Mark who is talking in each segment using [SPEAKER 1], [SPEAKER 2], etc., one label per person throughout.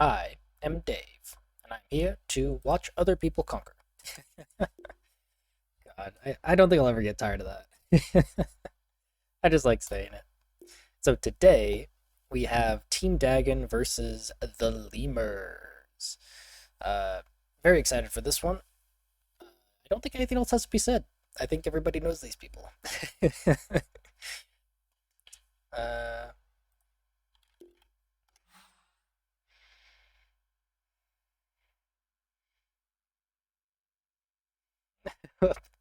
[SPEAKER 1] I am Dave, and I'm here to watch other people conquer. God, I don't think I'll ever get tired of that. I just like saying it. So today we have Team Dagon versus the Lemurs. Uh, Very excited for this one. I don't think anything else has to be said. I think everybody knows these people. uh,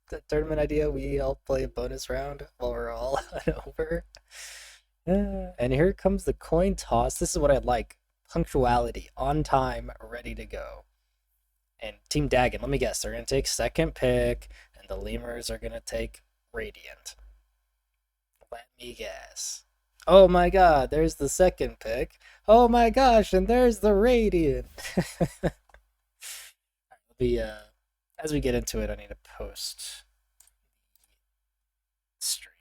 [SPEAKER 1] the tournament idea, we all play a bonus round while we're all over. And here comes the coin toss. This is what I like. Punctuality, on time, ready to go. And Team Dagon, let me guess, they're going to take second pick, and the Lemurs are going to take Radiant. Let me guess. Oh my god, there's the second pick. Oh my gosh, and there's the Radiant. the As we get into it, I need to post stream.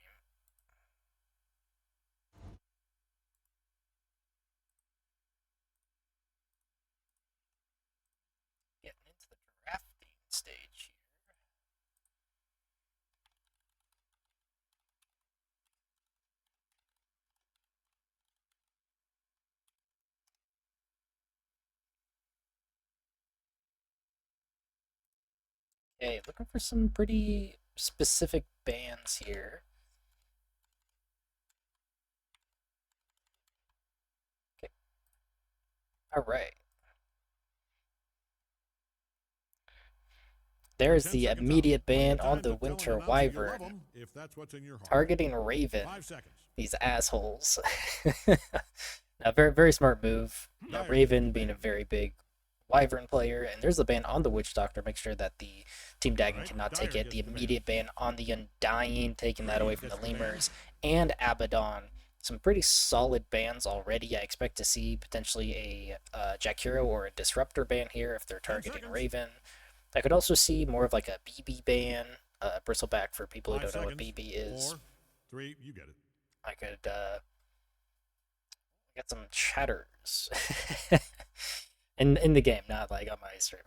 [SPEAKER 1] Getting into the drafting stage here. Okay, looking for some pretty specific bands here. Okay. All right. There's the immediate ban on the Winter Wyvern. Targeting Raven. These assholes. A very, very smart move. Raven being a very big Wyvern player, and there's the ban on the Witch Doctor. Make sure that the Team Dagon cannot take it. The immediate ban on the Undying, taking that away from the Lemurs, and Abaddon. Some pretty solid bans already. I expect to see potentially a Jack Hero or a Disruptor ban here if they're targeting Raven. I could also see more of like a BB ban, Bristleback for people who don't know what BB is.
[SPEAKER 2] 4, 3, you get it.
[SPEAKER 1] I could get some chatters in the game, not like on my stream.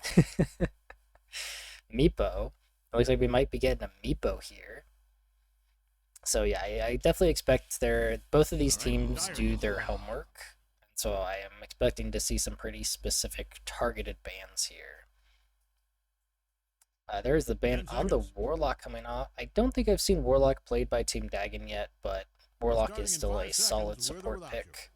[SPEAKER 1] Meepo. It looks like we might be getting a Meepo here. So yeah, I definitely expect both of these teams do their homework. So I am expecting to see some pretty specific targeted bans here. There's the ban on the Warlock coming off. I don't think I've seen Warlock played by Team Dagon yet, but Warlock is still a solid support pick.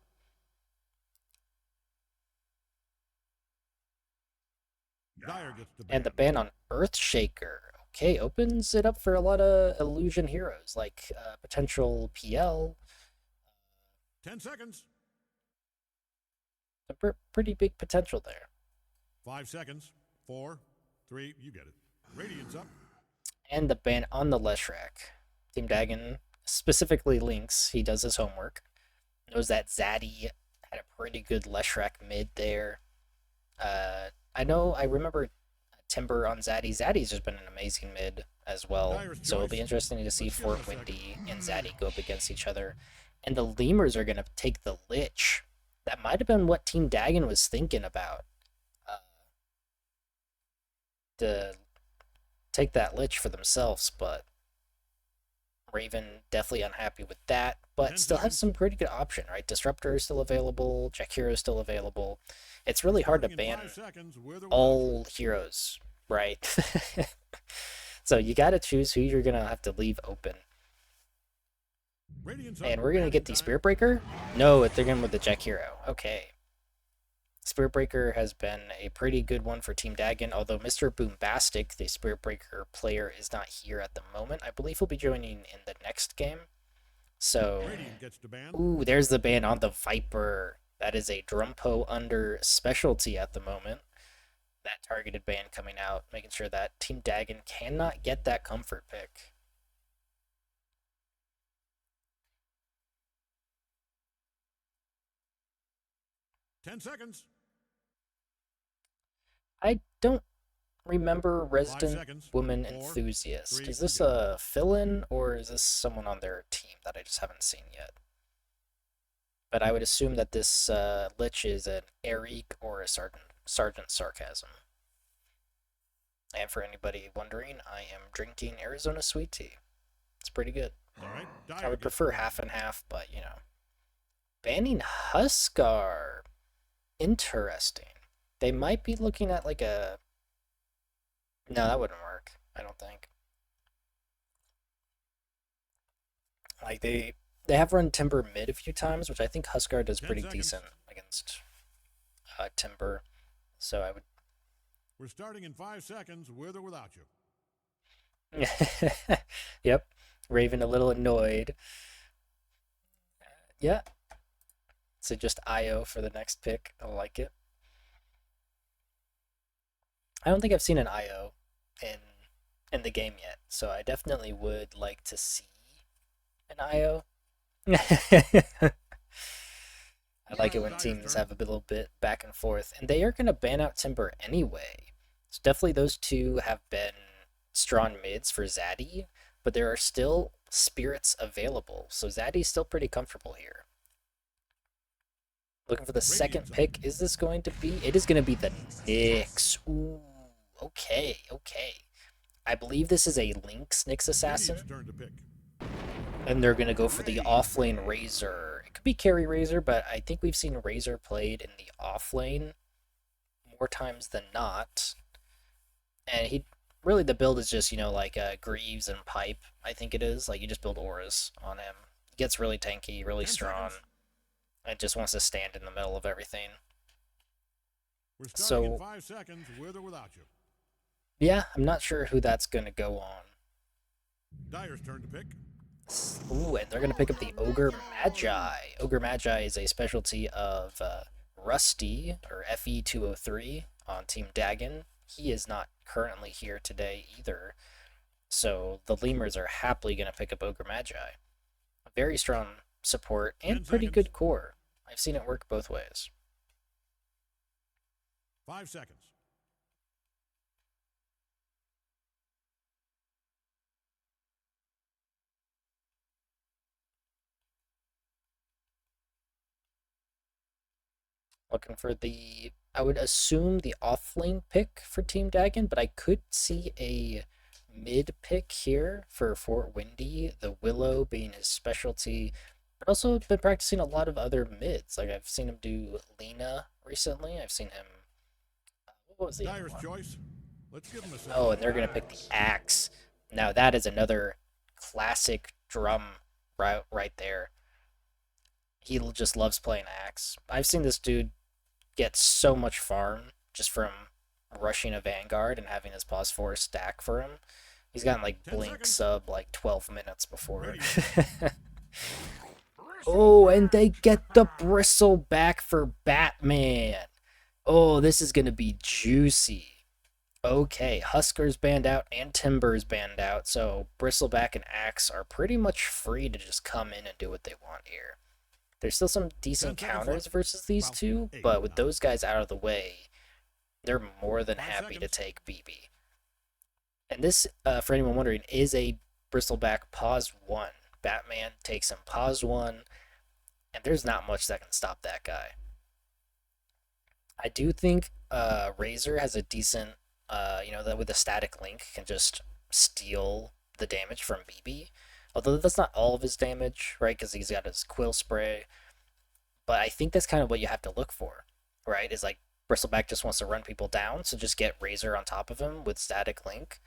[SPEAKER 1] And the ban on Earthshaker. Okay, opens it up for a lot of illusion heroes, like potential PL.
[SPEAKER 2] 10 seconds.
[SPEAKER 1] Pretty big potential there.
[SPEAKER 2] 5 seconds. 4, 3, you get it. Radiant's up.
[SPEAKER 1] And the ban on the Leshrac. Team Dagon, specifically Lynx, he does his homework. Knows that Zaddy had a pretty good Leshrac mid there. I remember Timber on Zaddy. Zaddy's just been an amazing mid as well. So it'll be interesting to see Fort Windy and Zaddy go up against each other. And the Lemurs are going to take the Lich. That might have been what Team Dagon was thinking about. To take that Lich for themselves, but Raven definitely unhappy with that, but still has some pretty good option, right? Disruptor is still available, Jack Hero is still available. It's really hard to ban all heroes, right? So you got to choose who you're going to have to leave open. And we're going to get the Spirit Breaker? No, they're going with the Jack Hero. Okay. Spirit Breaker has been a pretty good one for Team Dagon, although Mr. Boombastic, the Spirit Breaker player, is not here at the moment. I believe he'll be joining in the next game. So, ooh, there's the ban on the Viper. That is a Drumpo under specialty at the moment. That targeted ban coming out, making sure that Team Dagon cannot get that comfort pick.
[SPEAKER 2] Ten seconds.
[SPEAKER 1] I don't remember Resident Woman Enthusiast. Is this a fill-in, or is this someone on their team that I just haven't seen yet? But I would assume that this Lich is an Eric or a Sergeant Sarcasm. And for anybody wondering, I am drinking Arizona sweet tea. It's pretty good.
[SPEAKER 2] All right,
[SPEAKER 1] I would prefer half and half, but you know. Banning Huskar. Interesting. They might be looking at like a... No, that wouldn't work. I don't think. Like they have run Timber mid a few times, which I think Huskar does pretty decent against Timber. So I would...
[SPEAKER 2] We're starting in 5 seconds, with or without you.
[SPEAKER 1] Yep. Raven a little annoyed. Yeah. So just IO for the next pick. I like it. I don't think I've seen an IO in the game yet, so I definitely would like to see an IO. I like it when teams have a little bit back and forth, and they are going to ban out Timber anyway. So definitely those two have been strong mids for Zaddy, but there are still spirits available, so Zaddy's still pretty comfortable here. Looking for the second pick. Is this going to be? It is going to be the Nyx. Ooh, okay, okay. I believe this is a Lynx Nyx Assassin. And they're going to go for the offlane Razor. It could be carry Razor, but I think we've seen Razor played in the offlane more times than not. And he really, the build is just, you know, like Greaves and Pipe, I think it is. Like, you just build auras on him. He gets really tanky, really strong. And just wants to stand in the middle of everything.
[SPEAKER 2] We're starting in 5 seconds, with or without you.
[SPEAKER 1] Yeah, I'm not sure who that's going to go on.
[SPEAKER 2] Dyer's turn to pick.
[SPEAKER 1] Ooh, and they're going to pick up the Ogre Magi. Ogre Magi is a specialty of Rusty, or FE203, on Team Dagon. He is not currently here today either. So the Lemurs are happily going to pick up Ogre Magi. A very strong support and pretty good core. I've seen it work both ways.
[SPEAKER 2] 5 seconds.
[SPEAKER 1] Looking for the, I would assume the offlane pick for Team Dagon, but I could see a mid pick here for Fort Windy, the Willow being his specialty. But also been practicing a lot of other mids. Like I've seen him do Lena recently. I've seen him. What was the other one?
[SPEAKER 2] Choice. Let's give him a
[SPEAKER 1] Oh, and they're gonna pick the Axe. Now that is another classic drum right there. He just loves playing Axe. I've seen this dude get so much farm just from rushing a Vanguard and having his pause 4 stack for him. He's gotten like Blink sub like 12 minutes before. Oh, and they get the Bristle back for Batman. Oh, this is going to be juicy. Okay, Huskar's banned out and Timber's banned out, so Bristleback and Axe are pretty much free to just come in and do what they want here. There's still some decent counters versus these two, but with those guys out of the way, they're more than happy to take BB. And this, for anyone wondering, is a Bristleback pause 1. Batman takes him pause 1, and there's not much that can stop that guy. I do think Razor has a decent, you know, that with a static link can just steal the damage from BB. Although that's not all of his damage, right? Because he's got his Quill Spray. But I think that's kind of what you have to look for, right? Is like Bristleback just wants to run people down, so just get Razor on top of him with static link.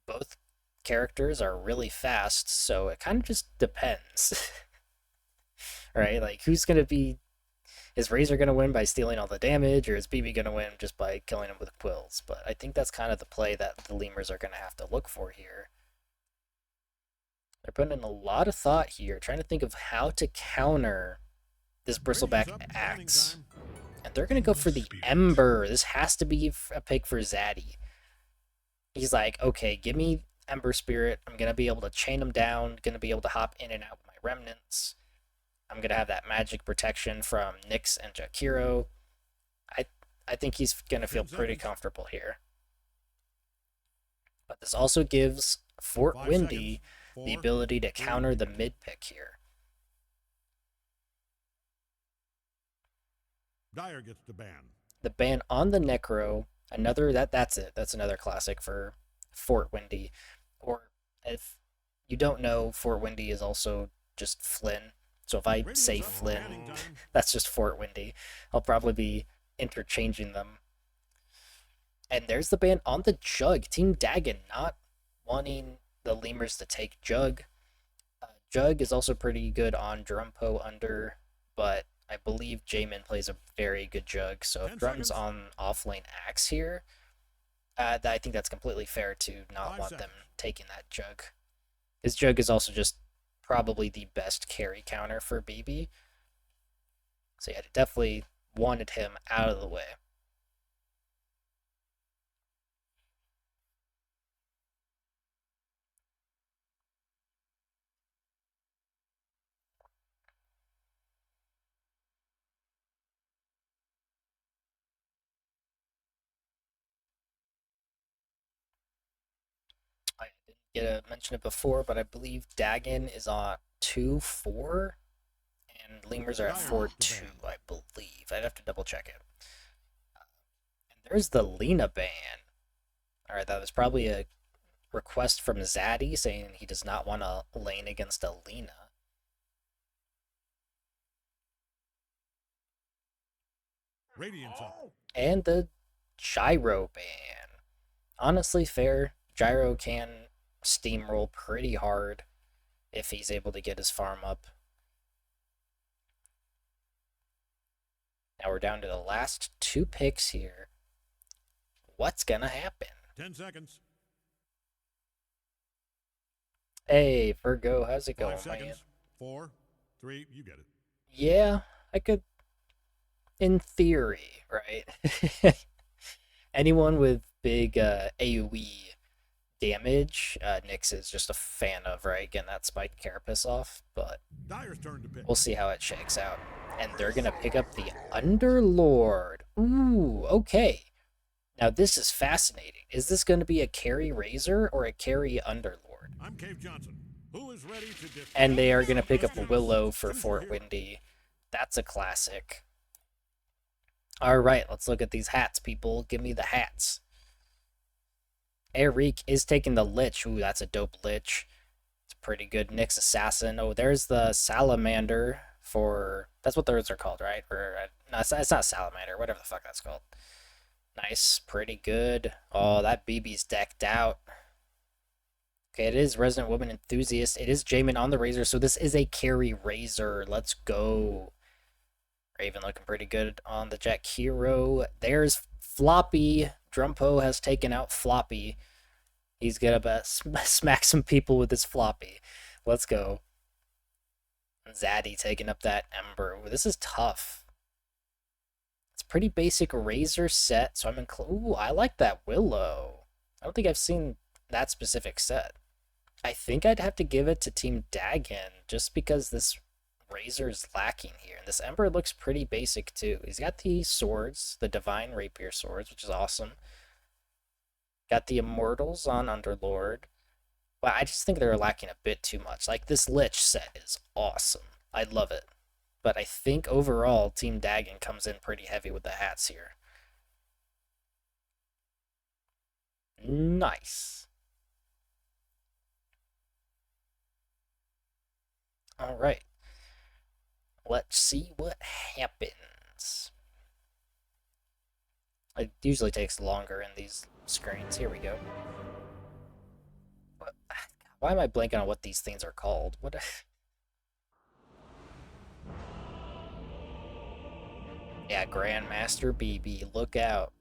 [SPEAKER 1] Both characters are really fast, so it kind of just depends. Right? Like, who's going to be... Is Razor going to win by stealing all the damage, or is BB going to win just by killing him with quills? But I think that's kind of the play that the Lemurs are going to have to look for here. They're putting in a lot of thought here, trying to think of how to counter this Bristleback Axe. And they're going to go for the Ember. This has to be a pick for Zaddy. He's like, okay, give me Ember Spirit. I'm going to be able to chain him down, going to be able to hop in and out with my Remnants. I'm going to have that magic protection from Nyx and Jakiro. I think he's going to feel pretty comfortable here. But this also gives Fort Windy the ability to counter the mid pick here.
[SPEAKER 2] Dyer gets the ban.
[SPEAKER 1] The ban on the Necro, another that's it. That's another classic for Fort Windy. Or if you don't know, Fort Windy is also just Flynn. So if I say Flynn, that's just Fort Windy. I'll probably be interchanging them. And there's the ban on the Jug. Team Dagon not wanting the Lemurs to take Jug. Jug is also pretty good on Drumpo under, but I believe Jamin plays a very good Jug. So if Drum's on offlane Axe here, I think that's completely fair to not want them taking that Jug. His Jug is also just probably the best carry counter for BB. So yeah, definitely wanted him out of the way. I didn't get to mention it before, but I believe Dagon is on 2-4, and Lemurs are at 4-2, I believe. I'd have to double check it. And there's the Lena ban. Alright, that was probably a request from Zaddy saying he does not want to lane against a Lena. And the Gyro ban. Honestly, fair. Gyro can steamroll pretty hard if he's able to get his farm up. Now we're down to the last 2 picks here. What's gonna happen?
[SPEAKER 2] 10 seconds.
[SPEAKER 1] Hey, Virgo, how's it going,
[SPEAKER 2] 5 seconds.
[SPEAKER 1] man?
[SPEAKER 2] 4, 3, you get it.
[SPEAKER 1] Yeah, I could, in theory, right? Anyone with big AoE damage, Nyx is just a fan of, right? Getting that spiked carapace off, but
[SPEAKER 2] Dyer's turn to pick.
[SPEAKER 1] We'll see how it shakes out. And they're gonna pick up the Underlord. Ooh, okay. Now this is fascinating. Is this gonna be a carry Razor or a carry Underlord?
[SPEAKER 2] I'm Cave Johnson. Who is ready to
[SPEAKER 1] and they are gonna pick up a Willow for Fort Windy. That's a classic. Alright, let's look at these hats, people. Give me the hats. Eric is taking the Lich. Ooh, that's a dope Lich. It's pretty good. Nyx Assassin. Oh, there's the Salamander for... That's what those are called, right? Or no, it's not Salamander. Whatever the fuck that's called. Nice. Pretty good. Oh, that BB's decked out. Okay, it is Resident Woman Enthusiast. It is Jamin on the Razor, so this is a carry Razor. Let's go. Raven looking pretty good on the Jack Hero. There's Floppy. Drumpo has taken out Floppy. He's gonna smack some people with his Floppy. Let's go. Zaddy taking up that Ember. Ooh, this is tough. It's pretty basic Razor set, so I'm ooh, I like that Willow. I don't think I've seen that specific set. I think I'd have to give it to Team Dagon, just because this Razor is lacking here. And this Ember looks pretty basic too. He's got the swords, the Divine Rapier swords, which is awesome. Got the Immortals on Underlord. But I just think they're lacking a bit too much. Like, this Lich set is awesome. I love it. But I think overall, Team Dagon comes in pretty heavy with the hats here. Nice. Alright. Let's see what happens. It usually takes longer in these screens. Here we go. Why am I blanking on what these things are called? What? Yeah, Grandmaster BB, look out.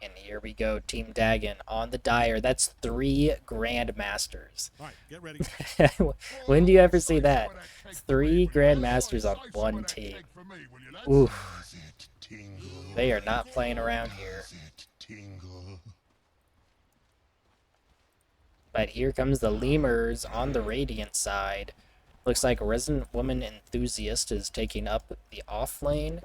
[SPEAKER 1] And here we go, Team Dagon on the Dyer. That's 3 Grandmasters.
[SPEAKER 2] All right, get ready.
[SPEAKER 1] When do you ever see that? 3 Grandmasters on one team. Ooh. They are not playing around here. But here comes the Lemurs on the Radiant side. Looks like Resident Woman Enthusiast is taking up the off lane.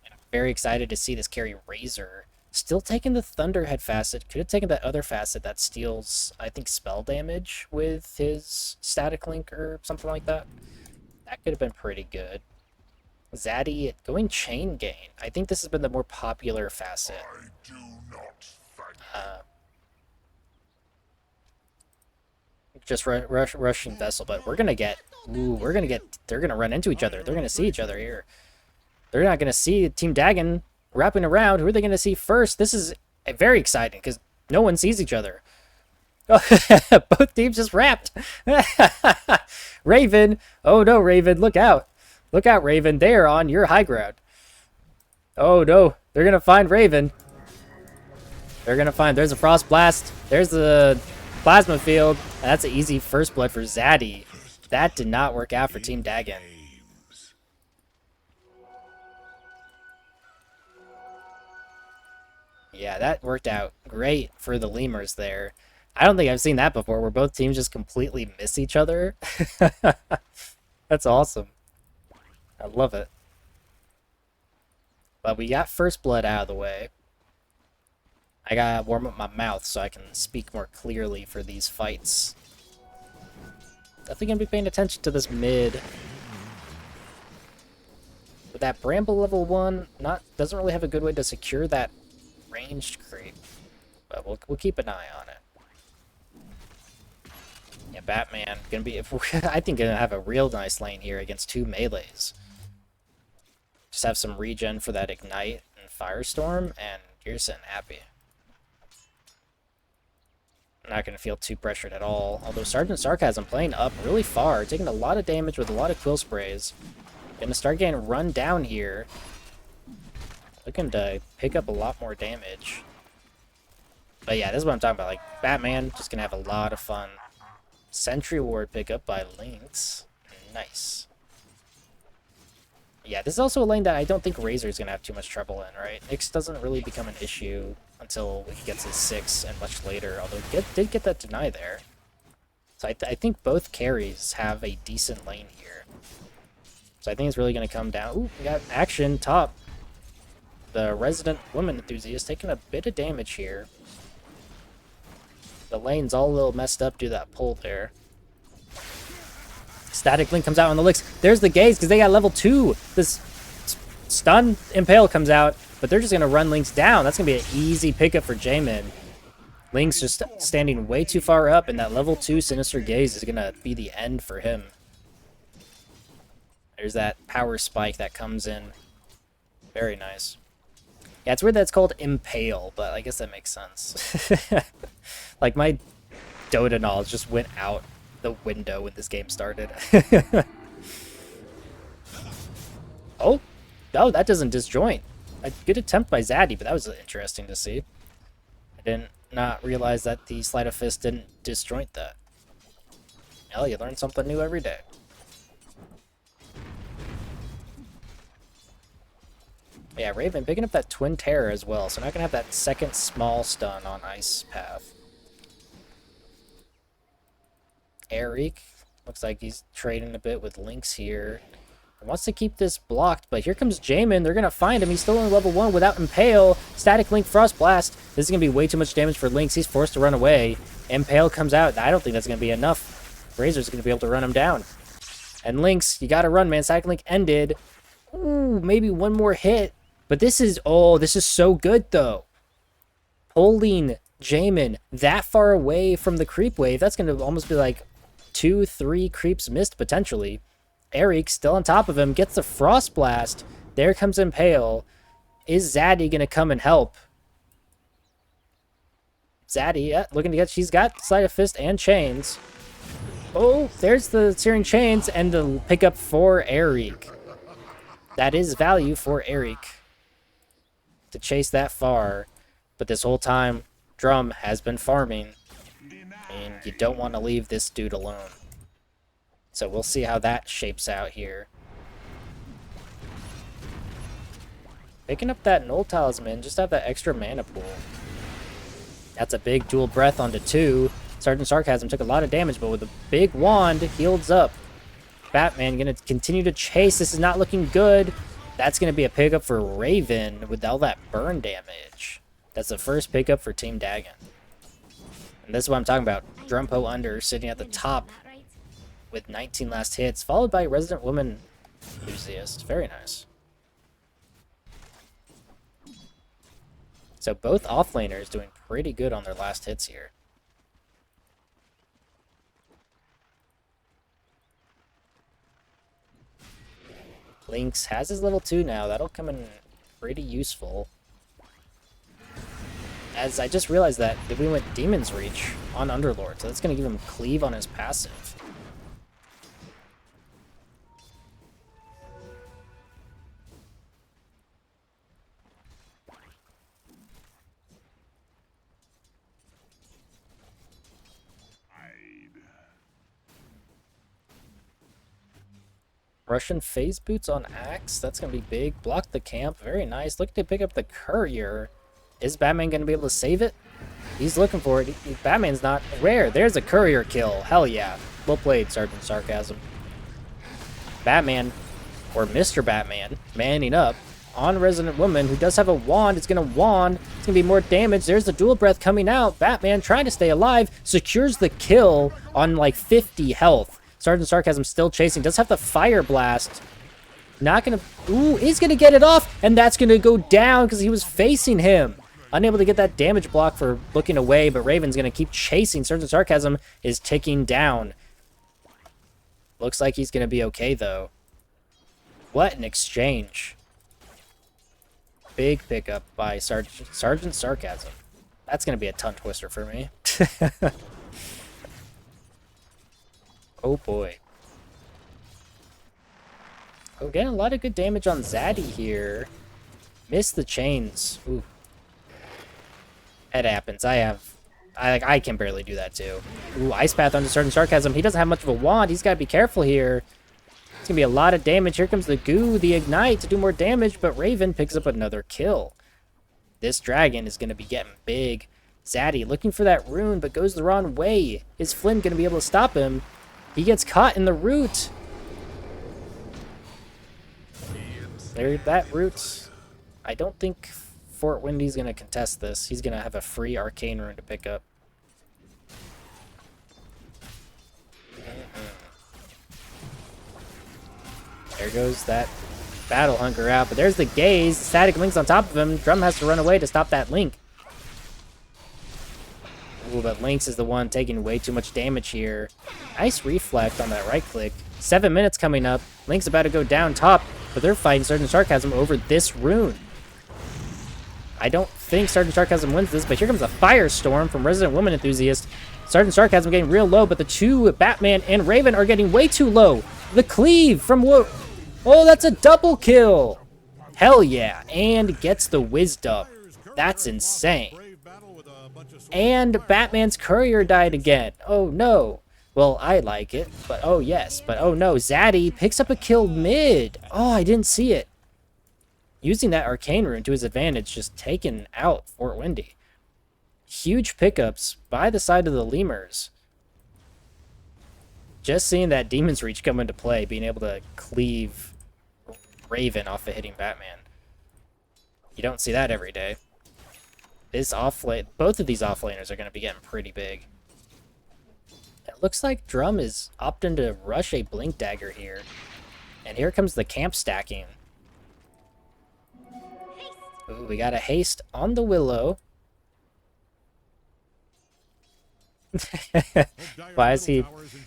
[SPEAKER 1] And I'm very excited to see this carry Razor Still taking the Thunderhead facet. Could have taken that other facet that steals, I think, spell damage with his static link or something like that. That could have been pretty good. Zaddy going chain gain. I think this has been the more popular facet. Just rushing vessel, but we're gonna get. Ooh, they're gonna run into each other. They're gonna see each other here. They're not gonna see Team Dagon wrapping around. Who are they gonna see first? This is very exciting because no one sees each other. Both teams just wrapped. Raven. Oh no, Raven, look out. Look out, Raven. They are on your high ground. Oh no, they're gonna find Raven. They're gonna find. There's a Frost Blast. There's the Plasma Field. That's an easy first blood for Zaddy. That did not work out for Team Dagon. Yeah, that worked out great for the Lemurs there. I don't think I've seen that before, where both teams just completely miss each other. That's awesome. I love it. But we got first blood out of the way. I gotta warm up my mouth so I can speak more clearly for these fights. Definitely gonna be paying attention to this mid. But that Bramble level 1 doesn't really have a good way to secure that ranged creep. But we'll keep an eye on it. Yeah, Batman gonna be I think gonna have a real nice lane here against 2 melees. Just have some regen for that Ignite and Firestorm, and you're sitting happy. I'm not going to feel too pressured at all. Although Sergeant Sarcasm playing up really far, taking a lot of damage with a lot of Quill Sprays. Going to start getting run down here. Looking to pick up a lot more damage. But yeah, this is what I'm talking about. Like, Batman just going to have a lot of fun. Sentry Ward pickup by Lynx. Nice. Yeah, this is also a lane that I don't think Razor's going to have too much trouble in, right? Nyx doesn't really become an issue until he gets his 6 and much later, although he did get that deny there. So I think both carries have a decent lane here. So I think it's really going to come down. Ooh, we got action top. The Resident Woman Enthusiast taking a bit of damage here. The lane's all a little messed up due to that pull there. Static Link comes out on the licks. There's the gaze because they got level 2. This stun Impale comes out, but they're just going to run Lynx down. That's going to be an easy pickup for J-Min. Lynx just standing way too far up, and that level 2 Sinister Gaze is going to be the end for him. There's that power spike that comes in. Very nice. Yeah, it's weird that it's called Impale, but I guess that makes sense. Like, my Dota knowledge just went out the window when this game started. Oh, no, that doesn't disjoint. A good attempt by Zaddy, but that was interesting to see. I didn't not realize that the Sleight of Fist didn't disjoint that. Hell, you learn something new every day. Yeah, Raven picking up that Twin Terror as well, so not gonna have that second small stun on Ice Path. Eric looks like he's trading a bit with Lynx here. He wants to keep this blocked, but here comes J-Min. They're going to find him. He's still in level 1 without Impale. Static Link Frost Blast. This is going to be way too much damage for Lynx. He's forced to run away. Impale comes out. I don't think that's going to be enough. Razor's going to be able to run him down. And Lynx, you got to run, man. Static Link ended. Ooh, maybe one more hit. But this is so good, though. Pulling J-Min that far away from the creep wave, that's going to almost be like 2-3 creeps missed, potentially. Eric, still on top of him, gets the Frost Blast. There comes Impale. Is Zaddy going to come and help? Zaddy, yeah, looking to get... She's got Sleight of Fist and Chains. Oh, there's the Searing Chains and the pickup for Eric. That is value for Eric to chase that far. But this whole time, Drum has been farming. And you don't want to leave this dude alone. So we'll see how that shapes out here. Picking up that Null Talisman, just have that extra mana pool. That's a big dual breath onto 2. Sergeant Sarcasm took a lot of damage, but with a big wand, heals up. Batman gonna continue to chase. This is not looking good. That's gonna be a pickup for Raven with all that burn damage. That's the first pickup for Team Dagon. And this is what I'm talking about. Drumpo under sitting at the top with 19 last hits, followed by Resident Woman Enthusiast. Very nice. So both offlaners doing pretty good on their last hits here. Lynx has his level 2 now. That'll come in pretty useful. As I just realized that we went Demon's Reach on Underlord, so that's going to give him cleave on his passive. Russian phase boots on Axe. That's going to be big. Block the camp. Very nice. Looking to pick up the courier. Is Batman going to be able to save it? He's looking for it. Batman's not. Rare. There's a courier kill. Hell yeah. Well played, Sergeant Sarcasm. Batman, or Mr. Batman, manning up on Resident Woman, who does have a wand. It's going to wand. It's going to be more damage. There's the dual breath coming out. Batman trying to stay alive. Secures the kill on like 50 health. Sergeant Sarcasm still chasing. Does have the Fire Blast. Not going to... Ooh, he's going to get it off. And that's going to go down because he was facing him. Unable to get that damage block for looking away, but Raven's going to keep chasing. Sergeant Sarcasm is ticking down. Looks like he's going to be okay, though. What an exchange. Big pickup by Sergeant Sarcasm. That's going to be a tongue twister for me. Oh boy. Oh, getting a lot of good damage on Zaddy here. Missed the chains. Ooh. It happens. I can barely do that too. Ooh, Ice Path onto Sergeant Sarcasm. He doesn't have much of a wand. He's got to be careful here. It's going to be a lot of damage. Here comes the goo, the ignite to do more damage, but Raven picks up another kill. This dragon is going to be getting big. Zaddy looking for that rune, but goes the wrong way. Is Flynn going to be able to stop him? He gets caught in the root. There, that root. I don't think Fort Windy's going to contest this. He's going to have a free arcane rune to pick up. There goes that battle hunker out. But there's the gaze. Static Link's on top of him. Drum has to run away to stop that Link. Ooh, but Lynx is the one taking way too much damage here. Nice reflect on that right click. 7 minutes coming up. Lynx about to go down top, but they're fighting Sergeant Sarcasm over this rune. I don't think Sergeant Sarcasm wins this, but here comes a Firestorm from Resident Woman Enthusiast. Sergeant Sarcasm getting real low, but the two, Batman and Raven, are getting way too low. The cleave from... Oh, that's a double kill. Hell yeah. And gets the wisdom. That's insane. And Batman's courier died again. Oh no. Well, I like it, but oh yes. But oh no, Zaddy picks up a kill mid. Oh, I didn't see it. Using that arcane rune to his advantage, just taking out Fort Windy. Huge pickups by the side of the Lemurs. Just seeing that Demon's Reach come into play, being able to cleave Raven off of hitting Batman. You don't see that every day. This offlane, both of these offlaners are going to be getting pretty big. It looks like Drum is opting to rush a Blink Dagger here. And here comes the camp stacking. Ooh, we got a haste on the Willow. Why is he...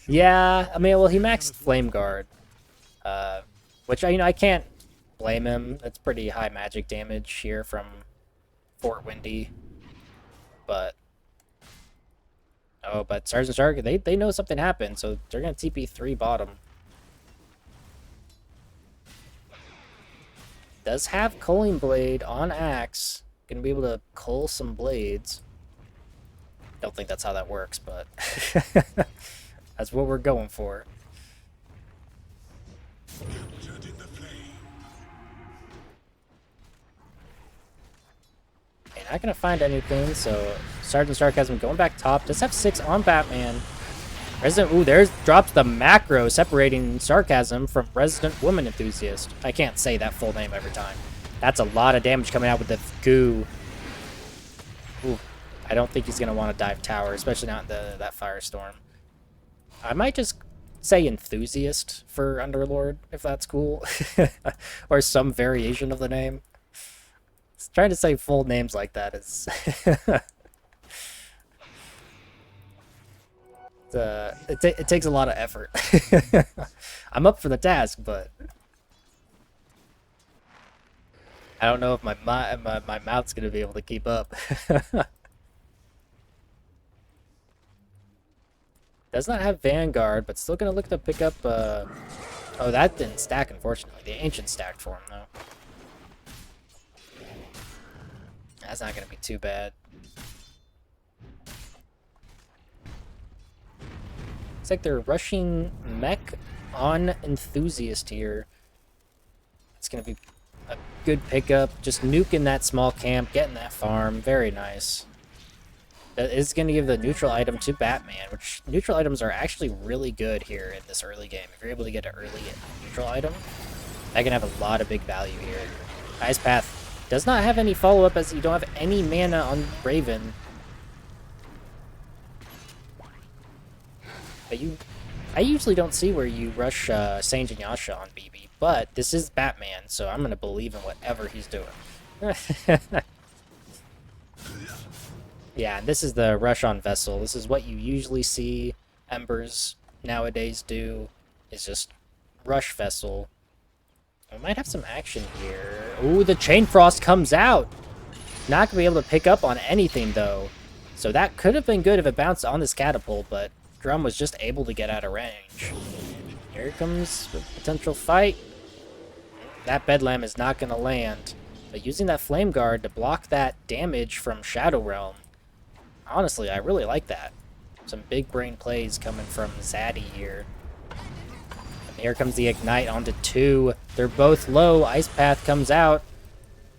[SPEAKER 1] Yeah, I mean, well, he maxed Flame Guard. Which, I can't blame him. That's pretty high magic damage here from Fort Windy. But... Oh, but Sergeant Stark, they know something happened, so they're going to TP3 bottom. Does have Culling Blade on Axe. Gonna be able to cull some blades. Don't think that's how that works, but that's what we're going for. Okay, not gonna find anything, so Sergeant Sarcasm going back top. Does have 6 on Batman. Resident, ooh, there's drops the macro separating Sarcasm from Resident Woman Enthusiast. I can't say that full name every time. That's a lot of damage coming out with the goo. Ooh, I don't think he's going to want to dive tower, especially not in that firestorm. I might just say enthusiast for Underlord, if that's cool. Or some variation of the name. Trying to say full names like that is... it takes a lot of effort. I'm up for the task, but... I don't know if my mouth's going to be able to keep up. Does not have Vanguard, but still going to look to pick up... Oh, that didn't stack, unfortunately. The Ancient stacked for him, though. That's not going to be too bad. Looks like they're rushing mech on Enthusiast here. It's going to be a good pickup. Just nuking that small camp, getting that farm. Very nice. That is going to give the neutral item to Batman, which neutral items are actually really good here in this early game. If you're able to get an early neutral item, that can have a lot of big value here. Ice Path does not have any follow-up as you don't have any mana on Raven. But I usually don't see where you rush Sange and Yasha on BB, but this is Batman, so I'm going to believe in whatever he's doing. Yeah, this is the rush on Vessel. This is what you usually see Embers nowadays do, is just rush Vessel. We might have some action here. Ooh, the Chain Frost comes out! Not going to be able to pick up on anything, though. So that could have been good if it bounced on this catapult, but Drum was just able to get out of range. Here comes the potential fight. That Bedlam is not going to land. But using that Flame Guard to block that damage from Shadow Realm, honestly, I really like that. Some big brain plays coming from Zaddy here. And here comes the Ignite onto 2. They're both low. Ice Path comes out.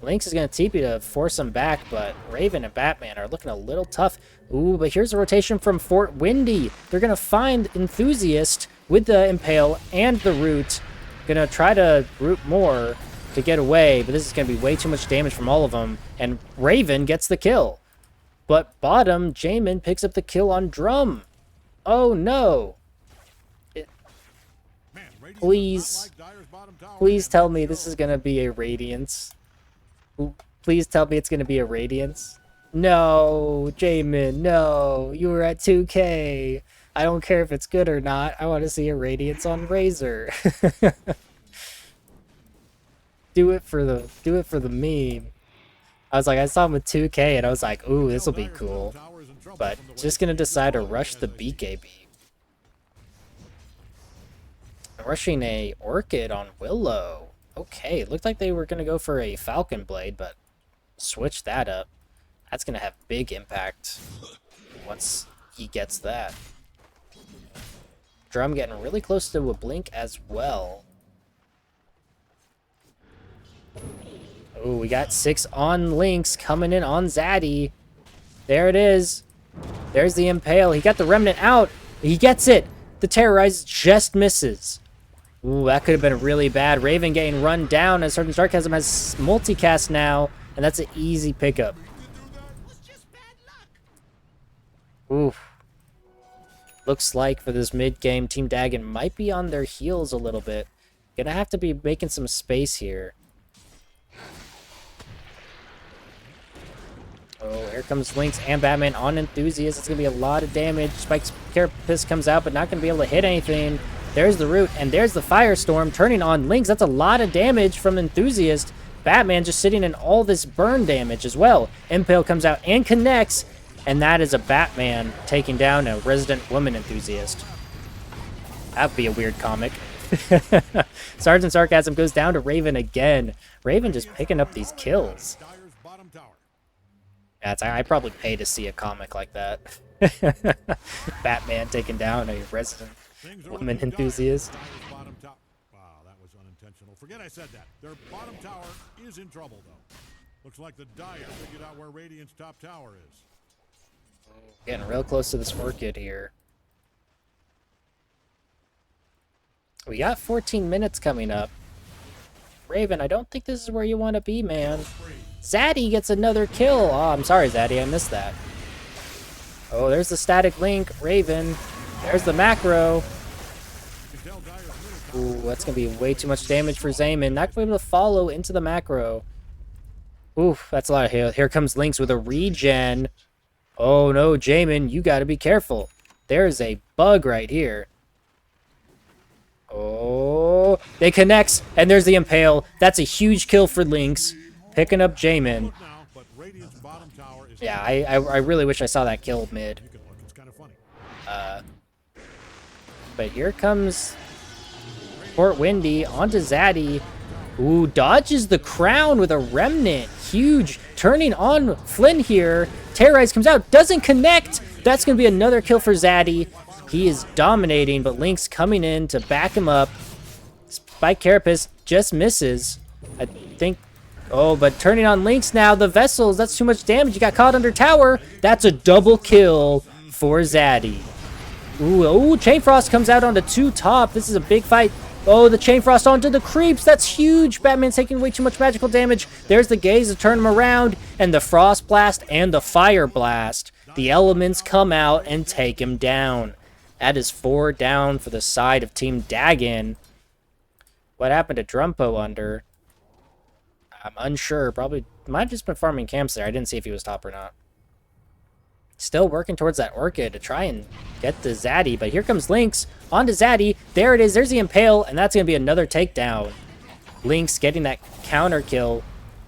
[SPEAKER 1] Lynx is going to TP to force him back, but Raven and Batman are looking a little tough. Ooh, but here's a rotation from Fort Windy. They're going to find Enthusiast with the Impale and the Root. Going to try to root more to get away, but this is going to be way too much damage from all of them. And Raven gets the kill. But bottom, Jamin picks up the kill on Drum. Oh no. Please tell me this is going to be a Radiance. Please tell me it's going to be a Radiance. No, Jamin, no. You were at 2k. I don't care if it's good or not. I want to see a Radiance on Razor. Do it for the meme. I was like, I saw him with 2k and I was like, ooh, this will be cool. But just going to decide to rush the BKB. Rushing a Orchid on Willow. Okay, it looked like they were going to go for a Falcon Blade, but switch that up. That's going to have big impact once he gets that. Drum getting really close to a Blink as well. Oh, we got 6 on Lynx coming in on Zaddy. There it is. There's the Impale. He got the Remnant out. He gets it. The Terrorize just misses. Ooh, that could have been really bad. Raven getting run down as Sergeant Sarcasm has multicast now, and that's an easy pickup. Ooh. Looks like for this mid-game, Team Dagon might be on their heels a little bit. Gonna have to be making some space here. Oh, here comes Lynx and Batman on Enthusiast. It's going to be a lot of damage. Spike's Carapace comes out, but not going to be able to hit anything. There's the Root, and there's the Firestorm turning on Lynx. That's a lot of damage from Enthusiast. Batman just sitting in all this burn damage as well. Impale comes out and connects, and that is a Batman taking down a Resident Woman Enthusiast. That would be a weird comic. Sergeant Sarcasm goes down to Raven again. Raven just picking up these kills. Yeah, I'd probably pay to see a comic like that. Batman taking down a Resident Woman Enthusiast.
[SPEAKER 2] Wow, that was unintentional. Forget I said that. Their bottom tower is in trouble, though. Looks like the Dire figured out where Radiant's top tower is.
[SPEAKER 1] Getting real close to this Orchid here. We got 14 minutes coming up. Raven, I don't think this is where you want to be, man. Zaddy gets another kill. Oh, I'm sorry, Zaddy. I missed that. Oh, there's the static link. Raven. There's the macro. Ooh, that's going to be way too much damage for Zayman. Not going to be able to follow into the macro. Ooh, that's a lot of heal. Here comes Lynx with a regen. Oh no, Jamin, you got to be careful. There's a bug right here. Oh, they connects, and there's the Impale. That's a huge kill for Lynx. Picking up Jamin. Yeah, I really wish I saw that kill mid. But here comes Fort Windy onto Zaddy. Ooh, dodges the crown with a remnant. Huge. Turning on Flynn here. Terrorize comes out. Doesn't connect. That's going to be another kill for Zaddy. He is dominating, but Lynx coming in to back him up. Spike Carapace just misses. I think... Oh, but turning on Lynx now. The Vessels. That's too much damage. You got caught under tower. That's a double kill for Zaddy. Ooh, Chain Frost comes out onto 2 top. This is a big fight. Oh, the Chain Frost onto the creeps. That's huge. Batman's taking way too much magical damage. There's the Gaze to turn him around. And the Frost Blast and the Fire Blast. The elements come out and take him down. That is 4 down for the side of Team Dagon. What happened to Drumpo under? I'm unsure. Probably might have just been farming camps there. I didn't see if he was top or not. Still working towards that Orchid to try and get the Zaddy, but here comes Lynx onto Zaddy. There it is. There's the Impale, and that's going to be another takedown. Lynx getting that counter kill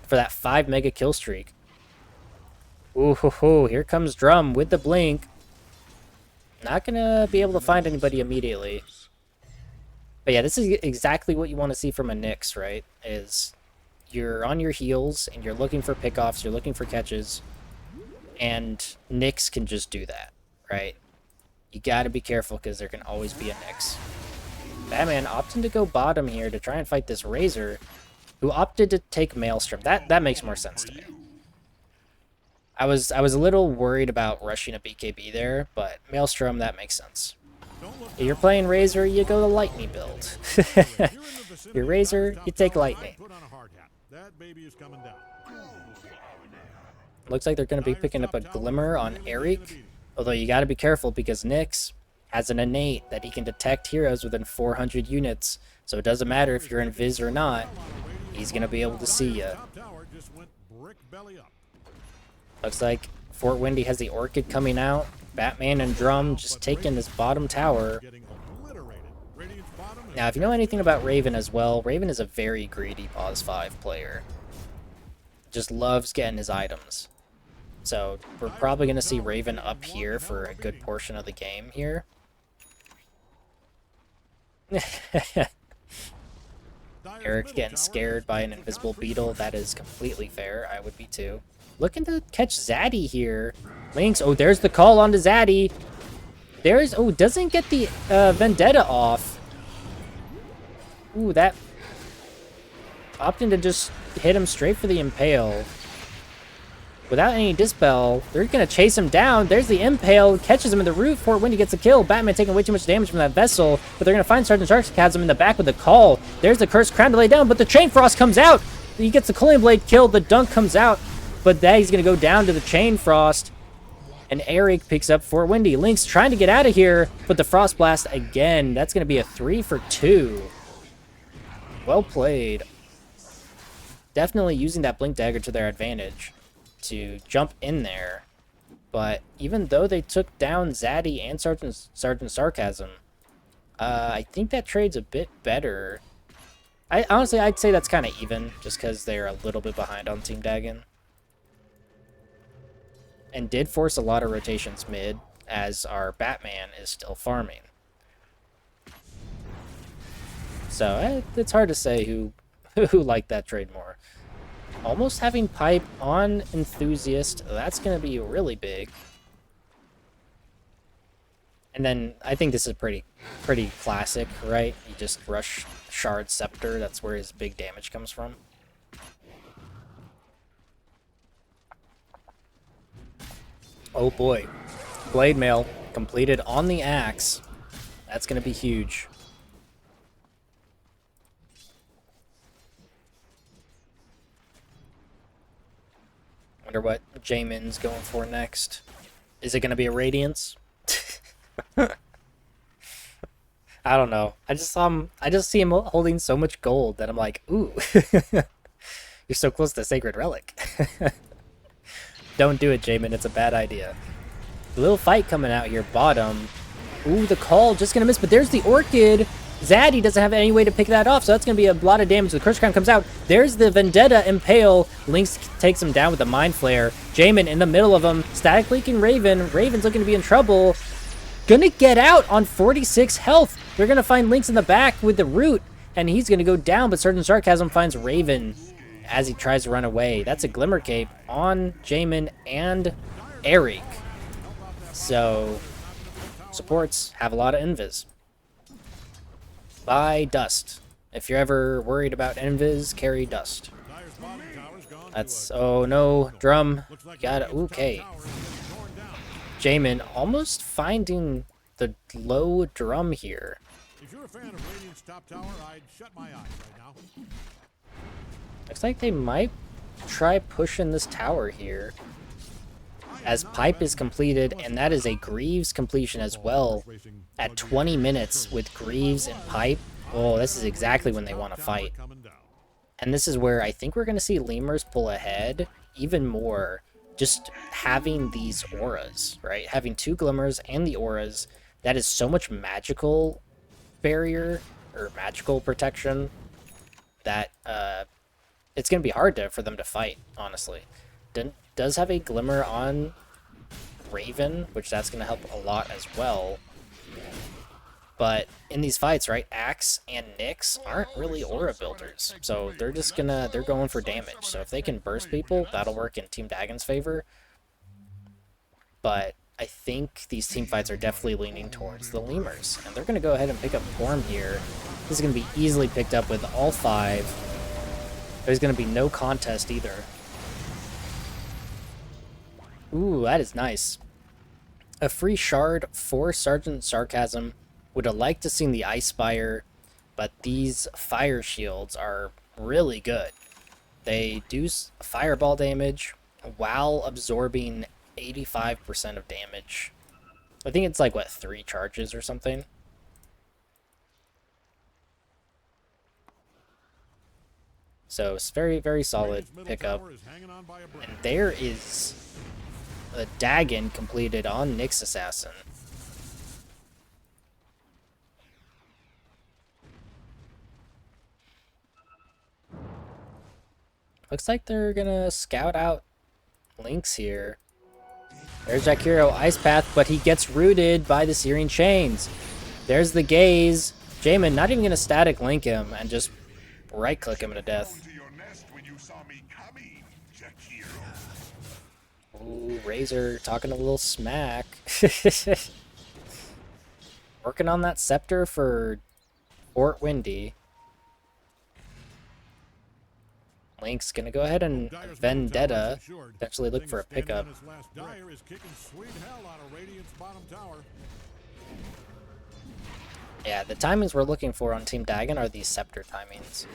[SPEAKER 1] for that 5 mega kill streak. Ooh, hoo, hoo. Here comes Drum with the blink. Not going to be able to find anybody immediately. But yeah, this is exactly what you want to see from a Nyx, right? Is you're on your heels, and you're looking for pickoffs, you're looking for catches. And Nyx can just do that, right? You gotta be careful because there can always be a Nyx. Batman opting to go bottom here to try and fight this Razor, who opted to take Maelstrom. That makes more sense to me. I was a little worried about rushing a BKB there, but Maelstrom, that makes sense. If you're playing Razor, you go the Lightning build. Your Razor, you take Lightning. Looks like they're going to be picking up a Glimmer on Eric. Although you got to be careful because Nyx has an innate that he can detect heroes within 400 units. So it doesn't matter if you're in Viz or not. He's going to be able to see you. Looks like Fort Windy has the Orchid coming out. Batman and Drum just taking this bottom tower. Now, if you know anything about Raven as well, Raven is a very greedy Pause 5 player. Just loves getting his items. So we're probably going to see Raven up here for a good portion of the game here. Eric getting scared by an invisible beetle. That is completely fair. I would be too. Looking to catch Zaddy here. Lynx. Oh, there's the call onto Zaddy. There's... Oh, doesn't get the Vendetta off. Ooh, that... Opting to just hit him straight for the Impale. Without any Dispel, they're going to chase him down. There's the Impale, catches him in the roof. Fort Windy gets a kill. Batman taking way too much damage from that Vessel, but they're going to find Sergeant Sarcasm in the back with the call. There's the Cursed Crown to lay down, but the Chain Frost comes out. He gets the Cullinan Blade kill. The dunk comes out, but that he's going to go down to the Chain Frost. And Eric picks up Fort Windy. Lynx trying to get out of here, but the Frost Blast again. That's going to be a 3 for 2. Well played. Definitely using that Blink Dagger to their advantage to jump in there. But even though they took down Zaddy and Sergeant Sarcasm, I think that trade's a bit better. Honestly, I'd say that's kind of even, just because they're a little bit behind on Team Dagon. And did force a lot of rotations mid, as our Batman is still farming. So it's hard to say who liked that trade more. Almost having Pipe on Enthusiast, that's going to be really big. And then I think this is pretty classic, right? You just rush Shard Scepter, that's where his big damage comes from. Oh boy. Blade Mail completed on the Axe. That's going to be huge. Wonder what Jamin's going for next. Is it going to be a Radiance? I don't know. I just see him holding so much gold that I'm like, ooh. You're so close to Sacred Relic. Don't do it, Jamin. It's a bad idea. A little fight coming out here, bottom. Ooh, the call just gonna miss, but there's the Orchid. Zaddy doesn't have any way to pick that off, so that's gonna be a lot of damage. The Curse Crown comes out. There's the Vendetta Impale. Lynx takes him down with the Mind Flare. Jamin in the middle of him. Static Leaking Raven. Raven's looking to be in trouble. Gonna get out on 46 health. They're gonna find Lynx in the back with the Root, and he's gonna go down, but Sergeant Sarcasm finds Raven as he tries to run away. That's a Glimmer Cape on Jamin and Eric. So, supports have a lot of invis. Buy Dust. If you're ever worried about invis, carry Dust. That's, oh no, Drum. Got it, okay. Jamin almost finding the low Drum here.
[SPEAKER 2] If you're a fan of Radiant's top tower, I'd shut my eyes right now.
[SPEAKER 1] Looks like they might try pushing this tower here, as Pipe is completed, and that is a Greaves completion as well. At 20 minutes with Greaves and Pipe, oh, this is exactly when they want to fight. And this is where I think we're going to see Lemurs pull ahead even more, just having these auras, right? Having 2 Glimmers and the auras, that is so much magical barrier, or magical protection, that it's going to be hard for them to fight, honestly. Does have a Glimmer on Raven, which that's going to help a lot as well. But in these fights, right, Axe and Nyx aren't really aura builders. So they're going for damage. So if they can burst people, that'll work in Team Dagon's favor. But I think these team fights are definitely leaning towards the Lemurs. And they're going to go ahead and pick up Torm here. This is going to be easily picked up with all 5. There's going to be no contest either. Ooh, that is nice. A free shard for Sergeant Sarcasm. Would have liked to seen the Ice Spire, but these fire shields are really good. They do fireball damage while absorbing 85% of damage. I think it's like, what, 3 charges or something? So it's very, very solid pickup. And there is a Dagon completed on Nyx Assassin. Looks like they're gonna scout out Lynx here. There's Jakiro Ice Path, but he gets rooted by the Searing Chains. There's the Gaze. Jamin not even gonna static link him and just right click him to death. Ooh, Razor talking a little smack. Working on that scepter for Fort Windy. Link's gonna go ahead and Vendetta, potentially look for a pickup. Yeah, the timings we're looking for on Team Dagon are these Scepter timings.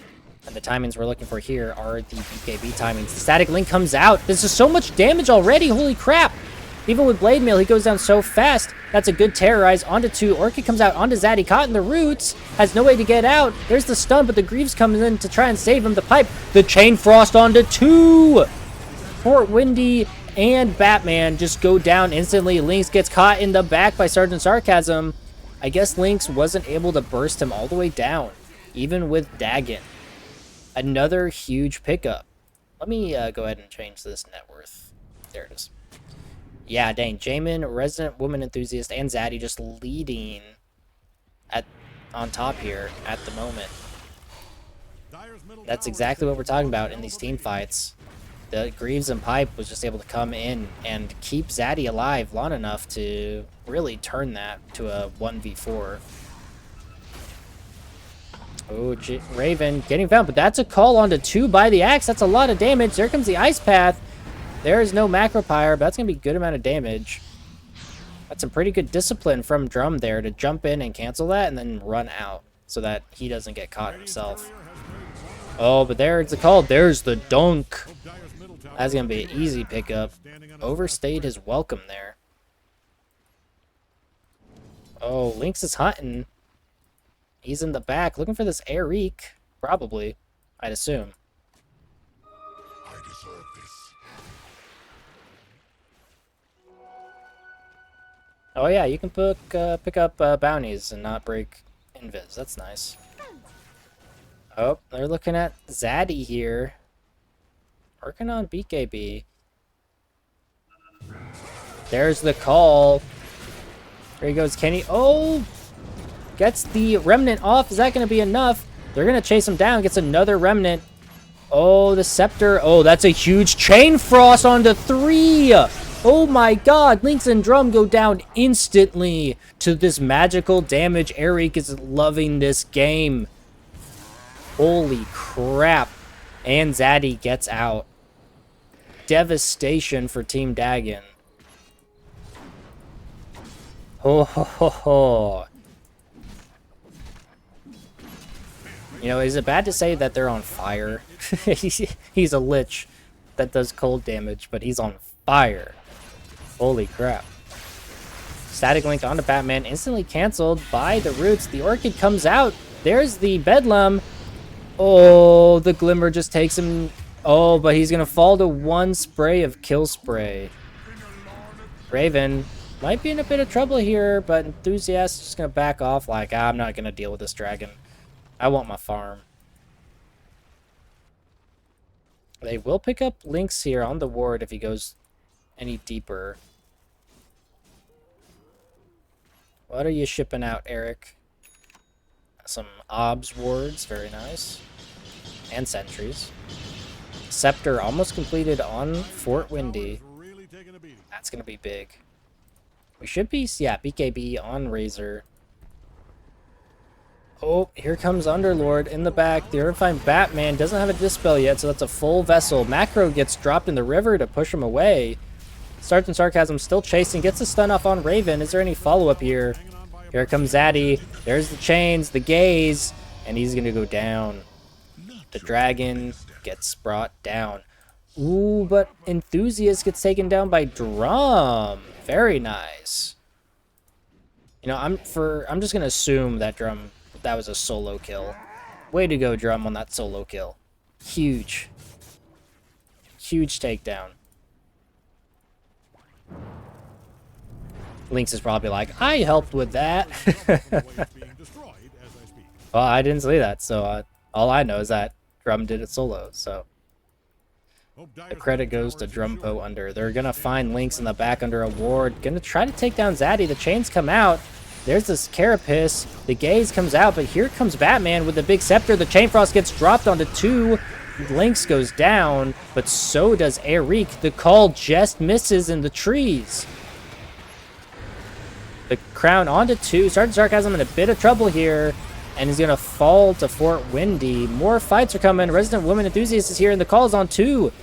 [SPEAKER 1] And the timings we're looking for here are the BKB timings. The Static Link comes out. This is so much damage already, holy crap! Even with Blade Mail, he goes down so fast. That's a good terrorize. Onto 2. Orchid comes out onto Zaddy. Caught in the roots. Has no way to get out. There's the stun, but the Greaves comes in to try and save him. The Pipe. The Chain Frost onto 2. Fort Windy and Batman just go down instantly. Lynx gets caught in the back by Sergeant Sarcasm. I guess Lynx wasn't able to burst him all the way down, even with Dagon. Another huge pickup. Let me go ahead and change this net worth. There it is. Yeah, dang. Jamin, Resident Woman Enthusiast, and Zaddy just leading on top here at the moment. That's exactly what we're talking about in these team fights. The Greaves and Pipe was just able to come in and keep Zaddy alive long enough to really turn that to a 1v4. Oh, Raven getting found, but that's a call onto 2 by the Axe. That's a lot of damage. There comes the Ice Path. There is no Macro Pyre, but that's going to be a good amount of damage. That's some pretty good discipline from Drum there to jump in and cancel that and then run out so that he doesn't get caught himself. Oh, but there's the call. There's the dunk. That's going to be an easy pickup. Overstayed his welcome there. Oh, Lynx is hunting. He's in the back, looking for this Eric. Probably, I'd assume.
[SPEAKER 2] I deserve this.
[SPEAKER 1] Oh yeah, you can pick up bounties and not break invis. That's nice. Oh, they're looking at Zaddy here. Working on BKB. There's the call. There he goes, Kenny. Oh! Gets the remnant off. Is that going to be enough? They're going to chase him down. Gets another remnant. Oh, the scepter. Oh, that's a huge chain frost on the 3. Oh my god. Lynx and Drum go down instantly to this magical damage. Eric is loving this game. Holy crap. And Zaddy gets out. Devastation for Team Dagon. Ho ho ho ho. You know, is it bad to say that they're on fire? He's a lich that does cold damage, but he's on fire. Holy crap. Static Link onto Batman, instantly canceled by the roots. The Orchid comes out. There's the Bedlam. Oh, the Glimmer just takes him. Oh, but he's going to fall to 1 spray of Kill Spray. Raven might be in a bit of trouble here, but Enthusiast is just going to back off like, I'm not going to deal with this dragon. I want my farm. They will pick up Lynx here on the ward if he goes any deeper. What are you shipping out, Eric? Some OBS wards, very nice. And sentries. Scepter almost completed on Fort Windy. That's going to be big. We should be, yeah, BKB on Razor. Oh, here comes Underlord in the back. The Irvine Batman doesn't have a Dispel yet, so that's a full vessel. Macro gets dropped in the river to push him away. Sergeant Sarcasm still chasing, gets a stun off on Raven. Is there any follow-up here? Here comes Zaddy. There's the chains, the gaze, and he's going to go down. The dragon gets brought down. Ooh, but Enthusiast gets taken down by Drum. Very nice. You know, I'm just going to assume that Drum... that was a solo kill. Way to go, Drum, on that solo kill. Huge. Huge takedown. Lynx is probably like, I helped with that. Well, I didn't see that, so all I know is that Drum did it solo, so... the credit goes to Drumpo under. They're gonna find Lynx in the back under a ward. Gonna try to take down Zaddy. The chains come out. There's this Carapace. The gaze comes out, but here comes Batman with the big scepter. The Chain Frost gets dropped onto 2. Lynx goes down, but so does Eric. The call just misses in the trees. The crown onto 2. Sergeant Sarcasm in a bit of trouble here, and he's going to fall to Fort Windy. More fights are coming. Resident Woman Enthusiast is here, and the call is on 2.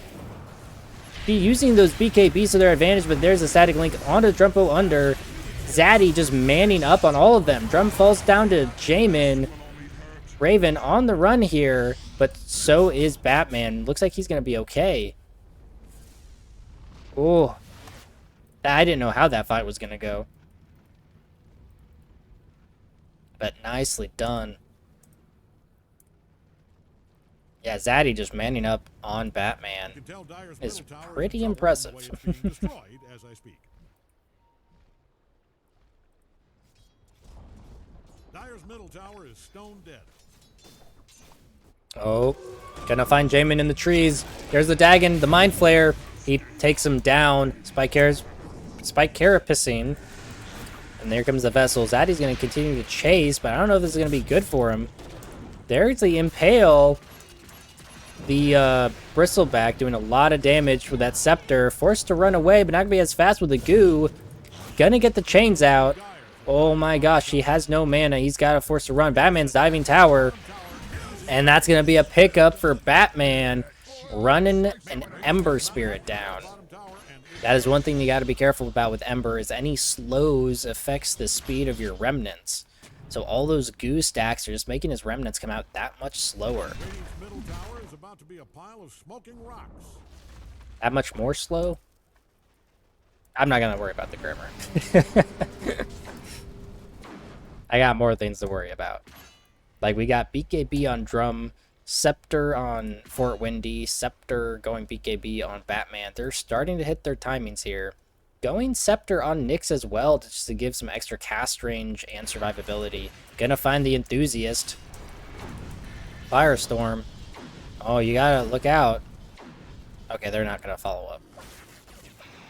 [SPEAKER 1] Be using those BKBs to their advantage, but there's a Static Link onto Drumpo under. Zaddy just manning up on all of them. Drum falls down to Jamin. Raven on the run here, but so is Batman. Looks like he's going to be okay. Oh, I didn't know how that fight was going to go. But nicely done. Yeah, Zaddy just manning up on Batman is pretty impressive.
[SPEAKER 2] Dyer's middle tower is stone dead.
[SPEAKER 1] Oh, gonna find Jamin in the trees. There's the Dagon, the Mind Flayer. He takes him down. Spike Carapacine. And there comes the vessel. Zaddy's gonna continue to chase, but I don't know if this is gonna be good for him. There's the Impale. The Bristleback doing a lot of damage with that Scepter. Forced to run away, but not gonna be as fast with the Goo. Gonna get the chains out. Oh my gosh, he has no mana. He's got to force to run. Batman's diving tower. And that's going to be a pickup for Batman. Running an Ember Spirit down. That is one thing you got to be careful about with Ember, is any slows affects the speed of your remnants. So all those goo stacks are just making his remnants come out that much slower. That much more slow? I'm not gonna worry about the grammar. I got more things to worry about. Like, we got BKB on Drum, Scepter on Fort Windy, Scepter going BKB on Batman. They're starting to hit their timings here. Going Scepter on Nyx as well, just to give some extra cast range and survivability. Gonna find the Enthusiast. Firestorm. Oh, you gotta look out. Okay, they're not gonna follow up.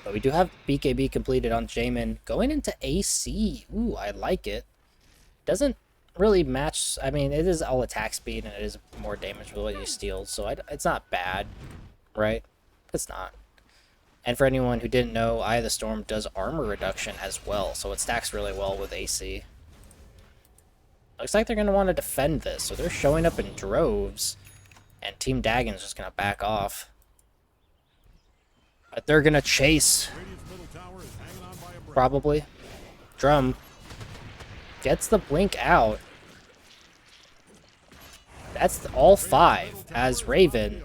[SPEAKER 1] But we do have BKB completed on Jamin. Going into AC. Ooh, I like it. Doesn't really match. I mean, it is all attack speed and it is more damage with what you steal, so it's not bad, right? It's not. And for anyone who didn't know, Eye of the Storm does armor reduction as well, so it stacks really well with AC. Looks like they're going to want to defend this, so they're showing up in droves, and Team Dagon's just going to back off. But they're going to chase. Probably. Drum gets the blink out. That's all 5, as Raven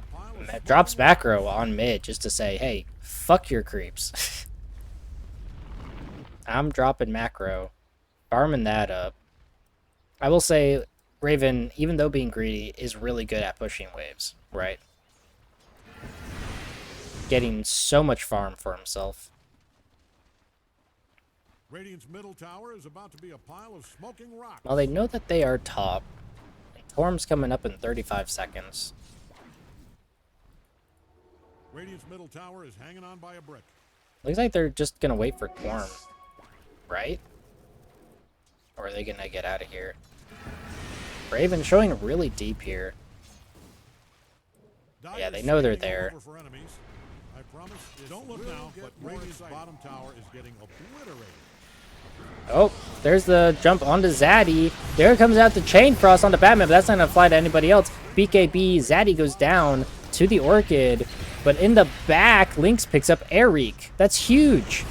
[SPEAKER 1] drops macro on mid just to say, hey, fuck your creeps. I'm dropping macro, farming that up. I will say, Raven, even though being greedy, is really good at pushing waves, right? Getting so much farm for himself.
[SPEAKER 2] Radiant's middle tower is about to be a pile of smoking rocks.
[SPEAKER 1] Well, they know that they are top. Torm's coming up in 35 seconds.
[SPEAKER 2] Radiant's middle tower is hanging on by a brick.
[SPEAKER 1] Looks like they're just gonna wait for Torm, right? Or are they gonna get out of here? Raven showing really deep here. Yeah, they know they're there.
[SPEAKER 2] I promise. Don't look now, but Radiant's bottom tower is getting obliterated.
[SPEAKER 1] Oh, there's the jump onto Zaddy. There comes out the Chain Frost onto Batman, but that's not going to fly to anybody else. BKB, Zaddy goes down to the Orchid, but in the back, Lynx picks up Eric. That's huge.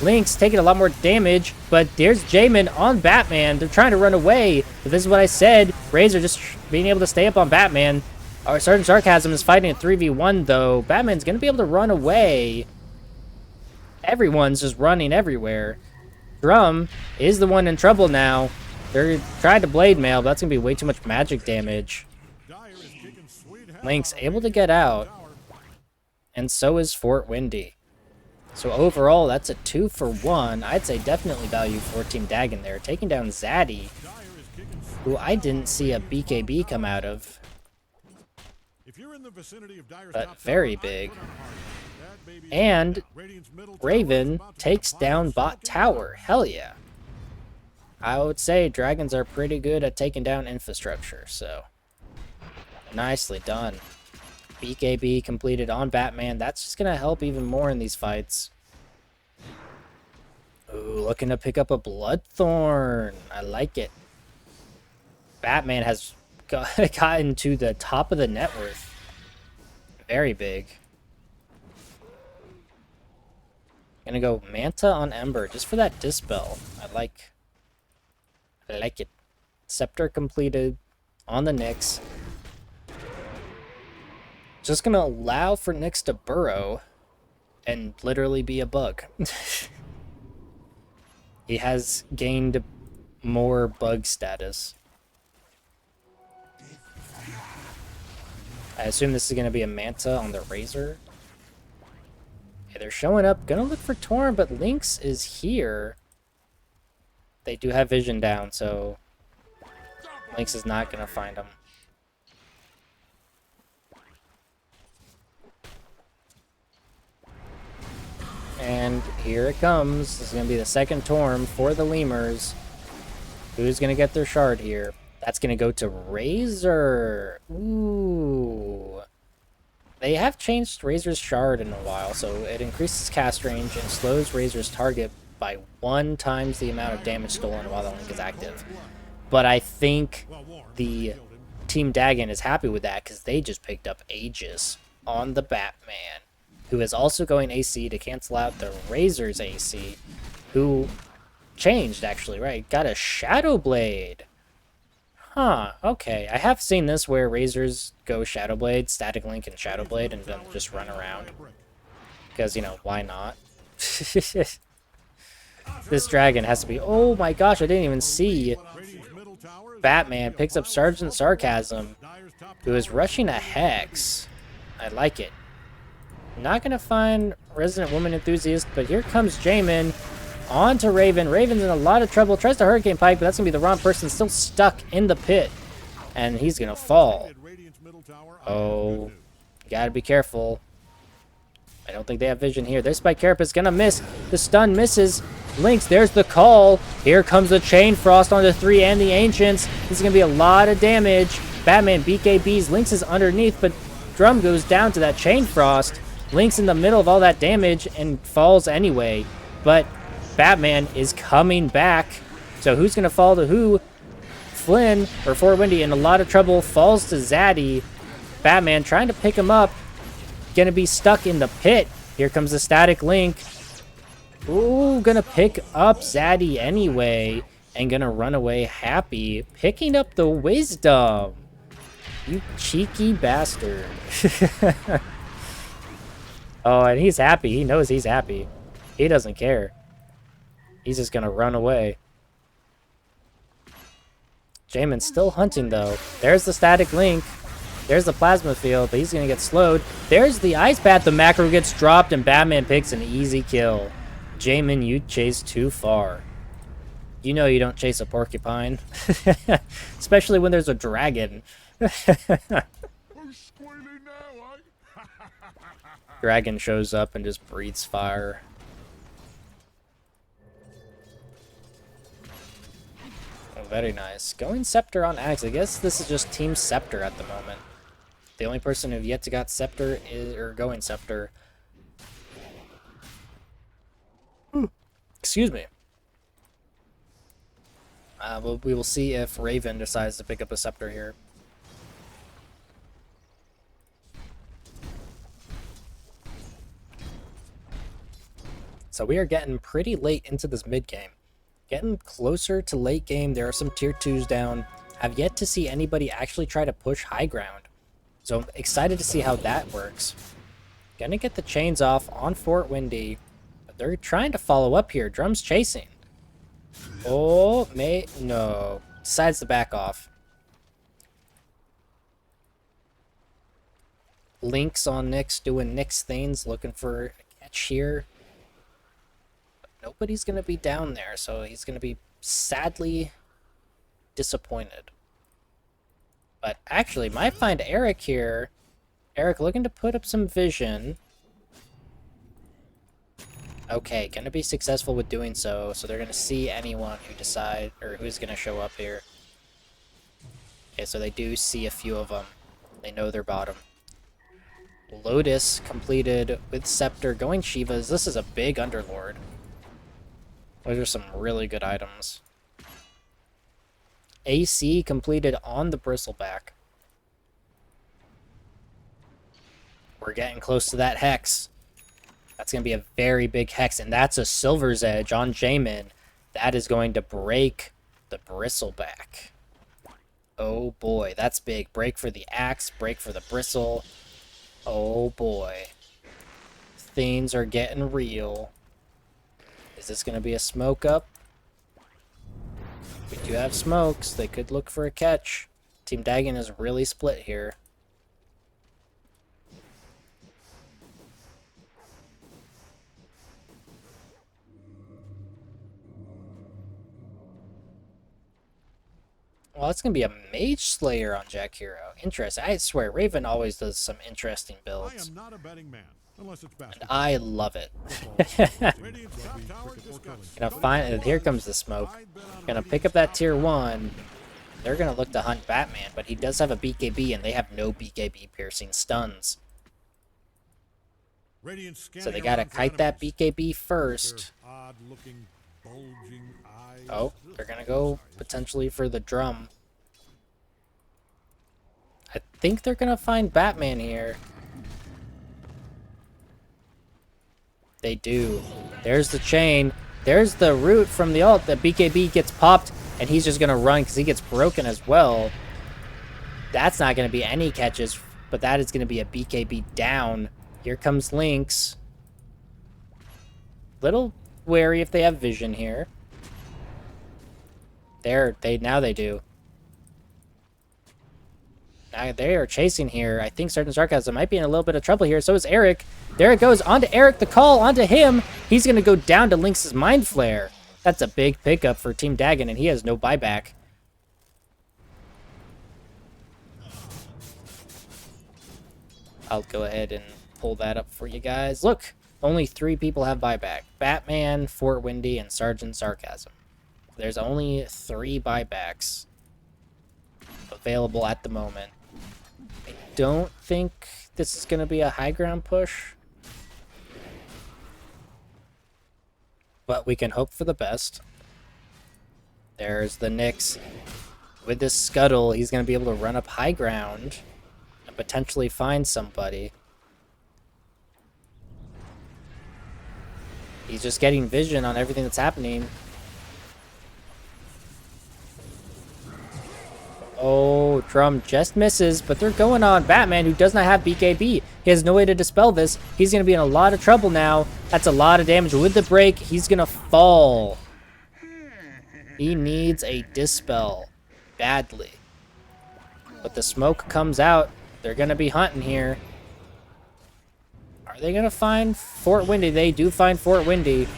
[SPEAKER 1] Lynx taking a lot more damage, but there's Jamin on Batman. They're trying to run away, but this is what I said. Razor just being able to stay up on Batman. Our Sergeant Sarcasm is fighting a 3v1, though. Batman's going to be able to run away. Everyone's just running everywhere. Drum is the one in trouble now. They're trying to Blade Mail, but that's going to be way too much magic damage. Lynx able to get out, and so is Fort Windy. So overall, that's a 2-for-1. I'd say definitely value for Team Dagon there. Taking down Zaddy, who I didn't see a BKB come out of. But very big. And Raven takes down bot tower. Hell yeah. I would say dragons are pretty good at taking down infrastructure, so nicely done. BKB completed on Batman. That's just going to help even more in these fights. Ooh, looking to pick up a Bloodthorn. I like it. Batman has gotten to the top of the net worth. Very big. Gonna go Manta on Ember just for that Dispel. I like it. Scepter completed on the Nyx. Just gonna allow for Nyx to burrow and literally be a bug. He has gained more bug status. I assume this is going to be a Manta on the Razor. Okay, they're showing up. Gonna look for Torm, but Lynx is here. They do have vision down, so Lynx is not going to find him. And here it comes. This is going to be the second Torm for the Lemurs. Who's going to get their shard here? That's going to go to Razor. Ooh. They have changed Razor's shard in a while, so it increases cast range and slows Razor's target by 1 times the amount of damage stolen while the link is active. But I think the Team Dagon is happy with that because they just picked up Aegis on the Batman, who is also going AC to cancel out the Razor's AC, who changed, actually, right? Got a Shadow Blade. Huh, okay. I have seen this where Razors go Shadow Blade, Static Link and Shadow Blade, and then just run around. Because, you know, why not? This dragon has to be... Oh my gosh, I didn't even see. Batman picks up Sergeant Sarcasm, who is rushing a Hex. I like it. Not going to find Resident Woman Enthusiast, but here comes Jamin. On to Raven. Raven's in a lot of trouble. Tries to Hurricane Pike, but that's going to be the wrong person. Still stuck in the pit. And he's going to fall. Oh, you got to be careful. I don't think they have vision here. Their Spike Carapace going to miss. The stun misses. Lynx, there's the call. Here comes the Chain Frost on the 3 and the Ancients. This is going to be a lot of damage. Batman BKBs. Lynx is underneath, but Drum goes down to that Chain Frost. Lynx in the middle of all that damage and falls anyway. But Batman is coming back. So who's going to fall to who? Flynn, or Fort Windy, in a lot of trouble, falls to Zaddy. Batman trying to pick him up. Going to be stuck in the pit. Here comes the Static Link. Ooh, going to pick up Zaddy anyway. And going to run away happy. Picking up the Wisdom. You cheeky bastard. Oh, and he's happy. He knows he's happy. He doesn't care. He's just going to run away. Jamin's still hunting, though. There's the Static Link. There's the Plasma Field, but he's going to get slowed. There's the Ice Path. The macro gets dropped, and Batman picks an easy kill. Jamin, you chased too far. You know you don't chase a porcupine. Especially when there's a dragon. Dragon shows up and just breathes fire. Oh, very nice. Going Scepter on Axe. I guess this is just Team Scepter at the moment. The only person who've yet to got Scepter is, or going Scepter. Excuse me. We will see if Raven decides to pick up a Scepter here. So we are getting pretty late into this mid-game. Getting closer to late game. There are some tier 2s down. I've yet to see anybody actually try to push high ground. So I'm excited to see how that works. Gonna get the chains off on Fort Windy. But they're trying to follow up here. Drum's chasing. Oh, no. Decides to back off. Lynx on Nyx doing Nyx things. Looking for a catch here. Nobody's going to be down there, so he's going to be sadly disappointed. But actually, might find Eric here. Eric looking to put up some vision. Okay, going to be successful with doing so, so they're going to see anyone who decide, or who's going to show up here. Okay, so they do see a few of them. They know their bottom. Lotus completed with Scepter, going Shivas. This is a big Underlord. Those are some really good items. AC completed on the Bristleback. We're getting close to that Hex. That's going to be a very big Hex, and that's a Silver's Edge on Jamin. That is going to break the Bristleback. Oh boy, that's big. Break for the Axe, break for the Bristle. Oh boy. Things are getting real. Is this going to be a smoke up? We do have smokes. They could look for a catch. Team Dagon is really split here. Well, it's going to be a Mage Slayer on Jack Hero. Interesting. I swear, Raven always does some interesting builds.
[SPEAKER 2] I am not a betting man.
[SPEAKER 1] And I love it. Gonna find, here comes the smoke. Gonna pick up that tier 1. They're gonna look to hunt Batman, but he does have a BKB, and they have no BKB piercing stuns. So they gotta kite that BKB first. Oh, they're gonna go potentially for the drum. I think they're gonna find Batman here. They do. There's the chain. There's the root from the ult. The BKB gets popped, and he's just going to run because he gets broken as well. That's not going to be any catches, but that is going to be a BKB down. Here comes Lynx. Little wary if they have vision here. Now they do. Now they are chasing here. I think Certain Sarcasm might be in a little bit of trouble here. So is Eric. There it goes. Onto Eric. The call onto him. He's going to go down to Lynx's Mind Flare. That's a big pickup for Team Dagon, and he has no buyback. I'll go ahead and pull that up for you guys. Look, only 3 people have buyback. Batman, Fort Windy, and Sergeant Sarcasm. There's only 3 buybacks available at the moment. I don't think this is going to be a high ground push, but we can hope for the best. There's the Nyx. With this scuttle, he's going to be able to run up high ground and potentially find somebody. He's just getting vision on everything that's happening. Oh, Drum just misses, but they're going on Batman, who does not have BKB. He has no way to dispel this. He's going to be in a lot of trouble now. That's a lot of damage. With the break, he's going to fall. He needs a dispel badly. But the smoke comes out. They're going to be hunting here. Are they going to find Fort Windy? They do find Fort Windy.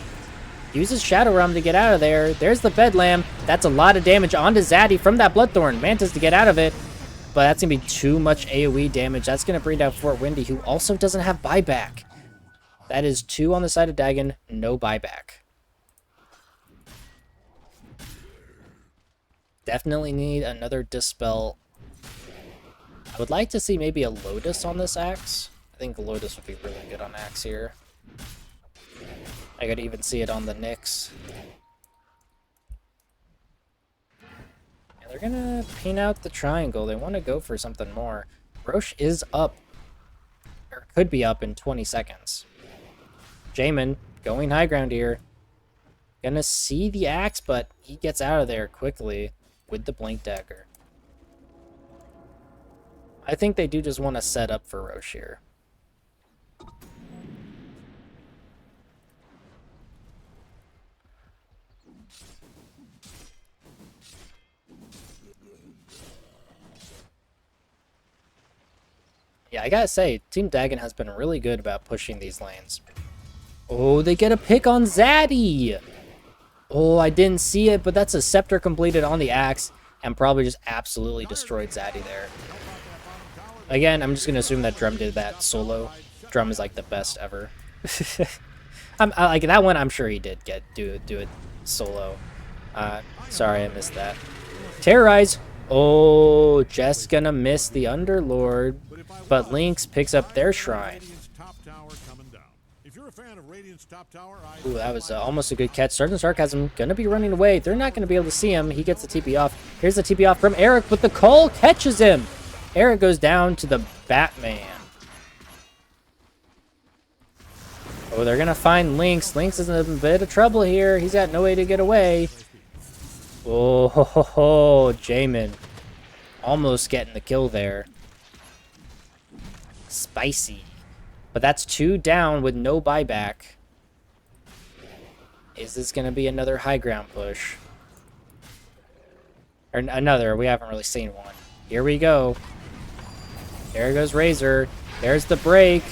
[SPEAKER 1] Uses Shadow Realm to get out of there. There's the Bedlam. That's a lot of damage onto Zaddy from that Bloodthorn. Mantis to get out of it. But that's going to be too much AoE damage. That's going to bring down Fort Windy, who also doesn't have buyback. That is 2 on the side of Dagon. No buyback. Definitely need another Dispel. I would like to see maybe a Lotus on this Axe. I think Lotus would be really good on Axe here. I could even see it on the Nyx. Yeah, they're gonna pin out the triangle. They want to go for something more. Roche is up, or could be up in 20 seconds. Jamin going high ground here. Gonna see the Axe, but he gets out of there quickly with the Blink Dagger. I think they do just want to set up for Roche here. Yeah, I gotta say, Team Dagon has been really good about pushing these lanes. Oh, they get a pick on Zaddy! Oh, I didn't see it, but that's a Scepter completed on the Axe, and probably just absolutely destroyed Zaddy there. Again, I'm just gonna assume that Drum did that solo. Drum is like the best ever. I like that one. I'm sure he did do it solo. Sorry, I missed that. Terrorize. Oh, just gonna miss the Underlord, but Lynx picks up their shrine. Ooh, that was almost a good catch. Sergeant Sarcasm gonna be running away. They're not gonna be able to see him. He gets the TP off. Here's the TP off from Eric, but the call catches him. Eric goes down to the Batman. Oh, they're gonna find Lynx. Lynx is in a bit of trouble here. He's got no way to get away. Oh, ho, ho, ho, Jamin. Almost getting the kill there. Spicy. But that's 2 down with no buyback. Is this going to be another high ground push? Or another, we haven't really seen one. Here we go. There goes Razor. There's the break.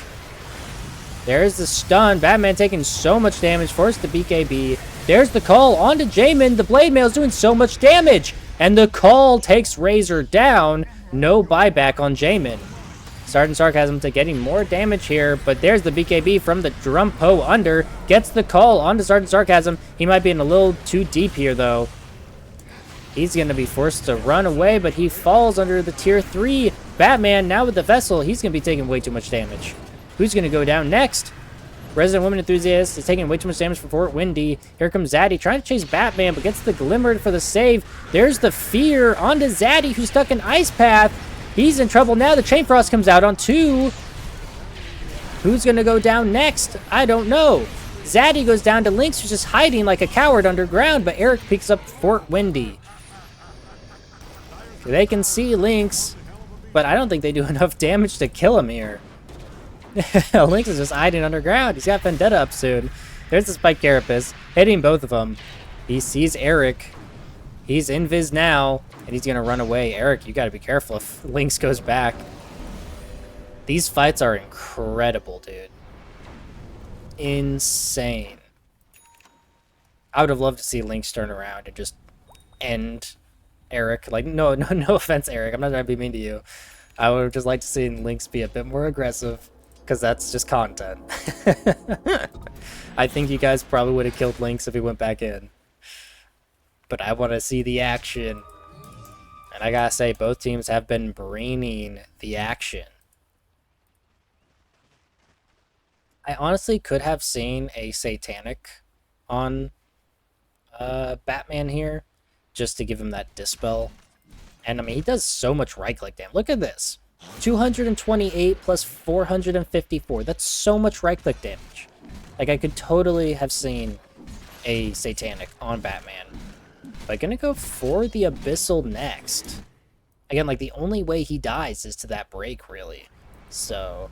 [SPEAKER 1] There's the stun. Batman taking so much damage. Forced the BKB. There's the call onto Jamin. The Blade Mail is doing so much damage. And the call takes Razor down. No buyback on Jamin. Sergeant Sarcasm to getting more damage here. But there's the BKB from the Drumpo under. Gets the call onto Sergeant Sarcasm. He might be in a little too deep here, though. He's going to be forced to run away, but he falls under the tier 3. Batman, now with the Vessel, he's going to be taking way too much damage. Who's going to go down next? Resident Woman Enthusiast is taking way too much damage from Fort Windy. Here comes Zaddy, trying to chase Batman, but gets the Glimmer for the save. There's the Fear onto Zaddy, who's stuck in Ice Path. He's in trouble now. The Chain Frost comes out on 2. Who's going to go down next? I don't know. Zaddy goes down to Lynx, who's just hiding like a coward underground, but Eric picks up Fort Windy. They can see Lynx, but I don't think they do enough damage to kill him here. Lynx is just hiding underground. He's got Vendetta up soon. There's the Spike Carapace, hitting both of them. He sees Eric. He's invis now, and he's going to run away. Eric, you got to be careful if Lynx goes back. These fights are incredible, dude. Insane. I would have loved to see Lynx turn around and just end Eric. Like, no offense, Eric. I'm not trying to be mean to you. I would have just liked to see Lynx be a bit more aggressive, because that's just content. I think you guys probably would have killed Lynx if he went back in. But I want to see the action. And I gotta say, both teams have been bringing the action. I honestly could have seen a Satanic on Batman here, just to give him that Dispel. And I mean, he does so much right-click damage. Look at this. 228 plus 454. That's so much right-click damage. Like, I could totally have seen a Satanic on Batman. But I'm gonna go for the Abyssal next. Again, like, the only way he dies is to that break, really. So...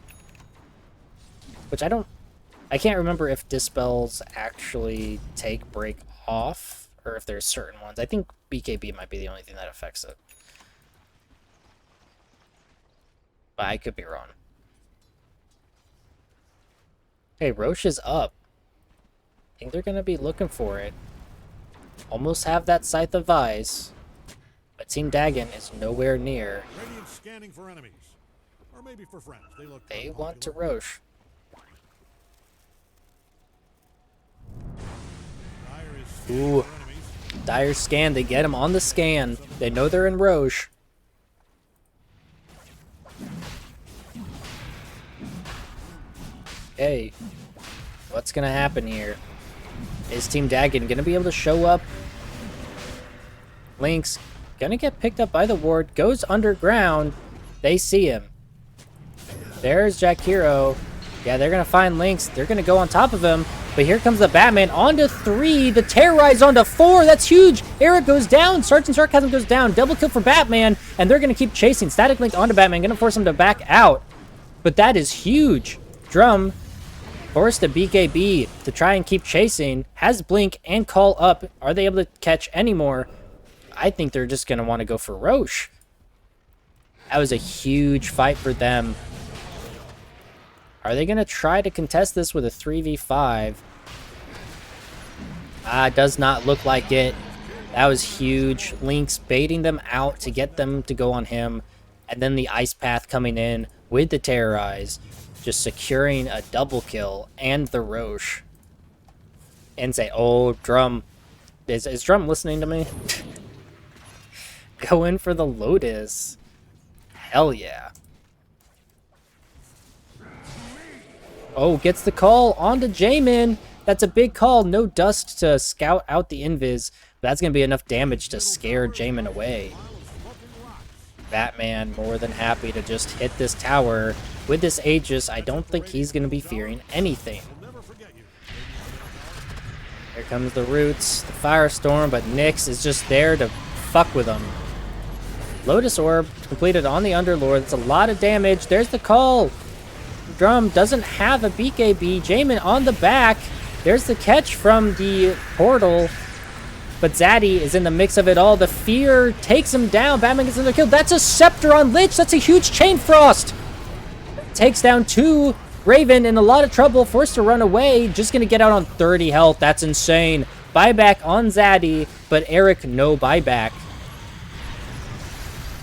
[SPEAKER 1] Which I can't remember if Dispels actually take break off, or if there's certain ones. I think BKB might be the only thing that affects it. But I could be wrong. Okay, Roche is up. I think they're going to be looking for it. Almost have that Scythe of Vice. But Team Dagon is nowhere near.
[SPEAKER 2] Scanning for enemies. Or maybe for friends.
[SPEAKER 1] They want to Roche. Ooh. Dire scan. They get him on the scan. They know they're in Roche. Okay. What's going to happen here? Is Team Dagon going to be able to show up? Lynx going to get picked up by the ward. Goes underground. They see him. There's Jack Hero. Yeah, they're going to find Lynx. They're going to go on top of him. But here comes the Batman onto 3. The Terrorize onto 4. That's huge. Eric goes down. Sergeant Sarcasm goes down. Double kill for Batman. And they're going to keep chasing. Static Link onto Batman. Going to force him to back out. But that is huge. Drum forced to BKB to try and keep chasing. Has Blink and Call up. Are they able to catch any more? I think they're just going to want to go for Roche. That was a huge fight for them. Are they going to try to contest this with a 3v5? Does not look like it. That was huge. Lynx baiting them out to get them to go on him. And then the Ice Path coming in with the Terrorize. Just securing a double kill and the Roche. And say, oh, Drum. Is Drum listening to me? Go in for the Lotus. Hell yeah. Oh, gets the call onto Jamin. That's a big call. No dust to scout out the invis. That's going to be enough damage to scare Jamin away. Batman more than happy to just hit this tower. With this Aegis, I don't think he's going to be fearing anything. Here comes the Roots, the Firestorm, but Nyx is just there to fuck with them. Lotus Orb completed on the Underlord. That's a lot of damage. There's the call. Drum doesn't have a BKB. Jamin on the back. There's the catch from the portal. But Zaddy is in the mix of it all. The Fear takes him down. Batman gets another kill. That's a Scepter on Lich. That's a huge Chain Frost. Takes down 2. Raven in a lot of trouble. Forced to run away. Just going to get out on 30 health. That's insane. Buyback on Zaddy. But Eric, no buyback.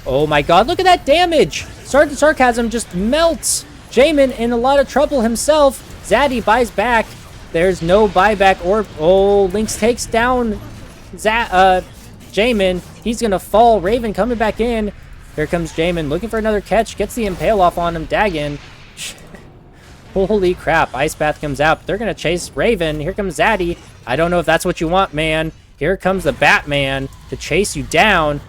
[SPEAKER 1] Oh my god. Look at that damage. Sergeant Sarcasm just melts. Jamin in a lot of trouble himself. Zaddy buys back. There's no buyback or... Oh, Lynx takes down Jamin. He's going to fall. Raven coming back in. Here comes Jamin looking for another catch. Gets the Impale off on him. Dagon. Holy crap. Ice Path comes out. They're going to chase Raven. Here comes Zaddy. I don't know if that's what you want, man. Here comes the Batman to chase you down.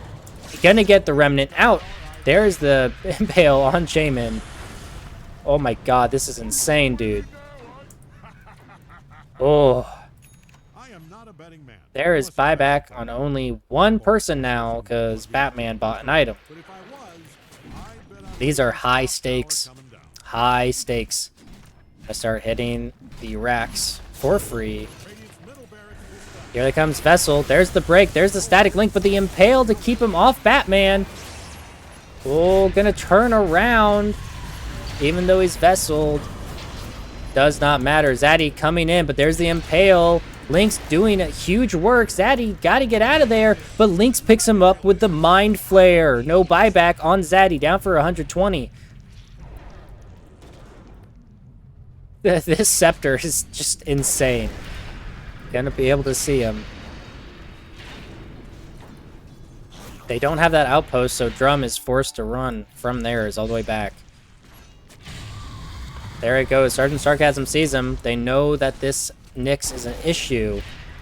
[SPEAKER 1] Gonna get the Remnant out. There's the Impale on Jamin. Oh my god, this is insane, dude. Oh. There is buyback on only one person now, because Batman bought an item. These are high stakes. High stakes. I start hitting the racks for free. Here comes Vessel. There's the break. There's the static link, but the impale to keep him off Batman. Oh, gonna turn around. Even though he's Vesseled. Does not matter. Zaddy coming in, but there's the impale. Lynx doing huge work. Zaddy got to get out of there, but Lynx picks him up with the Mind Flare. No buyback on Zaddy, down for 120. This Scepter is just insane. Gonna be able to see him. They don't have that outpost, so Drum is forced to run from theirs all the way back. There it goes. Sergeant Sarcasm sees him. They know that this Nyx is an issue.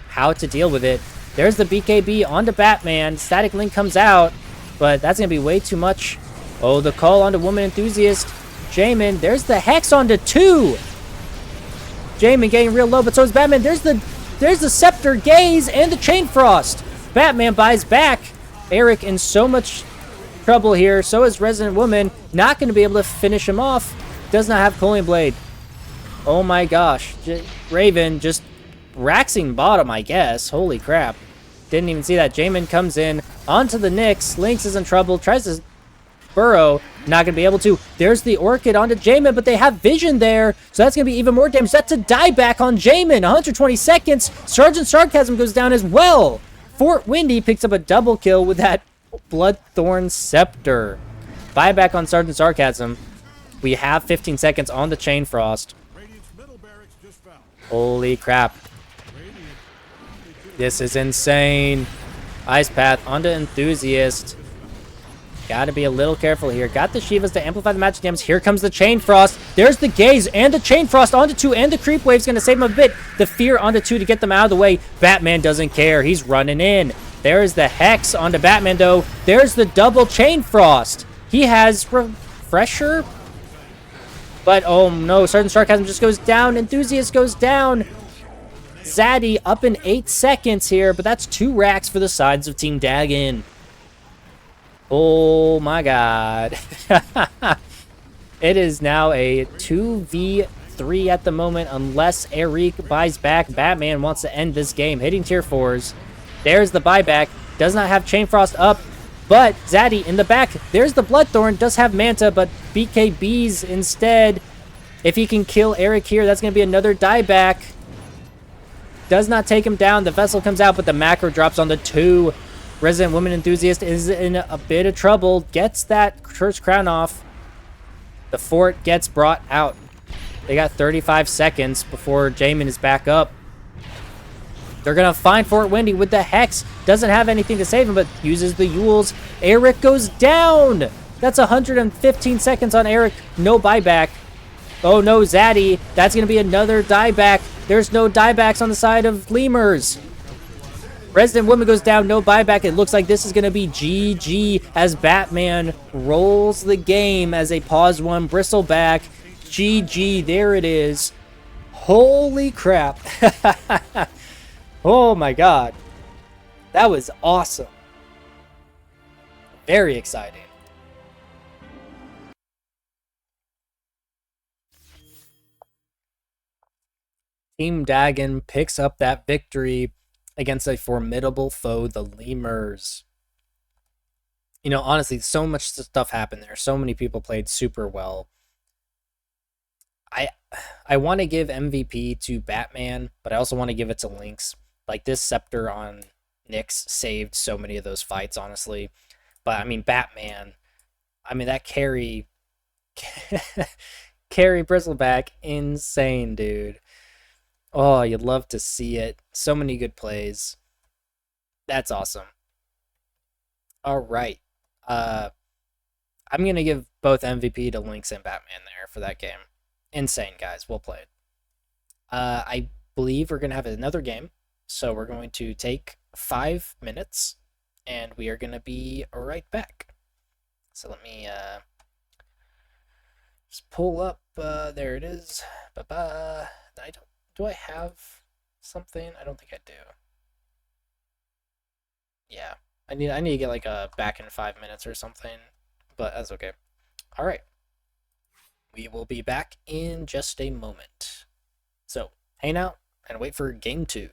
[SPEAKER 1] How to deal with it. There's the BKB onto Batman. Static Link comes out, but that's going to be way too much. Oh, the call onto Woman Enthusiast. Jamin. There's the Hex onto 2. Jamin getting real low, but so is Batman. There's the Scepter Gaze and the Chain Frost. Batman buys back. Eric in so much trouble here. So is Resident Woman. Not going to be able to finish him off. Does not have Cooling Blade. Oh my gosh. Raven just raxing bottom, I guess. Holy crap. Didn't even see that. Jamin comes in onto the Nyx. Lynx is in trouble. Tries to burrow. Not going to be able to. There's the Orchid onto Jamin, but they have Vision there. So that's going to be even more damage. That's a dieback on Jamin. 120 seconds. Sergeant Sarcasm goes down as well. Fort Windy picks up a double kill with that Bloodthorn Scepter. Buyback on Sergeant Sarcasm. We have 15 seconds on the Chain Frost. Holy crap. This is insane. Ice Path onto Enthusiast. Gotta be a little careful here. Got the Shivas to amplify the magic damage. Here comes the Chain Frost. There's the Gaze and the Chain Frost onto 2, and the Creep Wave's gonna save him a bit. The Fear onto 2 to get them out of the way. Batman doesn't care. He's running in. There's the Hex onto Batman, though. There's the double Chain Frost. He has Refresher. But, oh no, Sergeant Sarcasm just goes down. Enthusiast goes down. Zaddy up in 8 seconds here, but that's 2 racks for the sides of Team Dagon. Oh my god. It is now a 2v3 at the moment, unless Eric buys back. Batman wants to end this game, hitting tier 4s. There's the buyback. Does not have Chain Frost up. But Zaddy in the back, there's the Bloodthorn, does have Manta, but BKBs instead. If he can kill Eric here, that's going to be another dieback. Does not take him down. The Vessel comes out, but the macro drops on the 2. Resident Woman Enthusiast is in a bit of trouble. Gets that Cursed Crown off. The fort gets brought out. They got 35 seconds before Jamin is back up. They're going to find Fort Windy with the Hex. Doesn't have anything to save him, but uses the Yules. Eric goes down. That's 115 seconds on Eric. No buyback. Oh no, Zaddy. That's going to be another dieback. There's no diebacks on the side of Lemurs. Resident Woman goes down. No buyback. It looks like this is going to be GG as Batman rolls the game as a pause 1 bristleback. GG. There it is. Holy crap. Oh my god. That was awesome. Very exciting. Team Dagon picks up that victory against a formidable foe, the Lemurs. You know, honestly, so much stuff happened there. So many people played super well. I want to give MVP to Batman, but I also want to give it to Lynx. Like, this Scepter on Nyx saved so many of those fights, honestly. But, I mean, Batman, I mean, that carry Bristleback, insane, dude. Oh, you'd love to see it. So many good plays. That's awesome. All right. I'm going to give both MVP to Lynx and Batman there for that game. Insane, guys. Well played. I believe we're going to have another game. So we're going to take 5 minutes, and we are going to be right back. So let me just pull up. There it is. Ba-ba. Do I have something? I don't think I do. Yeah. I need to get like a back in 5 minutes or something, but that's okay. All right. We will be back in just a moment. So hang out, and wait for game 2.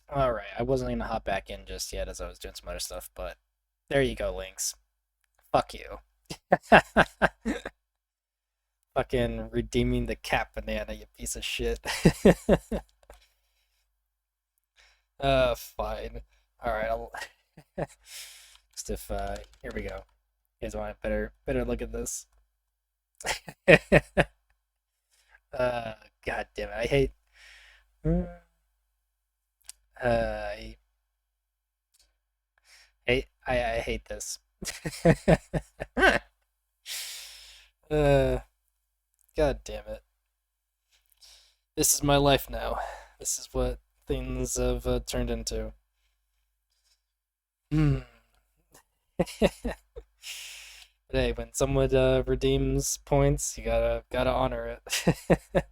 [SPEAKER 1] All right, I wasn't gonna hop back in just yet as I was doing some other stuff, but there you go, Lynx. Fuck you. Fucking redeeming the cat banana, you piece of shit. Fine. All right, I'll stiff. Here we go. You guys want a better look at this? uh, God damn it, I hate. I I hate this. uh, God damn it. This is my life now. This is what things have turned into. Hmm. But hey, when someone redeems points, you gotta honor it.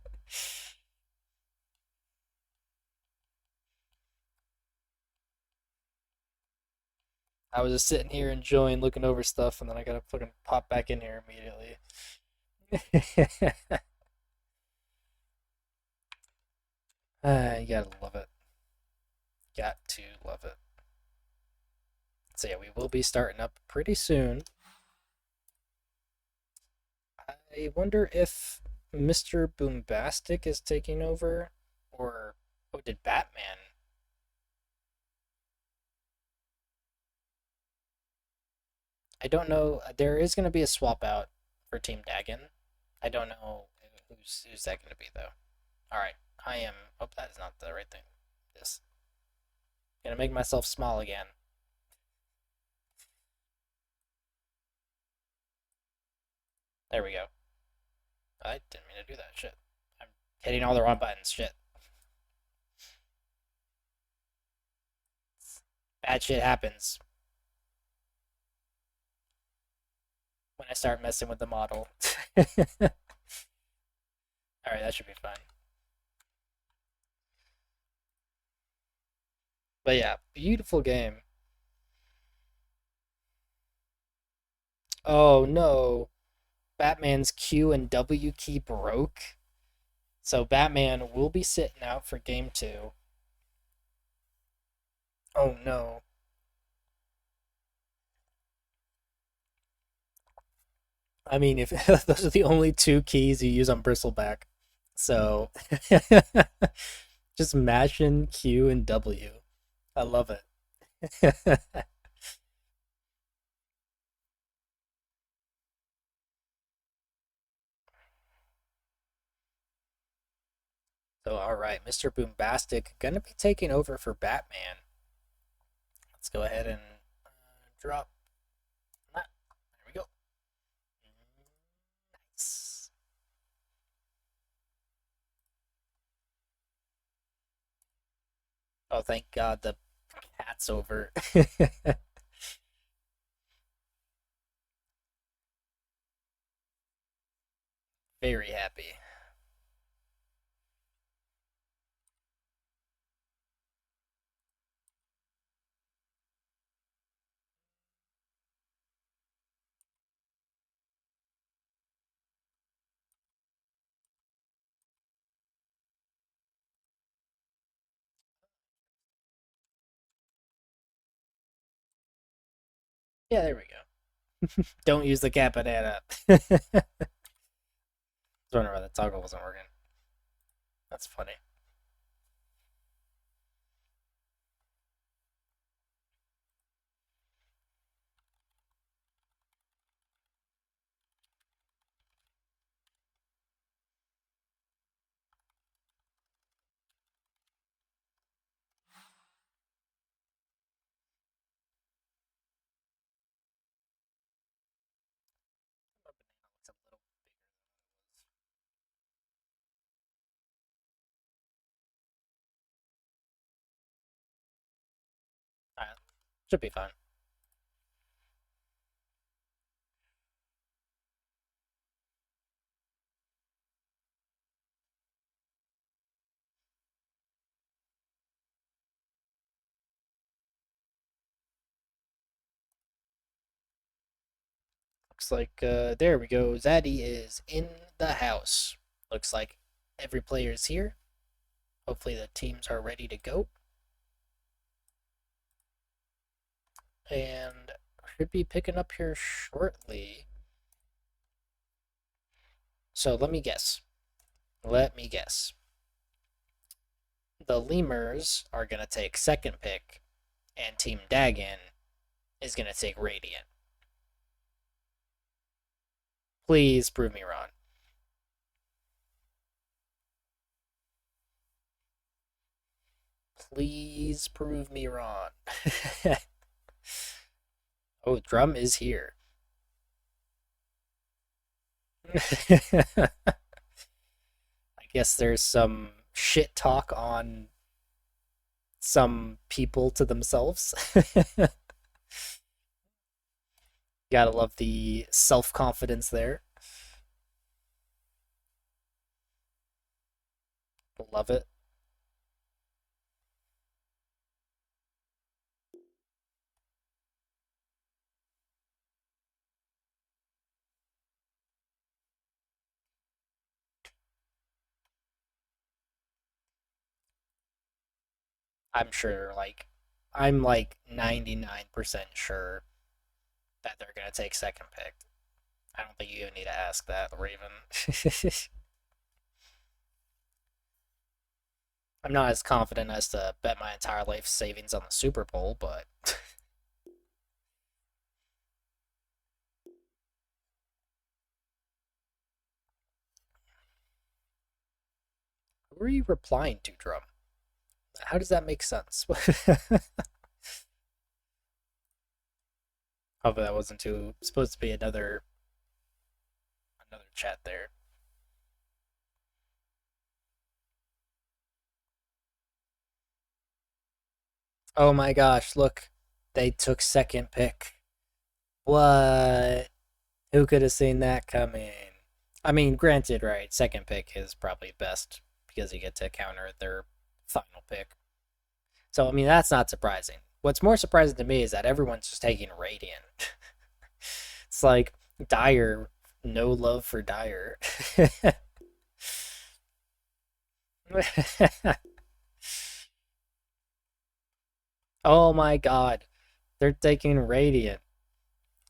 [SPEAKER 1] I was just sitting here enjoying looking over stuff, and then I gotta fucking pop back in here immediately. You gotta love it. Got to love it. So yeah, we will be starting up pretty soon. I wonder if Mr. Boombastic is taking over, or oh, did Batman? I don't know. There is going to be a swap out for Team Dagon. I don't know who's that going to be though. All right, I am. Oh, that is not the right thing. This. Gonna make myself small again. There we go. I didn't mean to do that shit. I'm hitting all the wrong buttons. Shit. Bad shit happens when I start messing with the model. Alright, that should be fine. But yeah, beautiful game. Oh no. Batman's Q and W key broke. So Batman will be sitting out for game 2. Oh no. I mean, if those are the only two keys you use on Bristleback. So just mashing Q and W. I love it. So, all right, Mr. Boombastic gonna be taking over for Batman. Let's go ahead and drop that. There we go. Nice. Oh, thank God the cat's over. Very happy. Yeah, there we go. Don't use the cat banana. I was wondering why the toggle wasn't working. That's funny. Alright, should be fine. Looks like, there we go. Zaddy is in the house. Looks like every player is here. Hopefully the teams are ready to go. And should be picking up here shortly. So let me guess. Let me guess. The Lemurs are going to take second pick, and Team Dagon is going to take Radiant. Please prove me wrong. Please prove me wrong. Oh, Drum is here. I guess there's some shit talk on some people to themselves. Gotta love the self confidence there. Love it. I'm like 99% sure that they're gonna take second pick. I don't think you even need to ask that, Raven. I'm not as confident as to bet my entire life savings on the Super Bowl, but who are you replying to, Drum? How does that make sense? Hope that wasn't too supposed to be another chat there. Oh my gosh, look. They took second pick. What? Who could have seen that coming? I mean, granted, right? Second pick is probably best because you get to counter their final pick. So, I mean, that's not surprising. What's more surprising to me is that everyone's just taking Radiant. It's like Dire, no love for Dire. Oh my god, they're taking Radiant.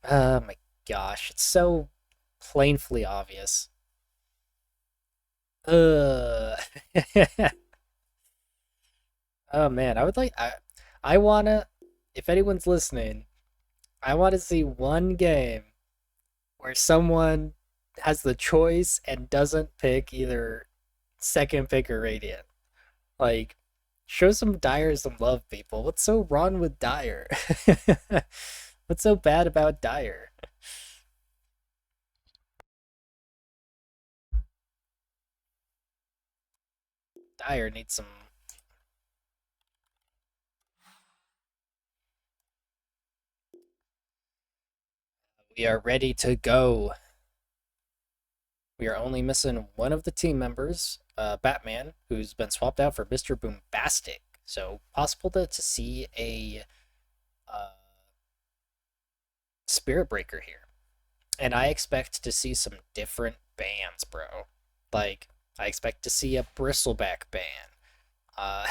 [SPEAKER 1] Oh my gosh, it's so plainly obvious. Ugh. Oh man, I wanna, if anyone's listening, I wanna see one game where someone has the choice and doesn't pick either second pick or Radiant. Like, show some Dire some love, people. What's so wrong with Dire? What's so bad about Dire? Dire needs some. We are ready to go. We are only missing one of the team members, Batman, who's been swapped out for Mr. Boombastic. So possible to see a uh, Spirit Breaker here. And I expect to see some different bans, bro. Like, I expect to see a Bristleback ban. Uh,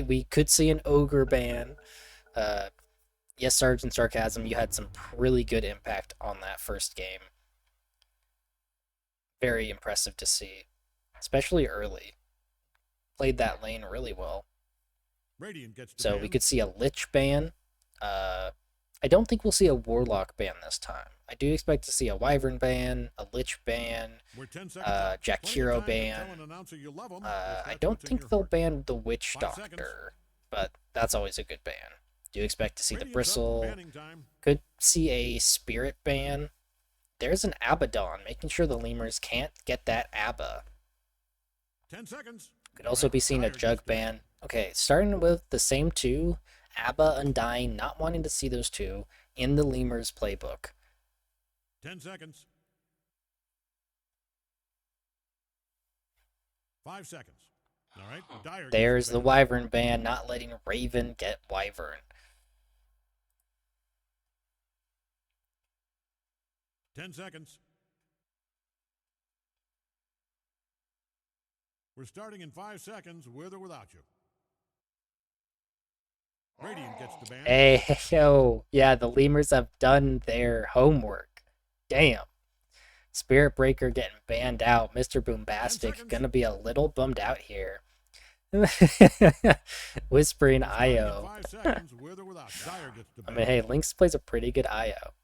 [SPEAKER 1] we could see an Ogre ban. Yes, Sergeant Sarcasm, you had some really good impact on that first game. Very impressive to see, especially early. Played that lane really well. So we could see a Lich ban. I don't think we'll see a Warlock ban this time. I do expect to see a Wyvern ban, a Lich ban, Jack Hero ban. I don't think they'll ban the Witch Doctor, but that's always a good ban. Do expect to see the Bristle. Could see a Spirit ban. There's an Abaddon, making sure the Lemurs can't get that Abba.
[SPEAKER 2] 10 seconds.
[SPEAKER 1] Could also be seen a Jug ban. Okay, starting with the same two, Abba, Undying, not wanting to see those two in the Lemurs playbook.
[SPEAKER 2] 10 seconds. 5 seconds. All right. Dire
[SPEAKER 1] There's the Wyvern ban, not letting Raven get Wyvern.
[SPEAKER 2] 10 seconds. We're starting in 5 seconds, with or without you. Radiant gets the ban.
[SPEAKER 1] Hey, yo. Yeah, the Lemurs have done their homework. Damn. Spirit Breaker getting banned out. Mr. Boombastic gonna be a little bummed out here. Whispering IO. I mean, hey, Lynx plays a pretty good IO.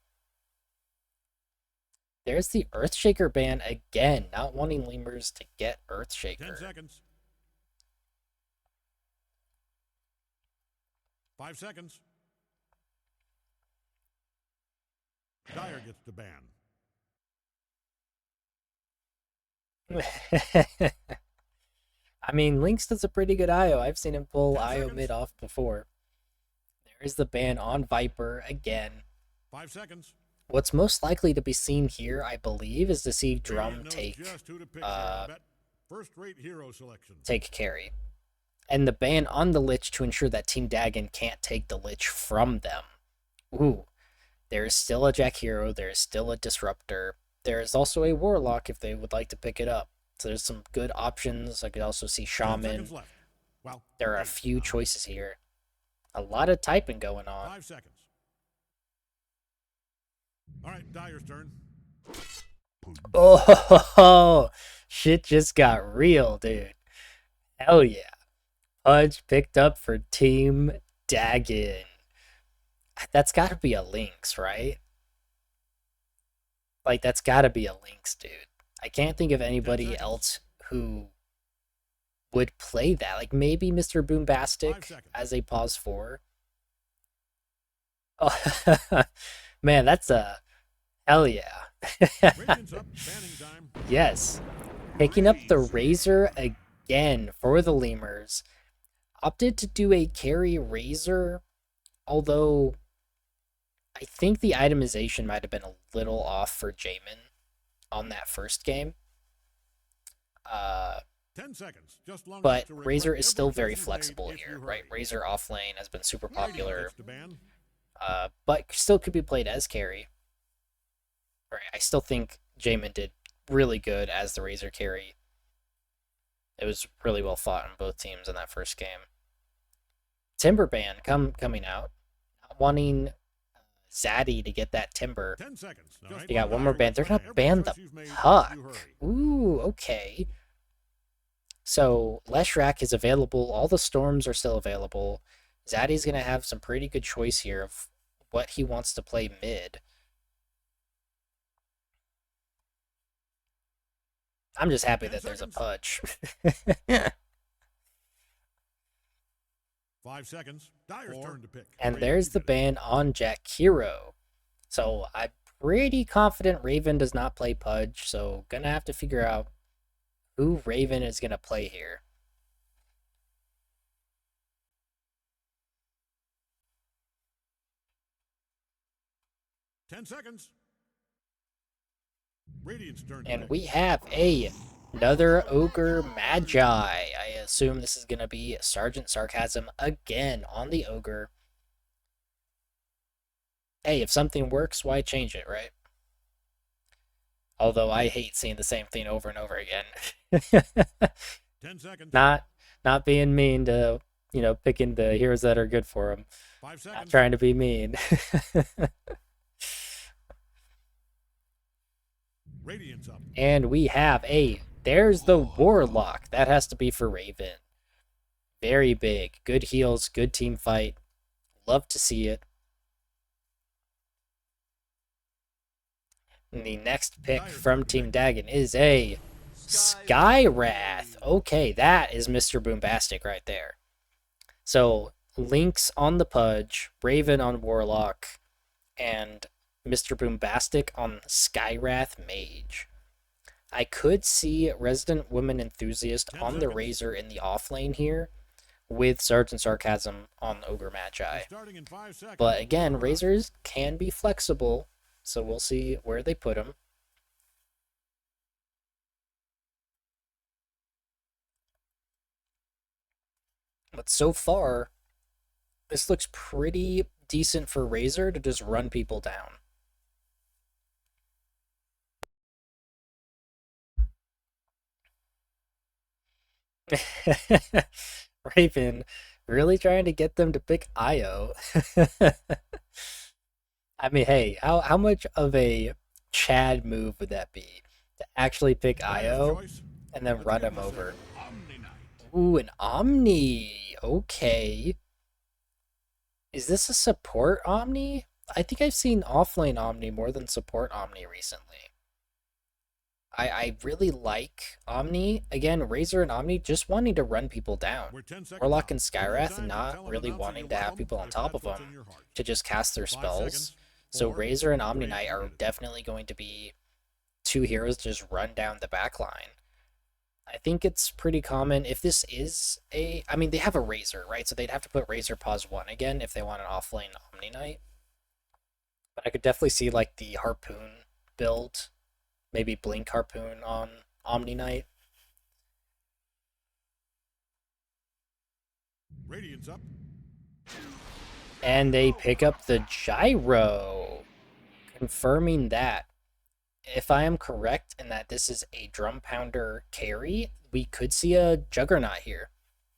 [SPEAKER 1] There's the Earthshaker ban again, not wanting Lemurs to get Earthshaker.
[SPEAKER 2] 10 seconds. 5 seconds. Dire gets the ban.
[SPEAKER 1] I mean, Lynx does a pretty good IO. I've seen him pull
[SPEAKER 2] 10
[SPEAKER 1] IO
[SPEAKER 2] seconds.
[SPEAKER 1] mid off before. There is the ban on Viper again.
[SPEAKER 2] 5 seconds.
[SPEAKER 1] What's most likely to be seen here, I believe, is to see Drum take
[SPEAKER 2] first-rate hero selection.
[SPEAKER 1] take carry. And the ban on the Lich to ensure that Team Dagon can't take the Lich from them. Ooh. There is still a Jack Hero, there is still a Disruptor. There is also a Warlock if they would like to pick it up. So there's some good options. I could also see Shaman.
[SPEAKER 2] Well,
[SPEAKER 1] there are a few choices here. A lot of typing going on.
[SPEAKER 2] 5 seconds. All right, Dire's turn.
[SPEAKER 1] Oh, shit just got real, dude. Hell yeah. Pudge picked up for Team Dagon. That's got to be a Lynx, right? Like, that's got to be a Lynx, dude. I can't think of anybody else who would play that. Like maybe Mr.
[SPEAKER 2] 5
[SPEAKER 1] Boombastic
[SPEAKER 2] seconds.
[SPEAKER 1] as a pause 4. Oh, man, that's a hell yeah.
[SPEAKER 2] Radiant's up. Banning time.
[SPEAKER 1] Yes. Picking up the Razor again for the Lemurs. Opted to do a carry Razor, although I think the itemization might have been a little off for Jamin on that first game.
[SPEAKER 2] 10 seconds. Just long
[SPEAKER 1] But
[SPEAKER 2] enough to
[SPEAKER 1] Razor
[SPEAKER 2] regret
[SPEAKER 1] is
[SPEAKER 2] every
[SPEAKER 1] still
[SPEAKER 2] choice
[SPEAKER 1] very
[SPEAKER 2] you've made
[SPEAKER 1] flexible
[SPEAKER 2] if
[SPEAKER 1] here,
[SPEAKER 2] you
[SPEAKER 1] right?
[SPEAKER 2] hurry.
[SPEAKER 1] Razor off lane has been super
[SPEAKER 2] Radiant
[SPEAKER 1] popular,
[SPEAKER 2] gets the ban.
[SPEAKER 1] but still could be played as carry. Right, I still think Jamin did really good as the Razor carry. It was really well fought on both teams in that first game. Timber ban coming out, not wanting Zaddy to get that Timber.
[SPEAKER 2] 10 seconds.
[SPEAKER 1] They got one more ban. They're gonna ban the Puck. Ooh, okay. So Leshrac is available. All the Storms are still available. Zaddy's gonna have some pretty good choice here of what he wants to play mid. I'm just happy that there's a Pudge.
[SPEAKER 2] 5 seconds. Dyer's turn to pick.
[SPEAKER 1] And there's the ban on Jack Hero. So I'm pretty confident Raven does not play Pudge, so gonna have to figure out who Raven is gonna play here.
[SPEAKER 2] $10. Radiant's turn to
[SPEAKER 1] And
[SPEAKER 2] pick.
[SPEAKER 1] we have another Ogre Magi. I assume this is gonna be Sergeant Sarcasm again on the Ogre. Hey, if something works, why change it, right? Although I hate seeing the same thing over and over again.
[SPEAKER 2] 10 seconds.
[SPEAKER 1] Not being mean to, picking the heroes that are good for him.
[SPEAKER 2] 5 seconds.
[SPEAKER 1] Not trying to be mean.
[SPEAKER 2] Radiant's up.
[SPEAKER 1] And we have there's the Warlock. That has to be for Raven. Very big. Good heals, good team fight. Love to see it. And the next pick from Team Dagon is a Skywrath. Okay, that is Mr. Boombastic right there. So, Lynx on the Pudge, Raven on Warlock, and Mr. Boombastic on Skywrath Mage. I could see Resident Woman Enthusiast on the Razor in the off lane here, with Sergeant Sarcasm on Ogre Magi. But again, Razors can be flexible, so we'll see where they put them. But so far, this looks pretty decent for Razor to just run people down. Raven really trying to get them to pick Io. I mean, hey, how much of a Chad move would that be to actually pick Io and then run him over? Ooh, an Omni. Okay. Is this a support Omni? I think I've seen offlane Omni more than support Omni recently. I really like Omni. Again, Razor and Omni just wanting to run people down. Warlock and Skywrath not really wanting to have people on top of them to just cast their spells. So Razor and Omni Knight are definitely going to be two heroes to just run down the back line. I think it's pretty common if this is I mean, they have a Razor, right? So they'd have to put Razor pause 1 again if they want an offlane Omni Knight. But I could definitely see like the Harpoon build. Maybe Blink Harpoon on Omni Knight.
[SPEAKER 2] Radiant's up.
[SPEAKER 1] And they pick up the Gyro, confirming that. If I am correct in that this is a Drum Pounder carry, we could see a Juggernaut here.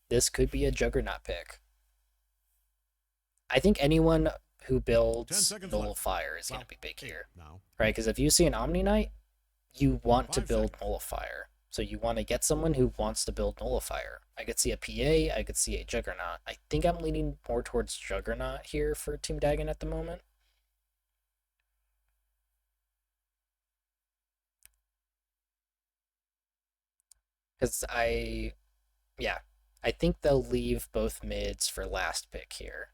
[SPEAKER 1] This could be a Juggernaut pick. I think anyone who builds Nullifier is going to be big here. Right? Because if you see an Omni Knight, you want to build Nullifier. So you want to get someone who wants to build Nullifier. I could see a PA, I could see a Juggernaut. I think I'm leaning more towards Juggernaut here for Team Dagon at the moment. Because I Yeah, I think they'll leave both mids for last pick here.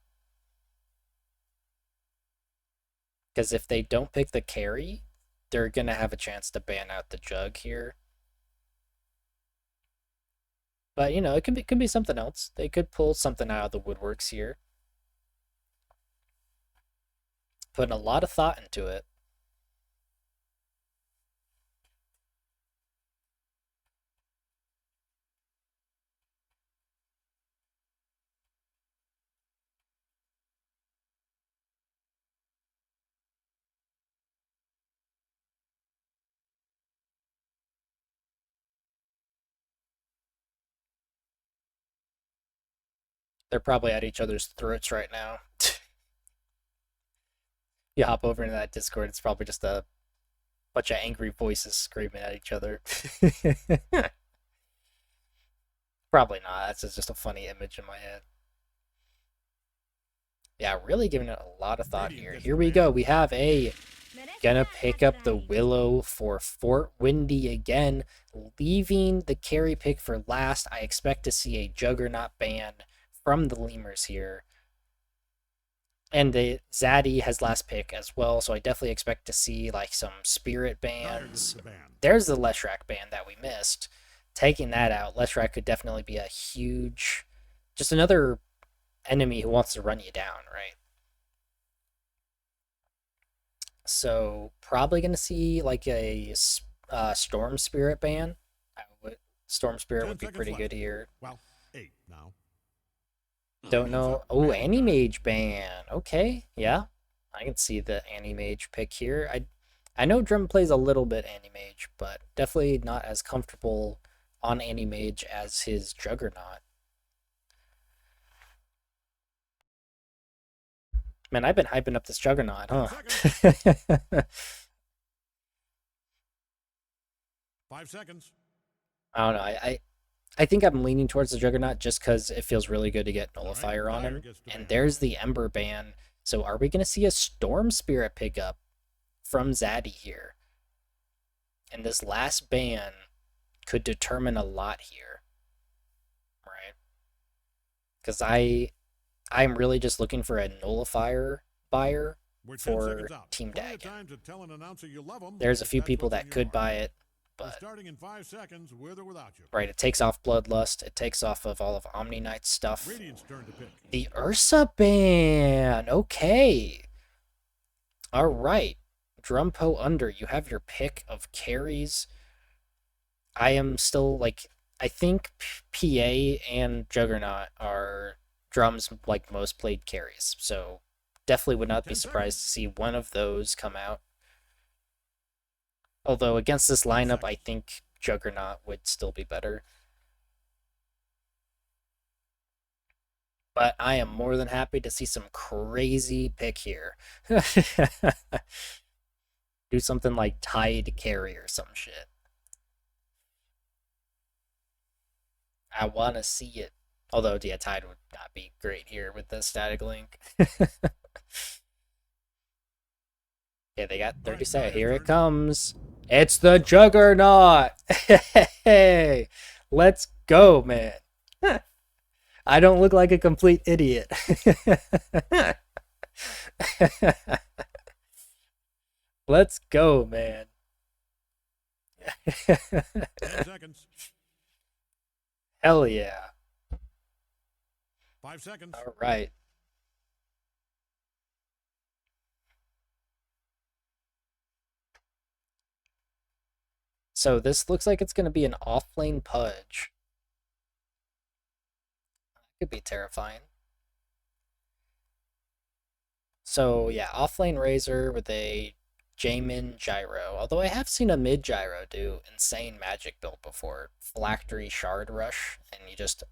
[SPEAKER 1] Because if they don't pick the carry, they're going to have a chance to ban out the jug here. But, you know, it could be something else. They could pull something out of the woodworks here. Putting a lot of thought into it. They're probably at each other's throats right now. You hop over into that Discord, it's probably just a bunch of angry voices screaming at each other. Probably not. That's just a funny image in my head. Yeah, really giving it a lot of thought here. Here we go. We have a gonna pick up the Willow for Fort Windy again, leaving the carry pick for last. I expect to see a Juggernaut ban from the Lemurs here. And the Zaddy has last pick as well, so I definitely expect to see like some spirit bans. There's the Leshrac ban that we missed. Taking that out, Leshrac could definitely be a huge, just another enemy who wants to run you down, right? So probably gonna see like a Storm Spirit ban. Storm Spirit would be pretty good here.
[SPEAKER 2] Well, 8 now.
[SPEAKER 1] Don't know. Oh, Anti-Mage ban. Okay, yeah. I can see the Anti-Mage pick here. I know Drum plays a little bit Anti-Mage, but definitely not as comfortable on Anti-Mage as his Juggernaut. Man, I've been hyping up this Juggernaut, huh?
[SPEAKER 2] 5 seconds.
[SPEAKER 1] I don't know. I think I'm leaning towards the Juggernaut just because it feels really good to get Nullifier on him. And there's the Ember ban. So are we going to see a Storm Spirit pickup from Zaddy here? And this last ban could determine a lot here. Right? Because I'm really just looking for a Nullifier buyer for Team Dagon. There's a few people that could buy it. But
[SPEAKER 2] starting in 5 seconds, with or without you.
[SPEAKER 1] Right, it takes off Bloodlust. It takes off of all of Omni Knight's stuff. The Ursa ban. Okay. All right. Drumpo under. You have your pick of carries. I am still like, I think PA and Juggernaut are Drum's like most played carries. So definitely would not be surprised to see one of those come out. Although against this lineup, I think Juggernaut would still be better. But I am more than happy to see some crazy pick here. Do something like Tide carry or some shit. I want to see it. Although, yeah, Tide would not be great here with the static link. Yeah, they got 30 seconds. Here it comes. It's the Juggernaut! Hey! Let's go, man. I don't look like a complete idiot. Let's go, man.
[SPEAKER 2] 10 seconds.
[SPEAKER 1] Hell yeah.
[SPEAKER 2] 5 seconds.
[SPEAKER 1] All right. So this looks like it's going to be an off-lane Pudge. Could be terrifying. So yeah, off-lane Razor with a Jamin Gyro. Although I have seen a mid Gyro do insane magic build before. Phylactery Shard Rush, and you just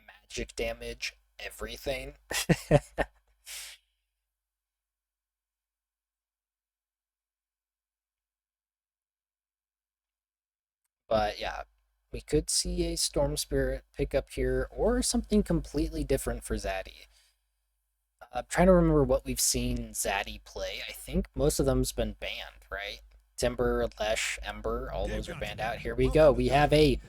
[SPEAKER 1] magic damage everything. But yeah, we could see a Storm Spirit pickup here, or something completely different for Zaddy. I'm trying to remember what we've seen Zaddy play. I think most of them's been banned, right? Timber, Lesh, Ember, all those are banned out. Here we go. We have a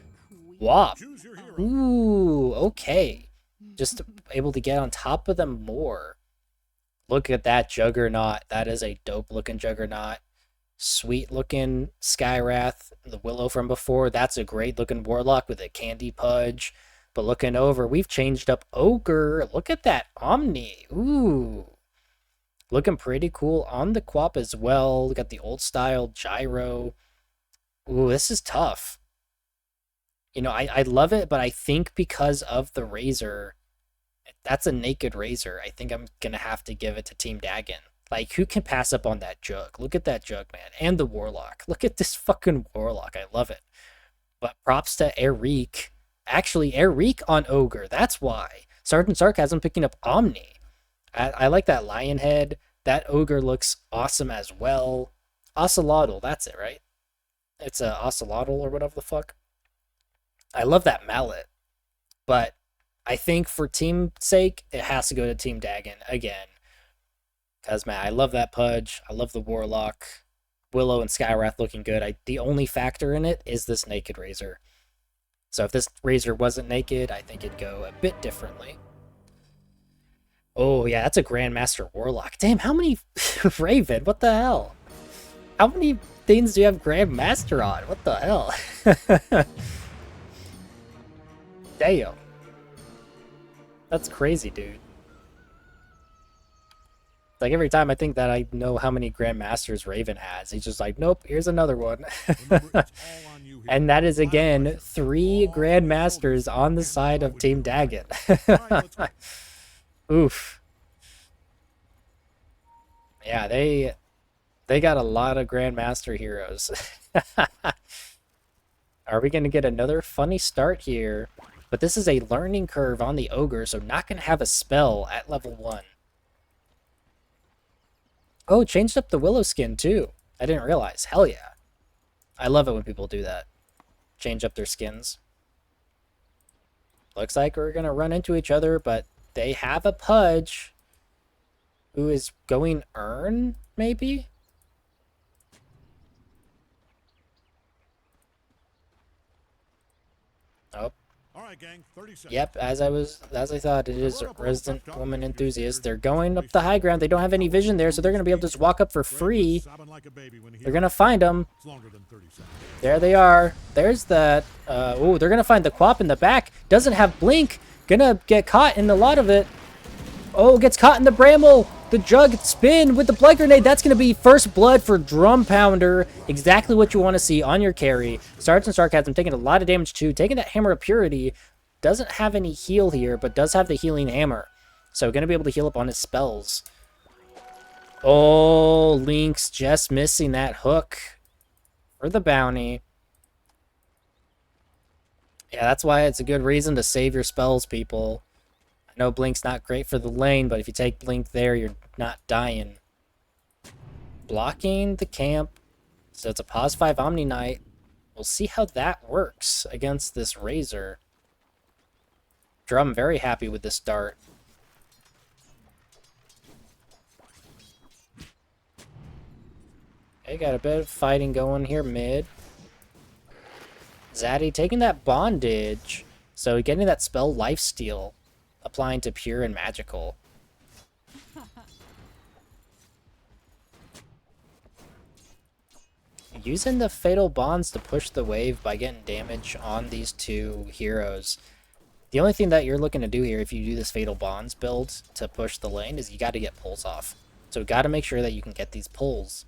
[SPEAKER 1] Wop.
[SPEAKER 2] Choose your hero.
[SPEAKER 1] Ooh, okay. Just able to get on top of them more. Look at that Juggernaut. That is a dope looking Juggernaut. Sweet looking Skywrath. The Willow from before. That's a great looking Warlock with a Candy Pudge. But looking over, we've changed up Ogre. Look at that Omni. Ooh. Looking pretty cool on the Quap as well. We got the old style Gyro. Ooh, this is tough. You know, I love it, but I think because of the Razor, that's a naked Razor. I think I'm going to have to give it to Team Dagon. Like, who can pass up on that Jug? Look at that Jug, man. And the Warlock. Look at this fucking Warlock. I love it. But props to Eric. Actually, Eric on Ogre. That's why. Sergeant Sarcasm picking up Omni. I like that lion head. That Ogre looks awesome as well. Ocelotl, that's it, right? It's a Ocelotl or whatever the fuck. I love that mallet. But I think for team sake, it has to go to Team Dagon again. Because, man, I love that Pudge. I love the Warlock. Willow and Skywrath looking good. The only factor in it is this naked Razor. So if this Razor wasn't naked, I think it'd go a bit differently. Oh, yeah, that's a Grandmaster Warlock. Damn, how many... Raven, what the hell? How many things do you have Grandmaster on? What the hell? Damn. That's crazy, dude. Like, every time I think that I know how many Grandmasters Raven has, he's just like, nope, here's another one. And that is, again, 3 Grandmasters on the side of Team Dagon. Oof. Yeah, they got a lot of Grandmaster heroes. Are we going to get another funny start here? But this is a learning curve on the Ogre, so not going to have a spell at level 1. Oh, changed up the Willow skin too. I didn't realize. Hell yeah. I love it when people do that. Change up their skins. Looks like we're going to run into each other, but they have a Pudge who is going Earn, maybe? Oh.
[SPEAKER 2] All right, gang, 30 seconds.
[SPEAKER 1] Yep, as I thought, it is Resident Woman Enthusiast. They're going up the high ground. They don't have any vision there, so they're going to be able to just walk up for free. They're going to find them. There they are. There's that. Oh, they're going to find the Quap in the back. Doesn't have Blink. Gonna get caught in a lot of it. Oh, gets caught in the Bramble. The Jug spin with the Blood Grenade. That's going to be first blood for Drum Pounder. Exactly what you want to see on your carry. Sergeant Sarcasm taking a lot of damage too. Taking that Hammer of Purity. Doesn't have any heal here, but does have the Healing Hammer. So going to be able to heal up on his spells. Oh, Link's just missing that hook for the bounty. Yeah, that's why it's a good reason to save your spells, people. I know Blink's not great for the lane, but if you take Blink there, you're not dying. Blocking the camp. So it's a pause 5 Omni Knight. We'll see how that works against this Razor. Drum very happy with this start. Okay, got a bit of fighting going here mid. Zaddy taking that Bondage. So getting that spell Lifesteal. Applying to Pure and Magical. Using the Fatal Bonds to push the wave by getting damage on these 2 heroes. The only thing that you're looking to do here if you do this Fatal Bonds build to push the lane is you got to get pulls off. So got to make sure that you can get these pulls.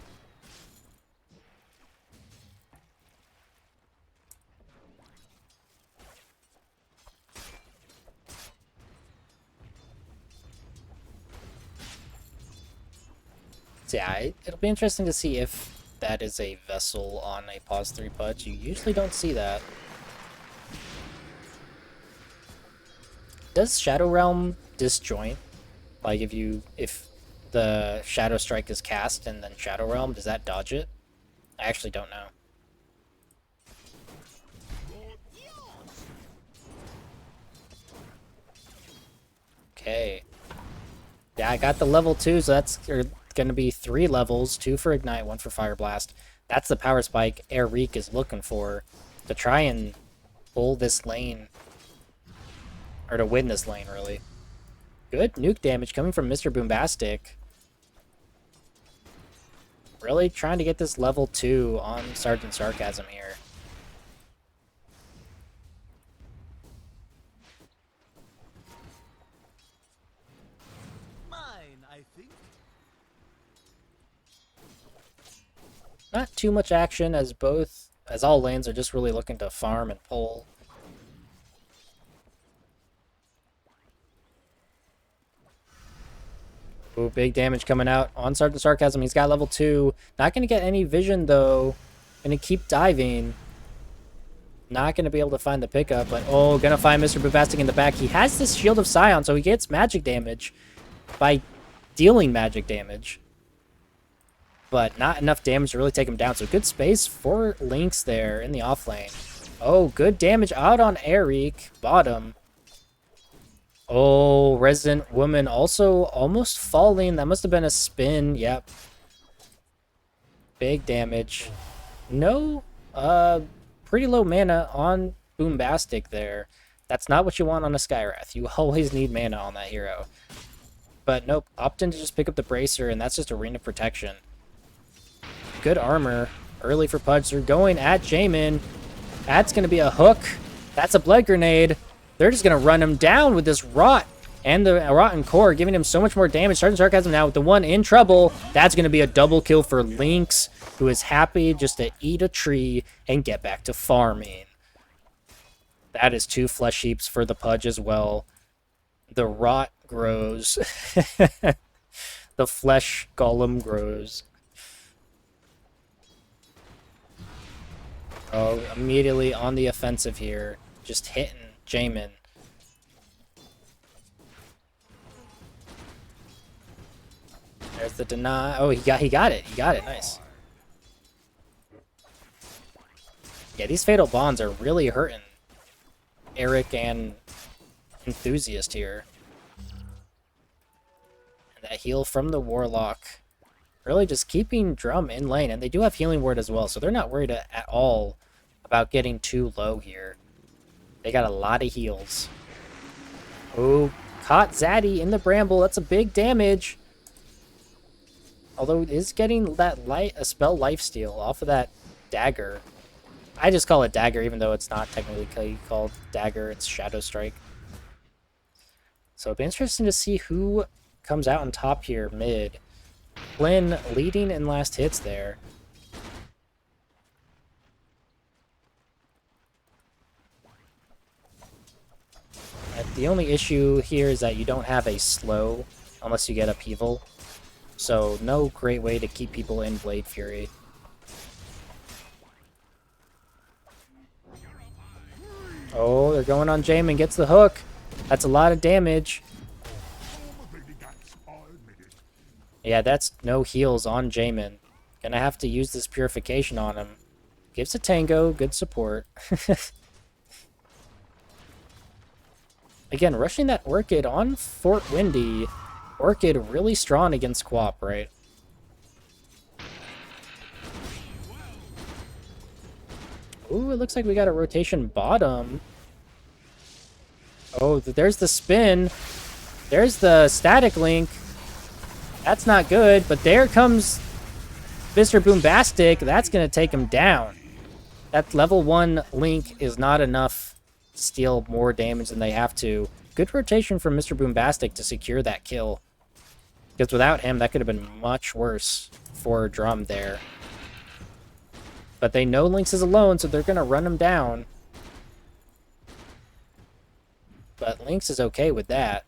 [SPEAKER 1] So yeah, it'll be interesting to see if that is a Vessel on a pause 3 Pudge. You usually don't see that. Does Shadow Realm disjoint? Like if the Shadow Strike is cast and then Shadow Realm, does that dodge it? I actually don't know. Okay. Yeah, I got the level 2, so that's going to be 3 levels, 2 for Ignite, 1 for Fire Blast. That's the power spike Eric is looking for to try and pull this lane. Or to win this lane, really. Good nuke damage coming from Mr. Boombastic. Really trying to get this level 2 on Sergeant Sarcasm here.
[SPEAKER 3] Mine, I think.
[SPEAKER 1] Not too much action as all lanes are just really looking to farm and pull. Ooh, big damage coming out on Sergeant Sarcasm. He's got level 2. Not going to get any vision, though. Going to keep diving. Not going to be able to find the pickup, but oh, going to find Mr. Boombastic in the back. He has this Shield of Scion, so he gets magic damage by dealing magic damage. But not enough damage to really take him down. So good space for Lynx there in the off lane. Oh, good damage out on Eric, bottom. Oh, Resident Woman also almost falling. That must have been a spin. Yep. Big damage. No, pretty low mana on Boombastic there. That's not what you want on a Skywrath. You always need mana on that hero. But nope, opting to just pick up the Bracer, and that's just Arena Protection. Good armor early for Pudge. They're going at Jamin. That's going to be a hook. That's a Blood Grenade. They're just going to run him down with this Rot and the Rotten Core, giving him so much more damage. Sergeant Sarcasm now with the one in trouble. That's going to be a double kill for Lynx, who is happy just to eat a tree and get back to farming. That is 2 flesh heaps for the Pudge as well. The Rot grows. The flesh golem grows. Oh, immediately on the offensive here. Just hitting Jamin. There's the deny. Oh, he got it. He got it. Nice. Yeah, these Fatal Bonds are really hurting Eric and Enthusiast here. And that heal from the Warlock. Really just keeping Drum in lane. And they do have Healing Word as well, so they're not worried at all about getting too low here. They got a lot of heals. Oh, caught Zaddy in the Bramble. That's a big damage. Although it is getting that a spell lifesteal off of that dagger. I just call it dagger, even though it's not technically called dagger. It's Shadow Strike. So it'll be interesting to see who comes out on top here mid. Flynn leading in last hits there. The only issue here is that you don't have a slow unless you get upheaval. So no great way to keep people in Blade Fury. Oh, they're going on Jamin, gets the hook. That's a lot of damage. Yeah, that's no heals on Jamin. Gonna have to use this purification on him. Gives a Tango, good support. Again, rushing that Orchid on Fort Windy. Orchid really strong against Quap, right? Ooh, it looks like we got a rotation bottom. Oh, there's the spin. There's the static link. That's not good, but there comes Mr. Boombastic. That's going to take him down. That level 1 link is not enough to steal more damage than they have to. Good rotation from Mr. Boombastic to secure that kill. Because without him, that could have been much worse for Drum there. But they know Lynx is alone, so they're going to run him down. But Lynx is okay with that.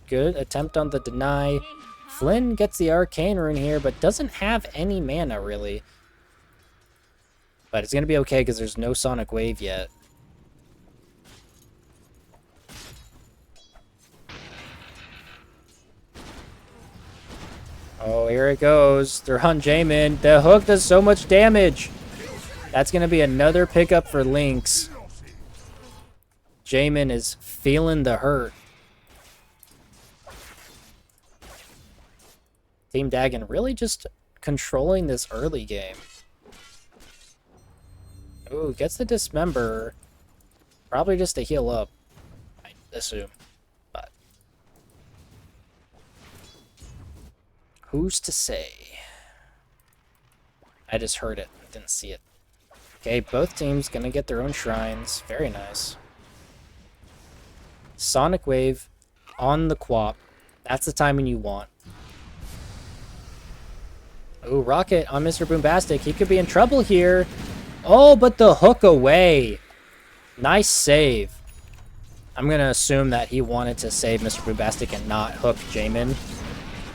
[SPEAKER 1] Good attempt on the deny. Flynn gets the Arcane Rune here, but doesn't have any mana, really. But it's going to be okay because there's no Sonic Wave yet. Oh, here it goes. They're on Jamin. The hook does so much damage. That's going to be another pickup for Lynx. Jamin is feeling the hurt. Team Dagon really just controlling this early game. Ooh, gets the dismember. Probably just to heal up, I assume. But who's to say? I just heard it, didn't see it. Okay, both teams gonna get their own shrines. Very nice. Sonic Wave on the Quap. That's the timing you want. Ooh, Rocket on Mr. Boombastic. He could be in trouble here. Oh, but the hook away. Nice save. I'm going to assume that he wanted to save Mr. Boombastic and not hook Jamin.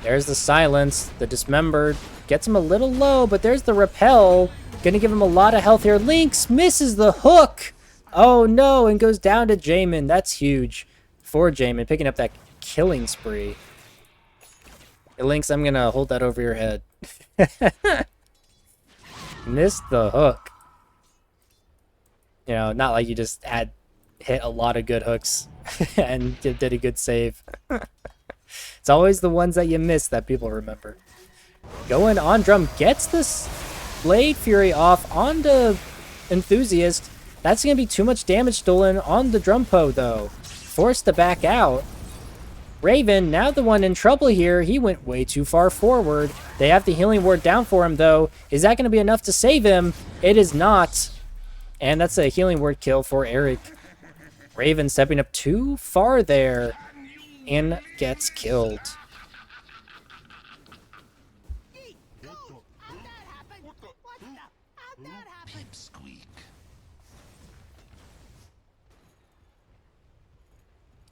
[SPEAKER 1] There's the silence. The dismembered gets him a little low, but there's the repel. Going to give him a lot of health here. Lynx misses the hook. Oh, no, and goes down to Jamin. That's huge for Jamin, picking up that killing spree. Hey, Lynx, I'm going to hold that over your head. Missed the hook. You know, not like you just hit a lot of good hooks and did a good save. It's always the ones that you miss that people remember. Going on drum, gets this Blade Fury off onto Enthusiast. That's going to be too much damage stolen on the Drumpo, though. Forced to back out. Raven, now the one in trouble here. He went way too far forward. They have the healing ward down for him, though. Is that going to be enough to save him? It is not. And that's a healing word kill for Eric. Raven stepping up too far there and gets killed.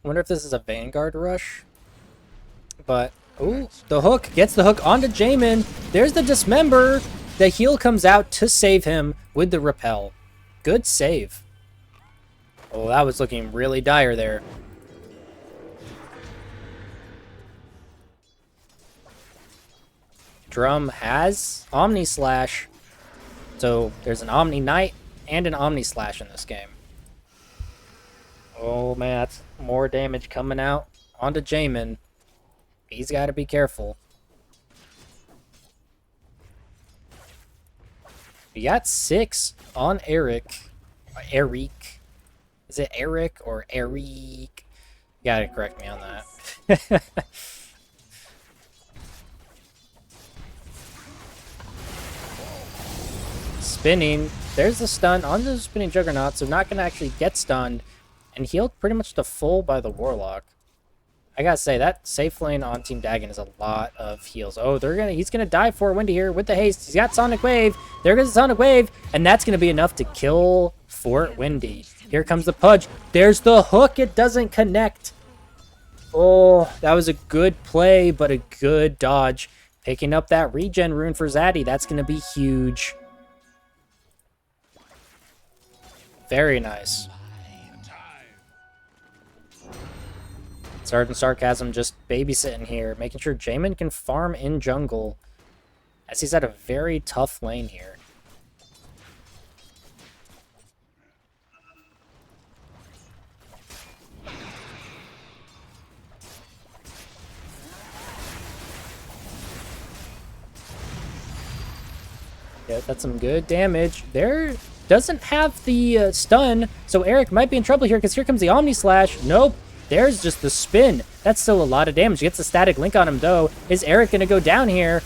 [SPEAKER 1] I wonder if this is a Vanguard rush. But, ooh, the hook gets the hook onto Jamin. There's the dismember. The heal comes out to save him with the repel. Good save. Oh, that was looking really dire there. Drum has Omni Slash. So there's an Omni Knight and an Omni Slash in this game. Oh man, that's more damage coming out onto Jamin. He's got to be careful. We got 6 on Eric. Eric. Is it Eric or Eric? You gotta correct me on that. Spinning. There's the stun on the spinning Juggernaut, so not gonna actually get stunned. And healed pretty much to full by the Warlock. I gotta say, that safe lane on Team Dagon is a lot of heals. Oh, he's gonna die for Wendy here with the haste. He's got Sonic Wave. There goes the Sonic Wave, and that's gonna be enough to kill Fort Wendy. Here comes the Pudge. There's the hook. It doesn't connect. Oh, that was a good play, but a good dodge. Picking up that regen rune for Zaddy. That's gonna be huge. Very nice. Sergeant Sarcasm just babysitting here, making sure Jamin can farm in jungle, as he's at a very tough lane here. Yeah, that's some good damage. There doesn't have the stun, so Eric might be in trouble here, because here comes the Omni Slash. Nope. There's just the spin. That's still a lot of damage. Gets the static link on him, though. Is Eric going to go down here?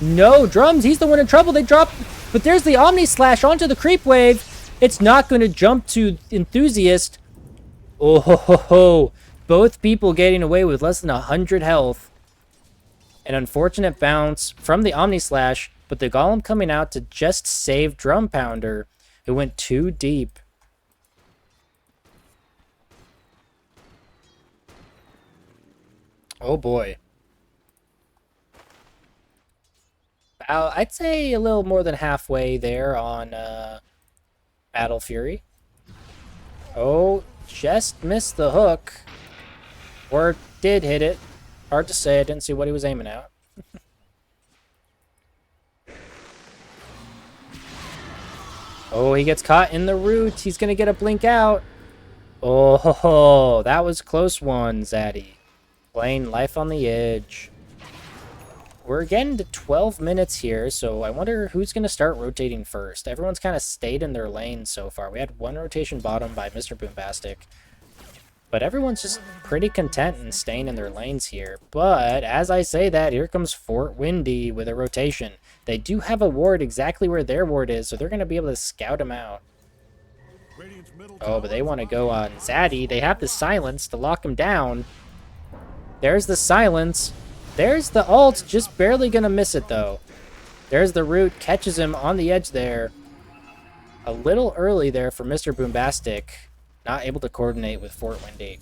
[SPEAKER 1] No, Drums. He's the one in trouble. They drop. But there's the Omni Slash onto the creep wave. It's not going to jump to Enthusiast. Oh, ho, ho, ho. Both people getting away with less than 100 health. An unfortunate bounce from the Omni Slash, but the Golem coming out to just save Drum Pounder, who went too deep. Oh boy. I'd say a little more than halfway there on Battle Fury. Oh, just missed the hook. Or did hit it. Hard to say. I didn't see what he was aiming at. Oh, he gets caught in the root. He's going to get a blink out. Oh, that was a close one, Zaddy. Playing life on the edge. we're getting to 12 minutes here, so I wonder who's going to start rotating first. Everyone's kind of stayed in their lanes so far. We had one rotation bottom by Mr. Boombastic, but everyone's just pretty content in staying in their lanes here. But as I say that, here comes Fort Windy with a rotation. They do have a ward exactly where their ward is, so they're going to be able to scout him out. Oh, but they want to go on Zaddy. They have the silence to lock him down. There's the silence. There's the ult, just barely going to miss it, though. There's the root, catches him on the edge there. A little early there for Mr. Boombastic. Not able to coordinate with Fort Windy.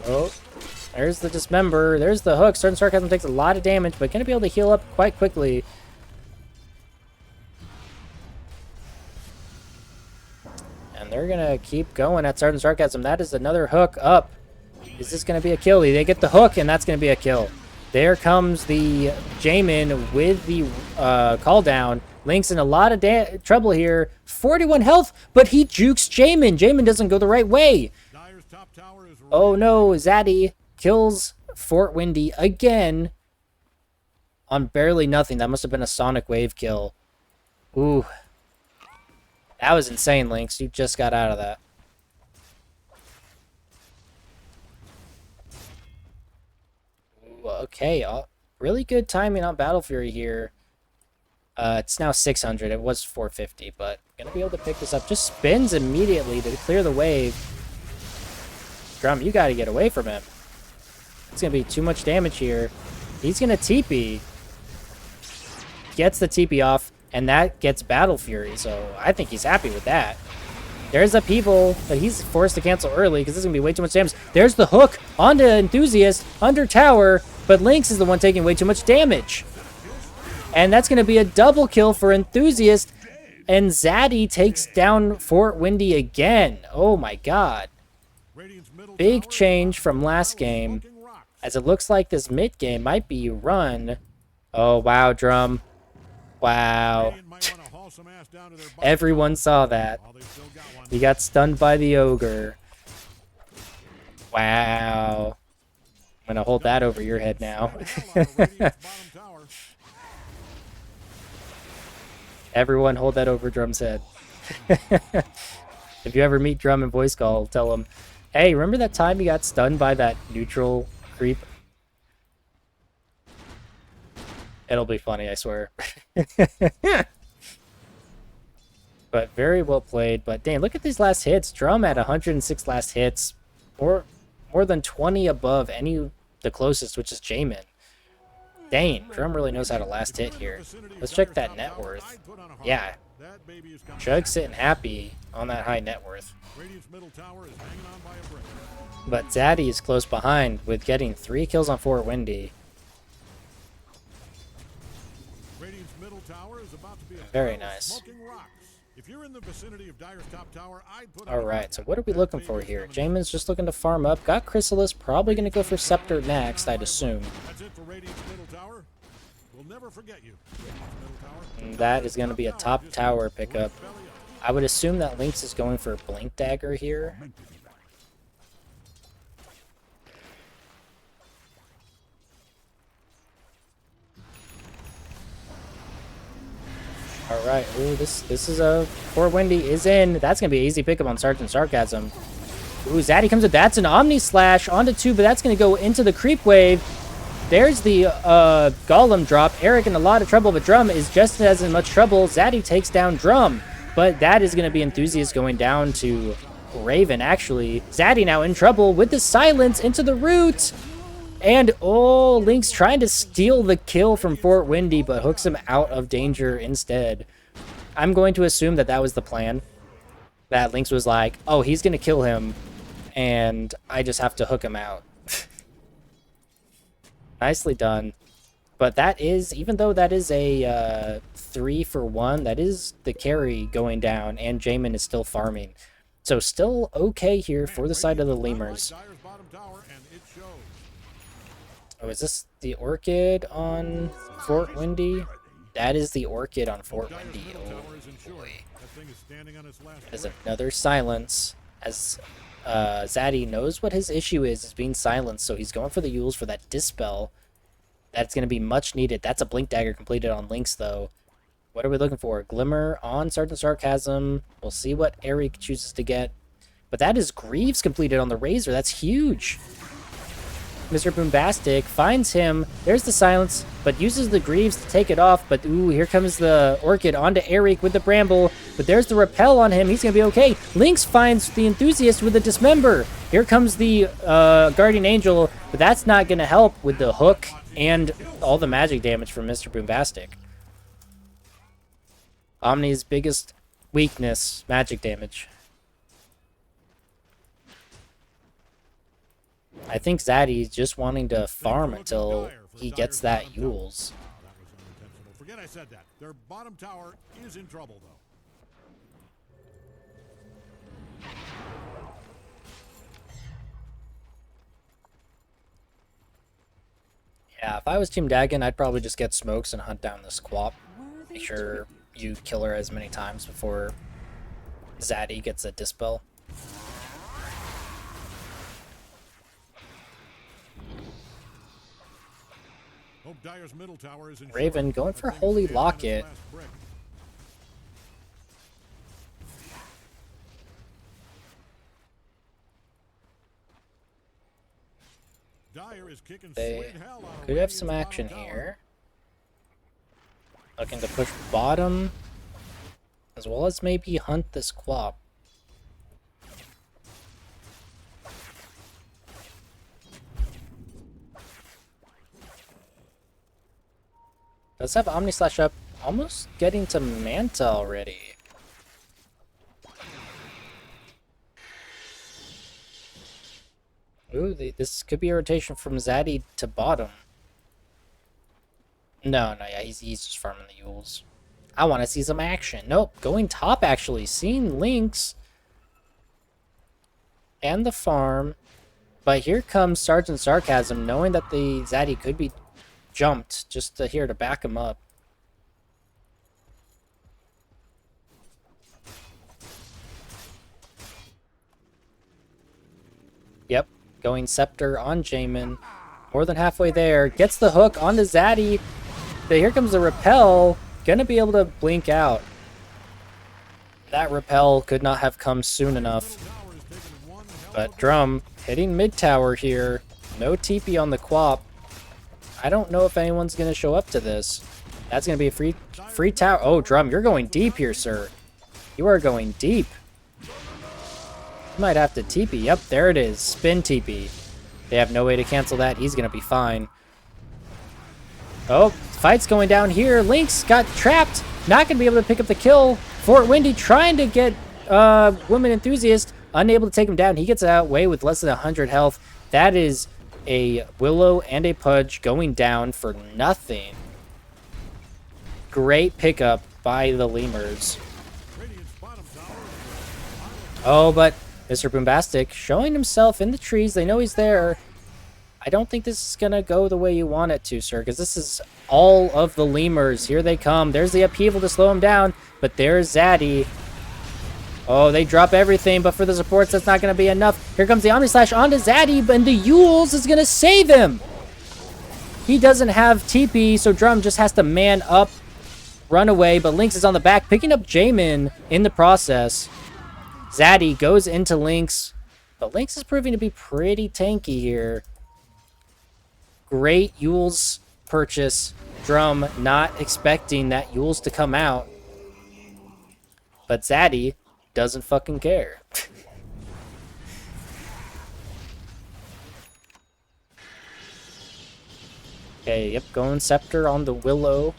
[SPEAKER 1] Oh, there's the Dismember. There's the hook. Certain Sarcasm takes a lot of damage, but going to be able to heal up quite quickly. And they're going to keep going at Sergeant Sarcasm. That is another hook up. Is this going to be a kill? They get the hook, and that's going to be a kill. There comes the Jamin with the call down. Link's in a lot of trouble here. 41 health, but he jukes Jamin. Jamin doesn't go the right way. Oh no, Zaddy kills Fort Windy again on barely nothing. That must have been a Sonic Wave kill. Ooh. That was insane, Lynx. You just got out of that. Ooh, okay, really good timing on Battle Fury here. It's now 600. It was 450, but gonna be able to pick this up. Just spins immediately to clear the wave. Drum, you gotta get away from him. It's gonna be too much damage here. He's gonna TP. Gets the TP off, and that gets Battle Fury, so I think he's happy with that. There's a People that he's forced to cancel early because this is gonna be way too much damage. There's the hook onto Enthusiast, under tower, but Lynx is the one taking way too much damage. And that's going to be a double kill for Enthusiast. And Zaddy takes down Fort Windy again. Oh my god. Big change from last game. As it looks like this mid game might be run. Oh wow, Drum. Wow. Everyone saw that. He got stunned by the Ogre. Wow. I'm going to hold that over your head now. Everyone hold that over Drum's head. If you ever meet Drum in voice call, tell him, hey, remember that time you got stunned by that neutral creep? It'll be funny, I swear. But very well played. But dang, look at these last hits. Drum at 106 last hits. More than 20 above the closest, which is Jamin. Dang, Drum really knows how to last hit here. Let's check that net worth. Yeah. Chug's sitting happy on that high net worth. But Zaddy is close behind with getting 3 kills on Fort Windy. Very nice. Alright, so what are we looking for here? Jamin's just looking to farm up. Got Chrysalis, probably going to go for Scepter next, I'd assume. And that is going to be a top tower pickup. I would assume that Lynx is going for a Blink Dagger here. Alright, ooh, this is a... Fort Windy is in. That's going to be an easy pickup on Sergeant Sarcasm. Ooh, Zaddy comes with that's an Omni Slash onto 2, but that's going to go into the creep wave. There's the Golem drop. Eric in a lot of trouble, but Drum is just as in much trouble. Zaddy takes down Drum, but that is going to be Enthusiast going down to Raven, actually. Zaddy now in trouble with the silence into the root. And, oh, Lynx trying to steal the kill from Fort Windy, but hooks him out of danger instead. I'm going to assume that that was the plan. That Lynx was like, oh, he's going to kill him, and I just have to hook him out. Nicely done. But that is, even though that is a 3-for-1, that is the carry going down, and Jamin is still farming. So still okay here for the side of the Lemurs. Oh, is this the Orchid on Fort Windy? That is the Orchid on Fort Windy. Oh, boy. There's another silence, as Zaddy knows what his issue is being silenced, so he's going for the Yules for that Dispel. That's going to be much needed. That's a Blink Dagger completed on Lynx, though. What are we looking for? Glimmer on Sergeant Sarcasm. We'll see what Eric chooses to get. But that is Greaves completed on the Razor. That's huge. Mr. Boombastic finds him. There's the silence, but uses the Greaves to take it off. But, ooh, here comes the Orchid onto Eric with the Bramble. But there's the Repel on him. He's going to be okay. Lynx finds the Enthusiast with the Dismember. Here comes the Guardian Angel, but that's not going to help with the hook and all the magic damage from Mr. Boombastic. Omni's biggest weakness, magic damage. I think Zaddy's just wanting to farm until he gets that Yules.
[SPEAKER 2] That was unintentional. Forget I said that. Their bottom tower is in trouble, though.
[SPEAKER 1] Yeah, if I was Team Dagon, I'd probably just get smokes and hunt down this Quap. Make sure you kill her as many times before Zaddy gets a Dispel.
[SPEAKER 2] Hope Dyer's middle tower is in
[SPEAKER 1] Raven going for Holy Locket.
[SPEAKER 2] Dyer is kicking
[SPEAKER 1] They
[SPEAKER 2] sweet hell out of
[SPEAKER 1] could have
[SPEAKER 2] Radiant's
[SPEAKER 1] some action
[SPEAKER 2] bottom tower.
[SPEAKER 1] here. Looking to push bottom, as well as maybe hunt this Quap. Does have Omni Slash up, almost getting to Manta already. Ooh, this could be a rotation from Zaddy to bottom. No, yeah, he's just farming the Yules. I want to see some action. Nope, going top actually. Seeing Lynx and the farm. But here comes Sergeant Sarcasm, knowing that the Zaddy could be jumped just to here to back him up. Yep, going Scepter on Jamin. More than halfway there. Gets the hook onto Zaddy. But here comes the Repel. Gonna be able to blink out. That Repel could not have come soon enough. But Drum hitting mid tower here. No TP on the Quap. I don't know if anyone's gonna show up to this. That's gonna be a free tower. Oh, Drum, you're going deep here, sir. You are going deep. You might have to TP. Yep, there it is. Spin TP. They have no way to cancel that. He's gonna be fine. Oh, fight's going down here. Lynx got trapped. Not gonna be able to pick up the kill. Fort Windy trying to get Woman Enthusiast. Unable to take him down. He gets away with less than 100 health. That is a Willow and a Pudge going down for nothing. Great pickup by the Lemurs. Oh, but Mr. Boombastic showing himself in the trees. They know he's there. I don't think this is going to go the way you want it to, sir, because this is all of the Lemurs. Here they come. There's the upheaval to slow him down, but there's Zaddy. Oh, they drop everything, but for the supports, that's not going to be enough. Here comes the Omni Slash onto Zaddy, and the Yules is going to save him. He doesn't have TP, so Drum just has to man up, run away, but Lynx is on the back, picking up Jamin in the process. Zaddy goes into Lynx, but Lynx is proving to be pretty tanky here. Great Yules purchase. Drum not expecting that Yules to come out. But Zaddy doesn't fucking care. Okay, yep, going Scepter on the Willow.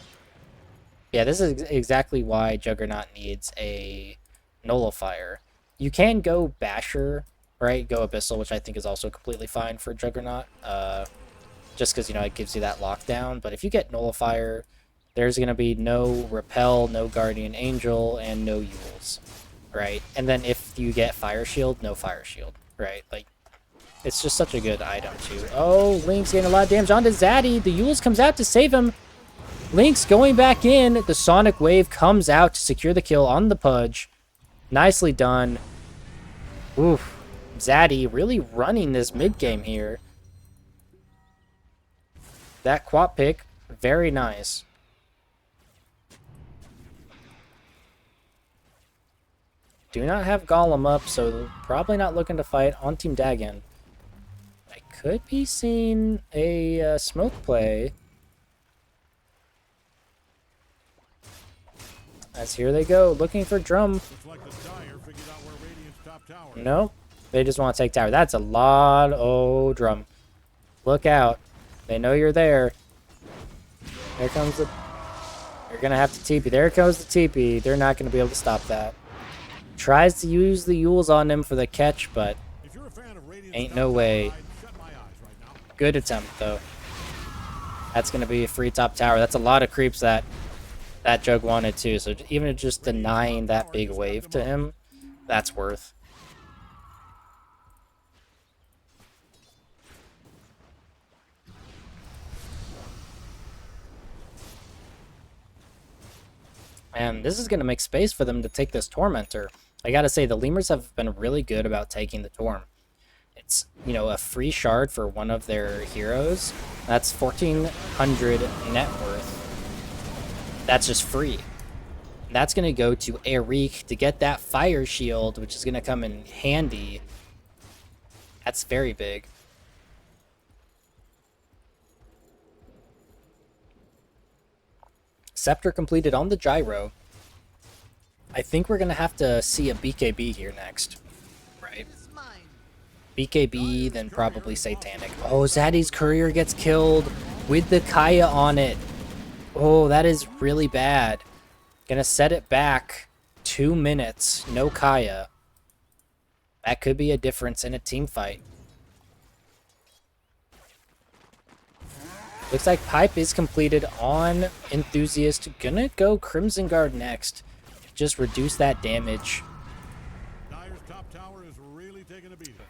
[SPEAKER 1] Yeah, this is exactly why Juggernaut needs a Nullifier. You can go Basher, right? Go Abyssal, which I think is also completely fine for Juggernaut. Just because, you know, it gives you that lockdown. But if you get Nullifier, there's going to be no Repel, no Guardian Angel, and no Yules, right? And then if you get Fire Shield, no Fire Shield, right? Like, it's just such a good item, too. Oh, Lynx getting a lot of damage onto Zaddy. The Yules comes out to save him. Lynx going back in. The Sonic Wave comes out to secure the kill on the Pudge. Nicely done. Oof. Zaddy really running this mid game here. that quap pick. Very nice. Do not have Golem up, so probably not looking to fight on Team Dagon. I could be seeing a smoke play. As here they go, looking for drum. Nope, they just want to take tower. That's a lot. Oh, drum. Look out. They know you're there. There comes the... You're going to have to TP. There goes the TP. They're not going to be able to stop that. Tries to use the Yules on him for the catch, but ain't no way. Good attempt, though. That's going to be a free top tower. That's a lot of creeps that Jug wanted, too. So even just denying that big wave to him, that's worth. And this is going to make space for them to take this Tormentor. I gotta say, the Lemurs have been really good about taking the Torm. It's, you know, a free shard for one of their heroes. That's 1,400 net worth. That's just free. That's going to go to Eric to get that fire shield, which is going to come in handy. That's very big. Scepter completed on the gyro. I think we're going to have to see a BKB here next. Right? BKB, then probably Satanic. Oh, Zaddy's courier gets killed with the Kaya on it. Oh, that is really bad. Gonna set it back 2 minutes. No Kaya. That could be a difference in a team fight. Looks like Pipe is completed on Enthusiast. Gonna go Crimson Guard next. Just reduce that damage.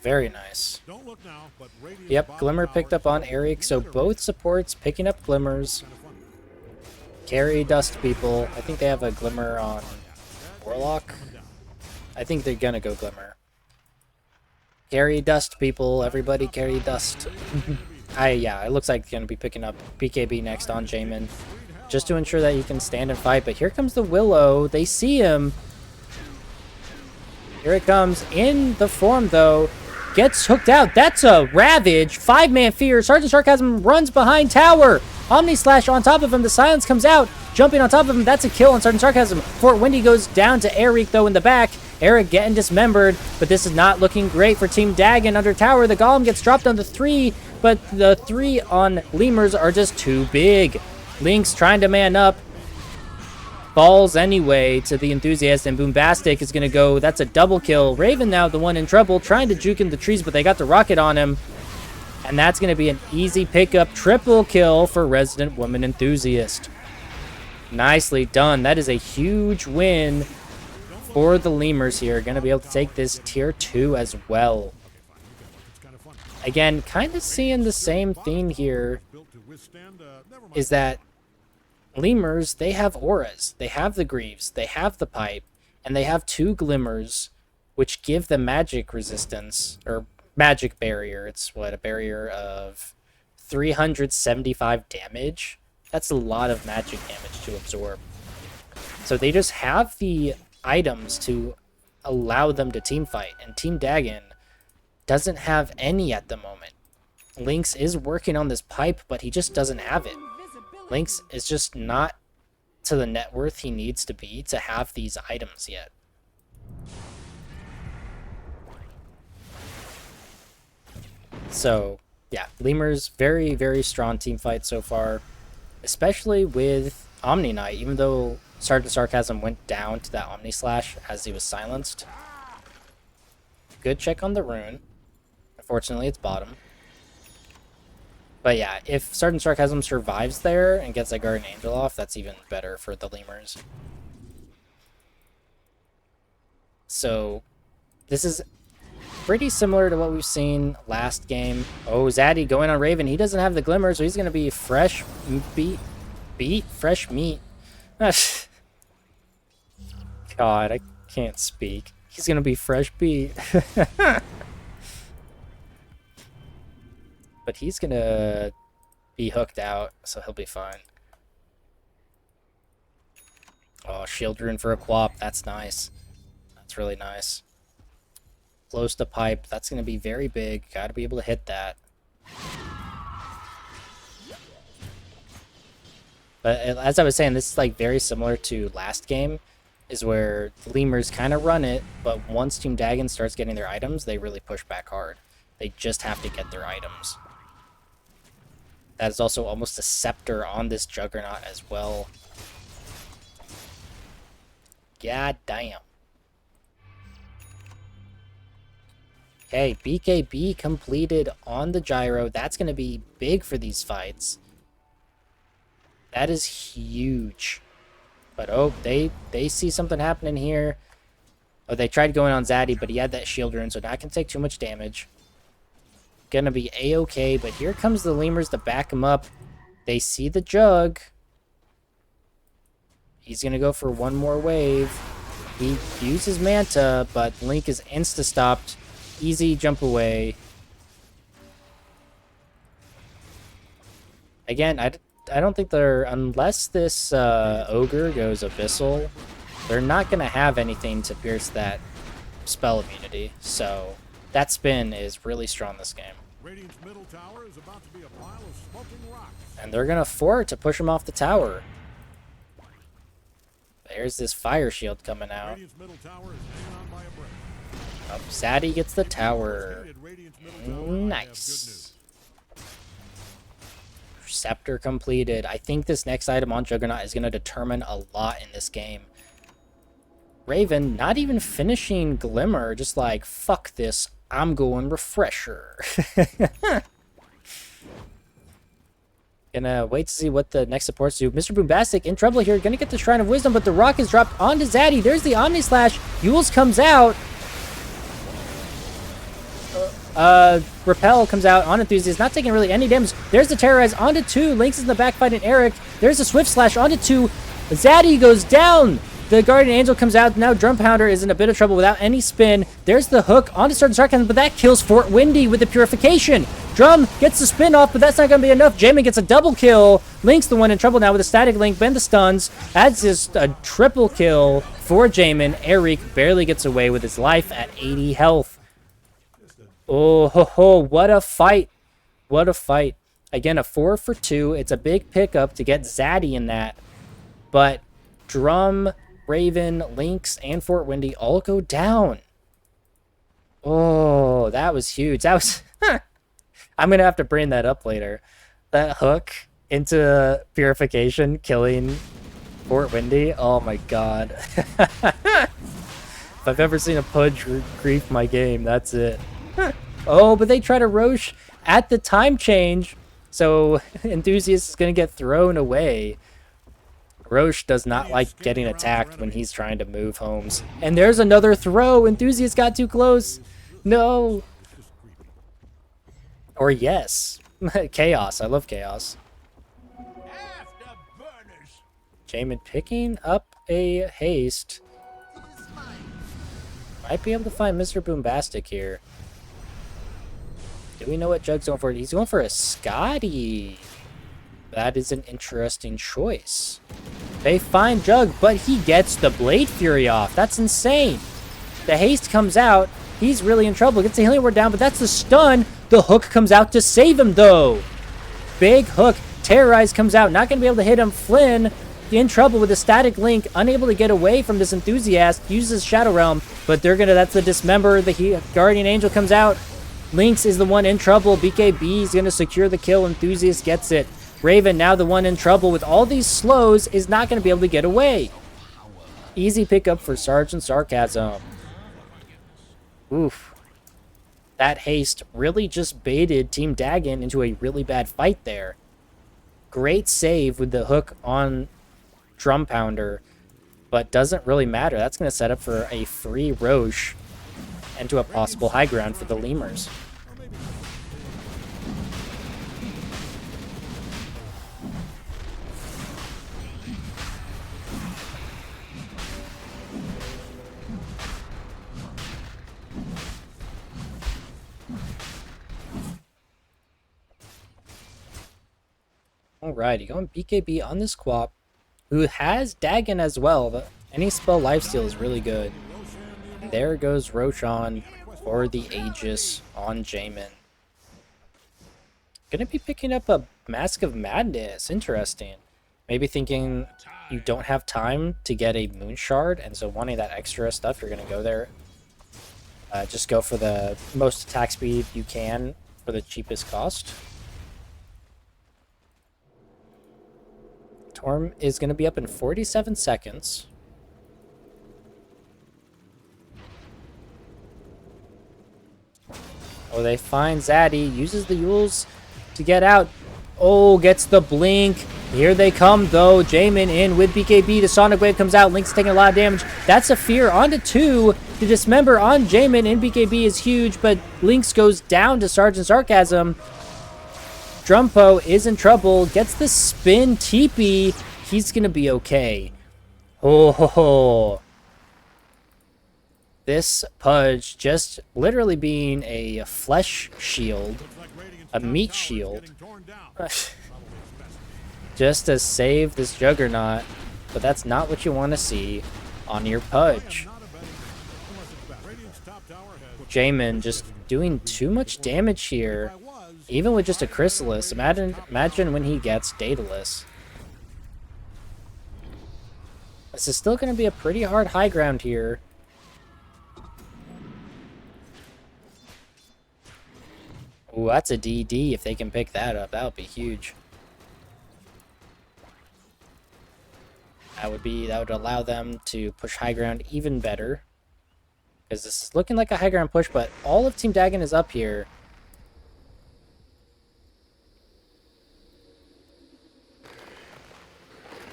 [SPEAKER 1] Very nice. Yep, Glimmer picked up on Eric, so both supports picking up Glimmers. Carry Dust people. I think they have a Glimmer on Warlock. I think they're gonna go Glimmer. Carry Dust people. Everybody carry Dust. Yeah, it looks like it's gonna be picking up BKB next on Jamin. Just to ensure that you can stand and fight. But here comes the Willow. They see him. Here it comes. In the form, though. Gets hooked out. That's a Ravage. 5-man fear. Sergeant Sarcasm runs behind tower. Omni Slash on top of him. The silence comes out. Jumping on top of him. That's a kill on Sergeant Sarcasm. Fort Windy goes down to Eric, though, in the back. Eric getting dismembered. But this is not looking great for Team Dagon under tower. The Golem gets dropped on the 3. But the 3 on Lemurs are just too big. Lynx trying to man up. Falls anyway to the Enthusiast, and Boombastic is going to go. That's a double kill. Raven now the one in trouble, trying to juke in the trees, but they got the rocket on him. And that's going to be an easy pickup. Triple kill for Resident Woman Enthusiast. Nicely done. That is a huge win for the Lemurs here. Going to be able to take this tier 2 as well. Again, kind of seeing the same theme here is that Lemurs, they have auras. They have the Greaves. They have the Pipe. And they have 2 Glimmers, which give them magic resistance, or magic barrier. It's, what, a barrier of 375 damage? That's a lot of magic damage to absorb. So they just have the items to allow them to team fight. And Team Dagon doesn't have any at the moment. Lynx is working on this Pipe, but he just doesn't have it. Lynx is just not to the net worth he needs to be to have these items yet. So, yeah, Lemurs, very, very strong team fight so far, especially with Omni Knight, even though Sergeant Sarcasm went down to that Omni Slash as he was silenced. Good check on the rune. Unfortunately, it's bottom. But yeah, if Sergeant Sarcasm survives there and gets that Guardian Angel off, that's even better for the Lemurs. So, this is pretty similar to what we've seen last game. Oh, Zaddy going on Raven. He doesn't have the Glimmer, so he's going to be fresh fresh meat. God, I can't speak. He's going to be fresh beat. But he's going to be hooked out, so he'll be fine. Oh, shield rune for a quap. That's nice. That's really nice. Close to pipe. That's going to be very big. Got to be able to hit that. But as I was saying, this is like very similar to last game, is where the Lemurs kind of run it, but once Team Dagon starts getting their items, they really push back hard. They just have to get their items. That is also almost a scepter on this Juggernaut as well. God damn. Okay, BKB completed on the gyro. That's going to be big for these fights. That is huge. But oh, they see something happening here. Oh, they tried going on Zaddy, but he had that shield rune, so not going to take too much damage. Gonna be a-okay, but here comes the Lemurs to back him up. They see the Jug. He's gonna go for one more wave. He uses Manta, but Link is insta-stopped. Easy jump away. Again, I don't think they're... Unless this Ogre goes Abyssal, they're not gonna have anything to pierce that spell immunity. So that spin is really strong this game.
[SPEAKER 2] Radiant's middle tower is about to be a pile of smoking rocks.
[SPEAKER 1] And they're gonna fort to push him off the tower. There's this fire shield coming out.
[SPEAKER 2] Radiant's middle tower is hanging on by a break.
[SPEAKER 1] Oh, Zaddy gets the tower.
[SPEAKER 2] Radiant's middle tower,
[SPEAKER 1] Nice. Scepter completed. I think this next item on Juggernaut is gonna determine a lot in this game. Raven not even finishing Glimmer, just like, fuck this, I'm going Refresher. Gonna wait to see what the next supports do. Mr. Boombastic in trouble here, gonna get the Shrine of Wisdom, but the rock is dropped onto Zaddy. There's the Omni Slash. Yules comes out. Repel comes out on Enthusiast, not taking really any damage. There's the Terrorize onto 2. Lynx is in the back fighting Eric. There's a Swift Slash onto 2. Zaddy goes down. The Guardian Angel comes out. Now Drum Pounder is in a bit of trouble without any spin. There's the hook onto Certain Sarkhan, but that kills Fort Windy with the Purification. Drum gets the spin off, but that's not going to be enough. Jamin gets a double kill. Link's the one in trouble now with a Static Link. Bend the stuns. That's just a triple kill for Jamin. Eric barely gets away with his life at 80 health. Oh, ho, ho, what a fight. What a fight. Again, a 4 for 2. It's a big pickup to get Zaddy in that. But Drum, Raven, Lynx, and Fort Windy all go down. Oh, that was huge. That was... I'm going to have to bring that up later. That hook into Purification, killing Fort Windy. Oh my god. If I've ever seen a Pudge grief my game, that's it. Oh, but they try to Roche at the time change. So Enthusiast is going to get thrown away. Roche does not like getting attacked when he's trying to move homes. And there's another throw. Enthusiast got too close. No. Or yes. Chaos. I love Chaos. Jamin picking up a haste. Might be able to find Mr. Boombastic here. Do we know what Jug's going for? He's going for a Scotty. That is an interesting choice. They find Jug, but he gets the Blade Fury off. That's insane. The haste comes out. He's really in trouble. Gets the healing ward down, but that's the stun. The hook comes out to save him, though. Big hook. Terrorize comes out. Not going to be able to hit him. Flynn in trouble with a Static Link. Unable to get away from this Enthusiast. Uses Shadow Realm, but they're going to... That's the Dismember. The Guardian Angel comes out. Lynx is the one in trouble. BKB is going to secure the kill. Enthusiast gets it. Raven, now the one in trouble with all these slows, is not going to be able to get away. Easy pickup for Sergeant Sarcasm. Oof. That haste really just baited Team Dagon into a really bad fight there. Great save with the hook on Drum Pounder, but doesn't really matter. That's going to set up for a free Roche and to a possible high ground for the Lemurs. Alrighty, going BKB on this Quap, who has Dagon as well. But any spell lifesteal is really good. And there goes Roshan for the Aegis on Jamin. Gonna be picking up a Mask of Madness. Interesting. Maybe thinking you don't have time to get a Moon Shard, and so wanting that extra stuff, you're gonna go there. Just go for the most attack speed you can for the cheapest cost. Torm is gonna be up in 47 seconds. Oh, they find Zaddy, uses the Yules to get out. Oh, gets the blink. Here they come, though. Jamin in with BKB. The Sonic Wave comes out. Link's taking a lot of damage. That's a fear onto 2. The Dismember on Jamin in BKB is huge, but Lynx goes down to Sergeant Sarcasm. Drumpo is in trouble. Gets the spin TP. He's going to be okay. Oh, ho, ho. This Pudge just literally being a flesh shield, a meat shield, just to save this Juggernaut, but that's not what you want to see on your Pudge. Jamin just doing too much damage here, even with just a Chrysalis. Imagine when he gets Daedalus. This is still going to be a pretty hard high ground here. Ooh, that's a DD. If they can pick that up, that would be huge. That would allow them to push high ground even better. Because this is looking like a high ground push, but all of Team Dagon is up here.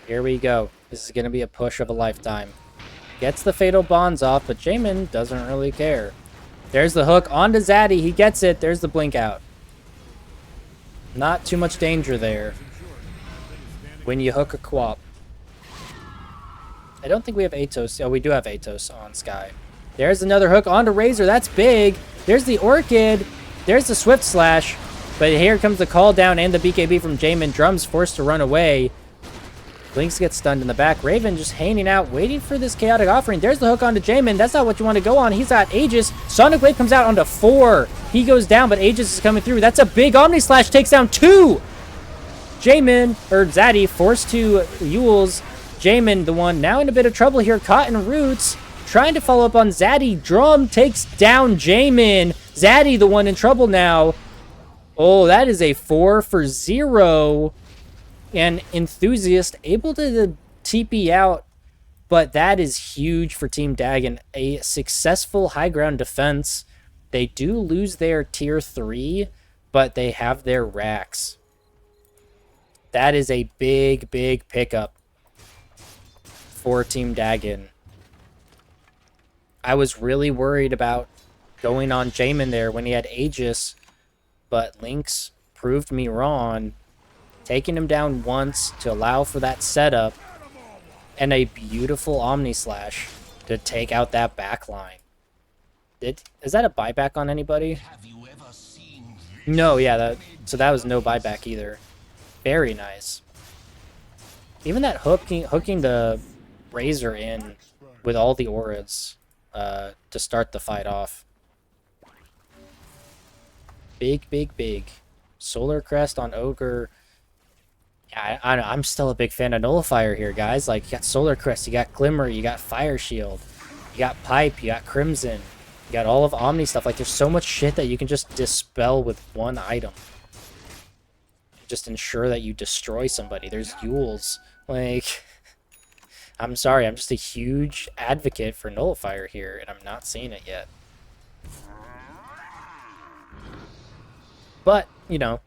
[SPEAKER 1] Here we go. This is going to be a push of a lifetime. Gets the Fatal Bonds off, but Jamin doesn't really care. There's the hook onto Zaddy. He gets it. There's the blink out. Not too much danger there when you hook a Quap. I don't think we have Atos. Oh, we do have Atos on Sky. There's another hook onto Razor. That's big. There's the Orchid. There's the Swift Slash. But here comes the call down and the BKB from Jamin. Drum's forced to run away. Lynx gets stunned in the back. Raven just hanging out, waiting for this Chaotic Offering. There's the hook onto Jamin. That's not what you want to go on. He's got Aegis. Sonic Wave comes out onto 4. He goes down, but Aegis is coming through. That's a big Omni Slash. Takes down 2. Jamin, or Zaddy, forced to Yules. Jamin, the one now in a bit of trouble here. Caught in Roots. Trying to follow up on Zaddy. Drum takes down Jamin. Zaddy, the one in trouble now. Oh, that is a 4 for 0. And Enthusiast able to TP out, but that is huge for Team Dagon. A successful high ground defense. They do lose their tier 3, but they have their racks. That is a big, big pickup for Team Dagon. I was really worried about going on Jamin there when he had Aegis, but Lynx proved me wrong. Taking him down once to allow for that setup, and a beautiful Omni Slash to take out that back line. Is that a buyback on anybody? No, yeah, so that was no buyback either. Very nice. Even that hooking the Razor in with all the auras to start the fight off. Big, big, big. Solar Crest on Ogre. I'm still a big fan of Nullifier here, guys. Like, you got Solar Crest, you got Glimmer, you got Fire Shield, you got Pipe, you got Crimson, you got all of Omni stuff. Like, there's so much shit that you can just dispel with one item. Just ensure that you destroy somebody. There's Yules. Like, I'm sorry, I'm just a huge advocate for Nullifier here, and I'm not seeing it yet. But, you know,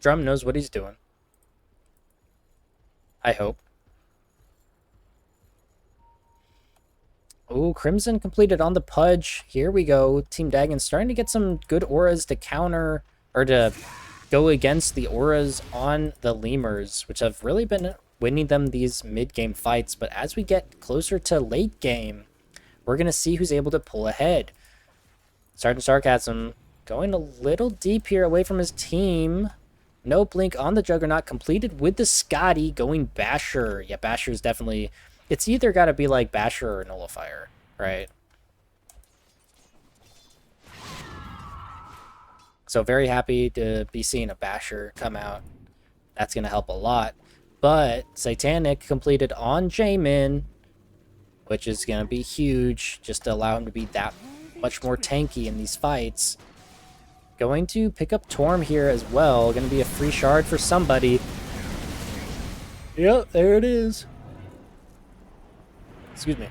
[SPEAKER 1] Drum knows what he's doing. I hope. Oh, Crimson completed on the Pudge. Here we go. Team Dagon starting to get some good auras to counter, or to go against the auras on the Lemurs, which have really been winning them these mid-game fights. But as we get closer to late game, we're going to see who's able to pull ahead. Sergeant Sarcasm going a little deep here away from his team. No blink on the Juggernaut, completed with the Scotty going Basher. Yeah, Basher is definitely... It's either got to be like Basher or Nullifier, right? So very happy to be seeing a Basher come out. That's going to help a lot. But Satanic completed on Jamin, which is going to be huge, just to allow him to be that much more tanky in these fights. Going to pick up Torm here as well. Going to be a free shard for somebody. Yep, there it is. Excuse me.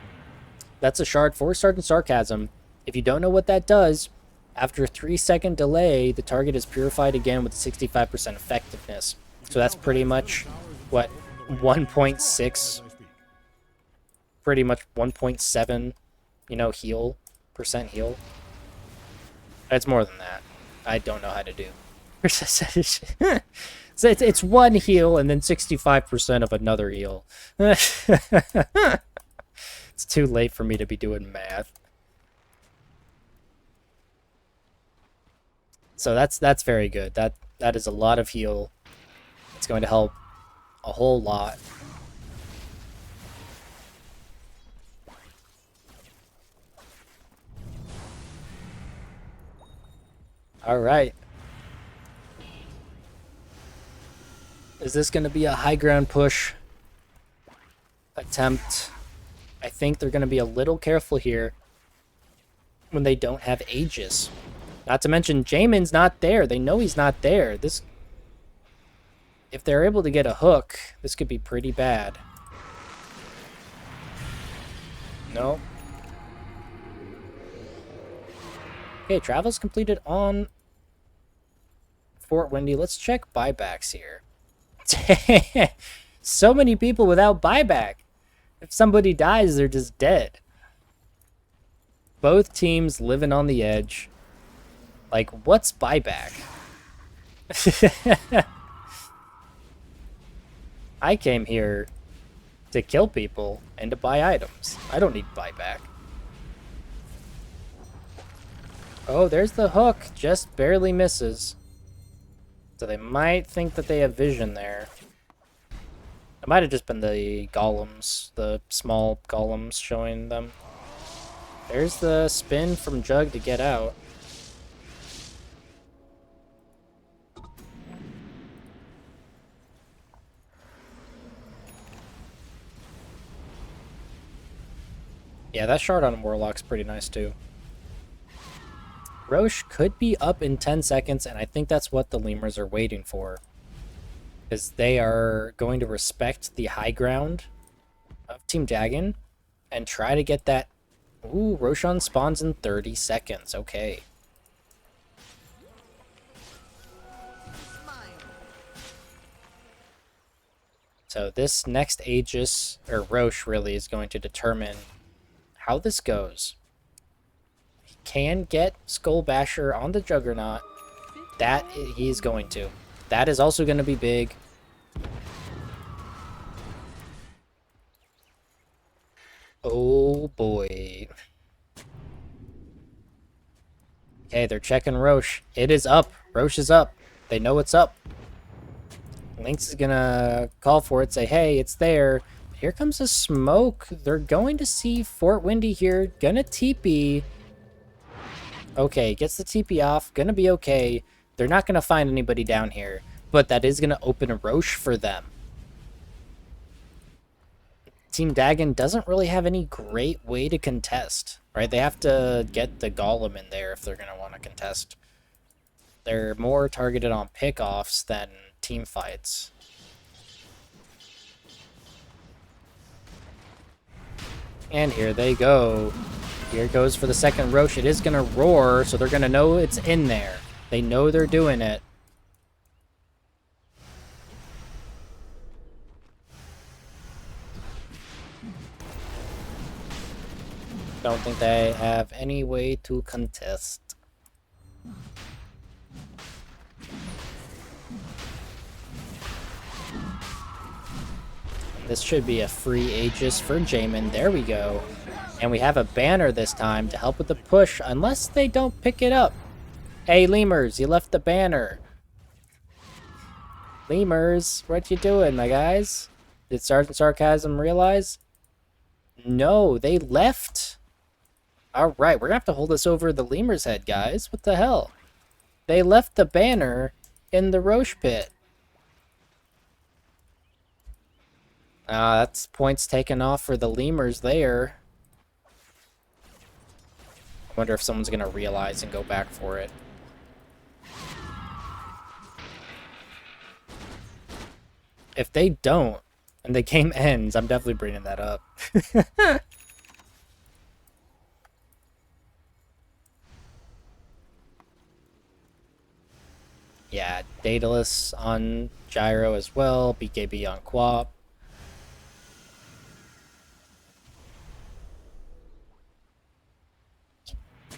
[SPEAKER 1] That's a shard for Sergeant Sarcasm. If you don't know what that does, after a 3-second delay, the target is purified again with 65% effectiveness. So that's pretty much, what, 1.6? Pretty much 1.7, you know, percent heal. It's more than that. I don't know how to do percentage. So it's one heal and then 65% of another heal. It's too late for me to be doing math. So that's very good. That is a lot of heal. It's going to help a whole lot. All right. Is this going to be a high ground push attempt? I think they're going to be a little careful here when they don't have Aegis. Not to mention, Jamin's not there. They know he's not there. If they're able to get a hook, this could be pretty bad. No. Okay, travel's completed on Fort Windy. Let's check buybacks here. So many people without buyback. If somebody dies, they're just dead. Both teams living on the edge. Like, what's buyback? I came here to kill people and to buy items. I don't need buyback. Oh, there's the hook. Just barely misses. So they might think that they have vision there. It might have just been the golems, the small golems showing them. There's the spin from Jug to get out. Yeah, that shard on Warlock's pretty nice too. Roche could be up in 10 seconds, and I think that's what the Lemurs are waiting for. Because they are going to respect the high ground of Team Dagon and try to get that... Ooh, Roshan spawns in 30 seconds. Okay. So this next Aegis, or Roche really, is going to determine how this goes. He can get Skull Basher on the Juggernaut. That he's going to. That is also going to be big. Oh boy. Okay, they're checking Roche. It is up. Roche is up. They know it's up. Lynx is gonna call for it, say, hey, it's there. Here comes a smoke. They're going to see Fort Windy here. Gonna TP. Okay, gets the TP off. Gonna be okay. They're not gonna find anybody down here. But that is gonna open a Roche for them. Team Dagon doesn't really have any great way to contest, right? They have to get the Golem in there if they're gonna want to contest. They're more targeted on pickoffs than team fights. And here they go. Here goes for the second Roche. It is going to roar, so they're going to know it's in there. They know they're doing it. Don't think they have any way to contest. This should be a free Aegis for Jamin. There we go. And we have a banner this time to help with the push, unless they don't pick it up. Hey, Lemurs, you left the banner. Lemurs, what you doing, my guys? Did Sergeant Sarcasm realize? No, they left. Alright, we're gonna have to hold this over the Lemur's head, guys. What the hell? They left the banner in the Roche pit. That's points taken off for the Lemurs there. I wonder if someone's gonna realize and go back for it. If they don't, and the game ends, I'm definitely bringing that up. Yeah, Daedalus on Gyro as well, BKB on Quap.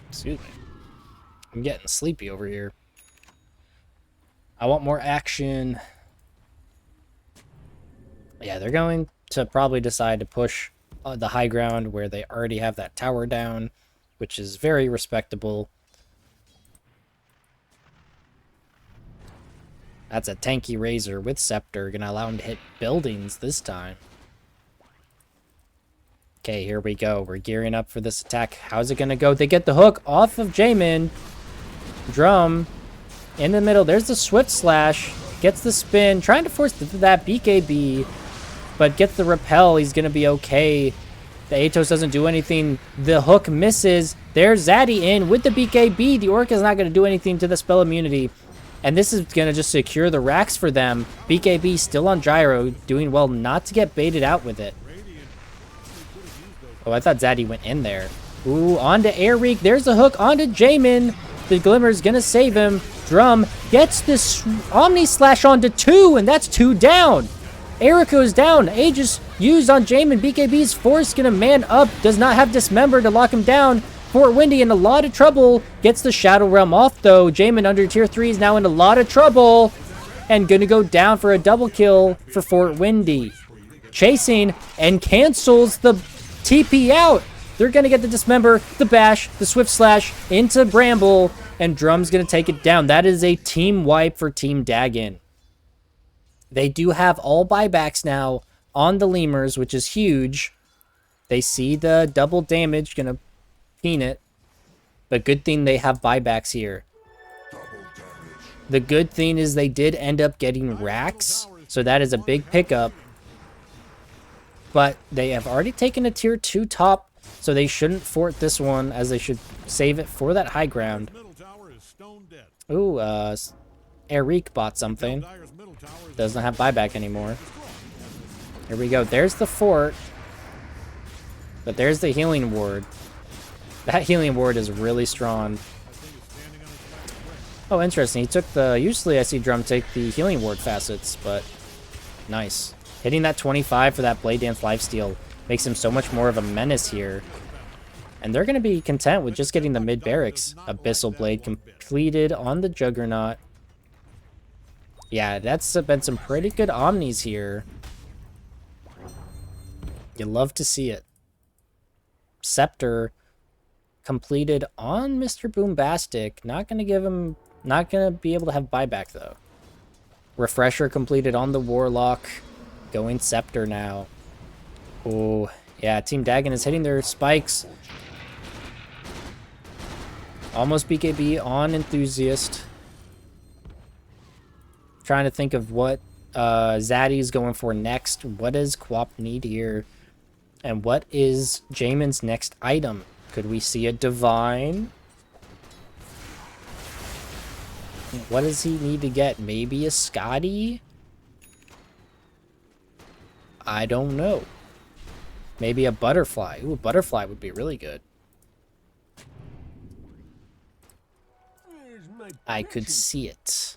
[SPEAKER 1] Excuse me. I'm getting sleepy over here. I want more action. Yeah, they're going to probably decide to push the high ground where they already have that tower down, which is very respectable. That's a tanky Razor with Scepter, gonna allow him to hit buildings this time. Okay, here we go. We're gearing up for this attack. How's it gonna go? They get the hook off of Jamin. Drum in the middle. There's the Swift Slash. Gets the spin. Trying to force that BKB, but gets the repel. He's gonna be okay. The Atos doesn't do anything. The hook misses. There's Zaddy in with the BKB. The Orc is not gonna do anything to the spell immunity. And this is going to just secure the racks for them. BKB still on Gyro, doing well not to get baited out with it. Oh, I thought Zaddy went in there. Ooh, onto Airreek. There's the hook onto Jamin. The Glimmer's going to save him. Drum gets this Omni Slash onto 2, and that's 2 down. Erico's down. Aegis used on Jamin. BKB's force going to man up. Does not have Dismember to lock him down. Fort Windy in a lot of trouble. Gets the Shadow Realm off, though. Jamin under tier 3 is now in a lot of trouble. And going to go down for a double kill for Fort Windy. Chasing and cancels the TP out. They're going to get the Dismember, the Bash, the Swift Slash into Bramble. And Drum's going to take it down. That is a team wipe for Team Dagon. They do have all buybacks now on the Lemurs, which is huge. They see the double damage. Going to it, but good thing they have buybacks here. The good thing is they did end up getting racks, so that is a big pickup. But they have already taken a tier 2 top, so they shouldn't fort this one, as they should save it for that high ground. Ooh, Eric bought something. Doesn't have buyback anymore. Here we go. There's the fort, but there's the healing ward. That healing ward is really strong. Oh, interesting. He took the... Usually I see Drum take the healing ward facets, but nice. Hitting that 25 for that Blade Dance lifesteal makes him so much more of a menace here. And they're going to be content with just getting the mid barracks. Abyssal Blade completed on the Juggernaut. Yeah, that's been some pretty good Omnis here. You love to see it. Scepter completed on Mr. Boombastic. Not going to give him... Not going to be able to have buyback, though. Refresher completed on the Warlock. Going Scepter now. Oh, yeah. Team Dagon is hitting their spikes. Almost BKB on Enthusiast. Trying to think of what Zaddy's going for next. What does Quap need here? And what is Jamin's next item? Could we see a Divine? What does he need to get? Maybe a Scotty? I don't know. Maybe a Butterfly. Ooh, a Butterfly would be really good. I could see it.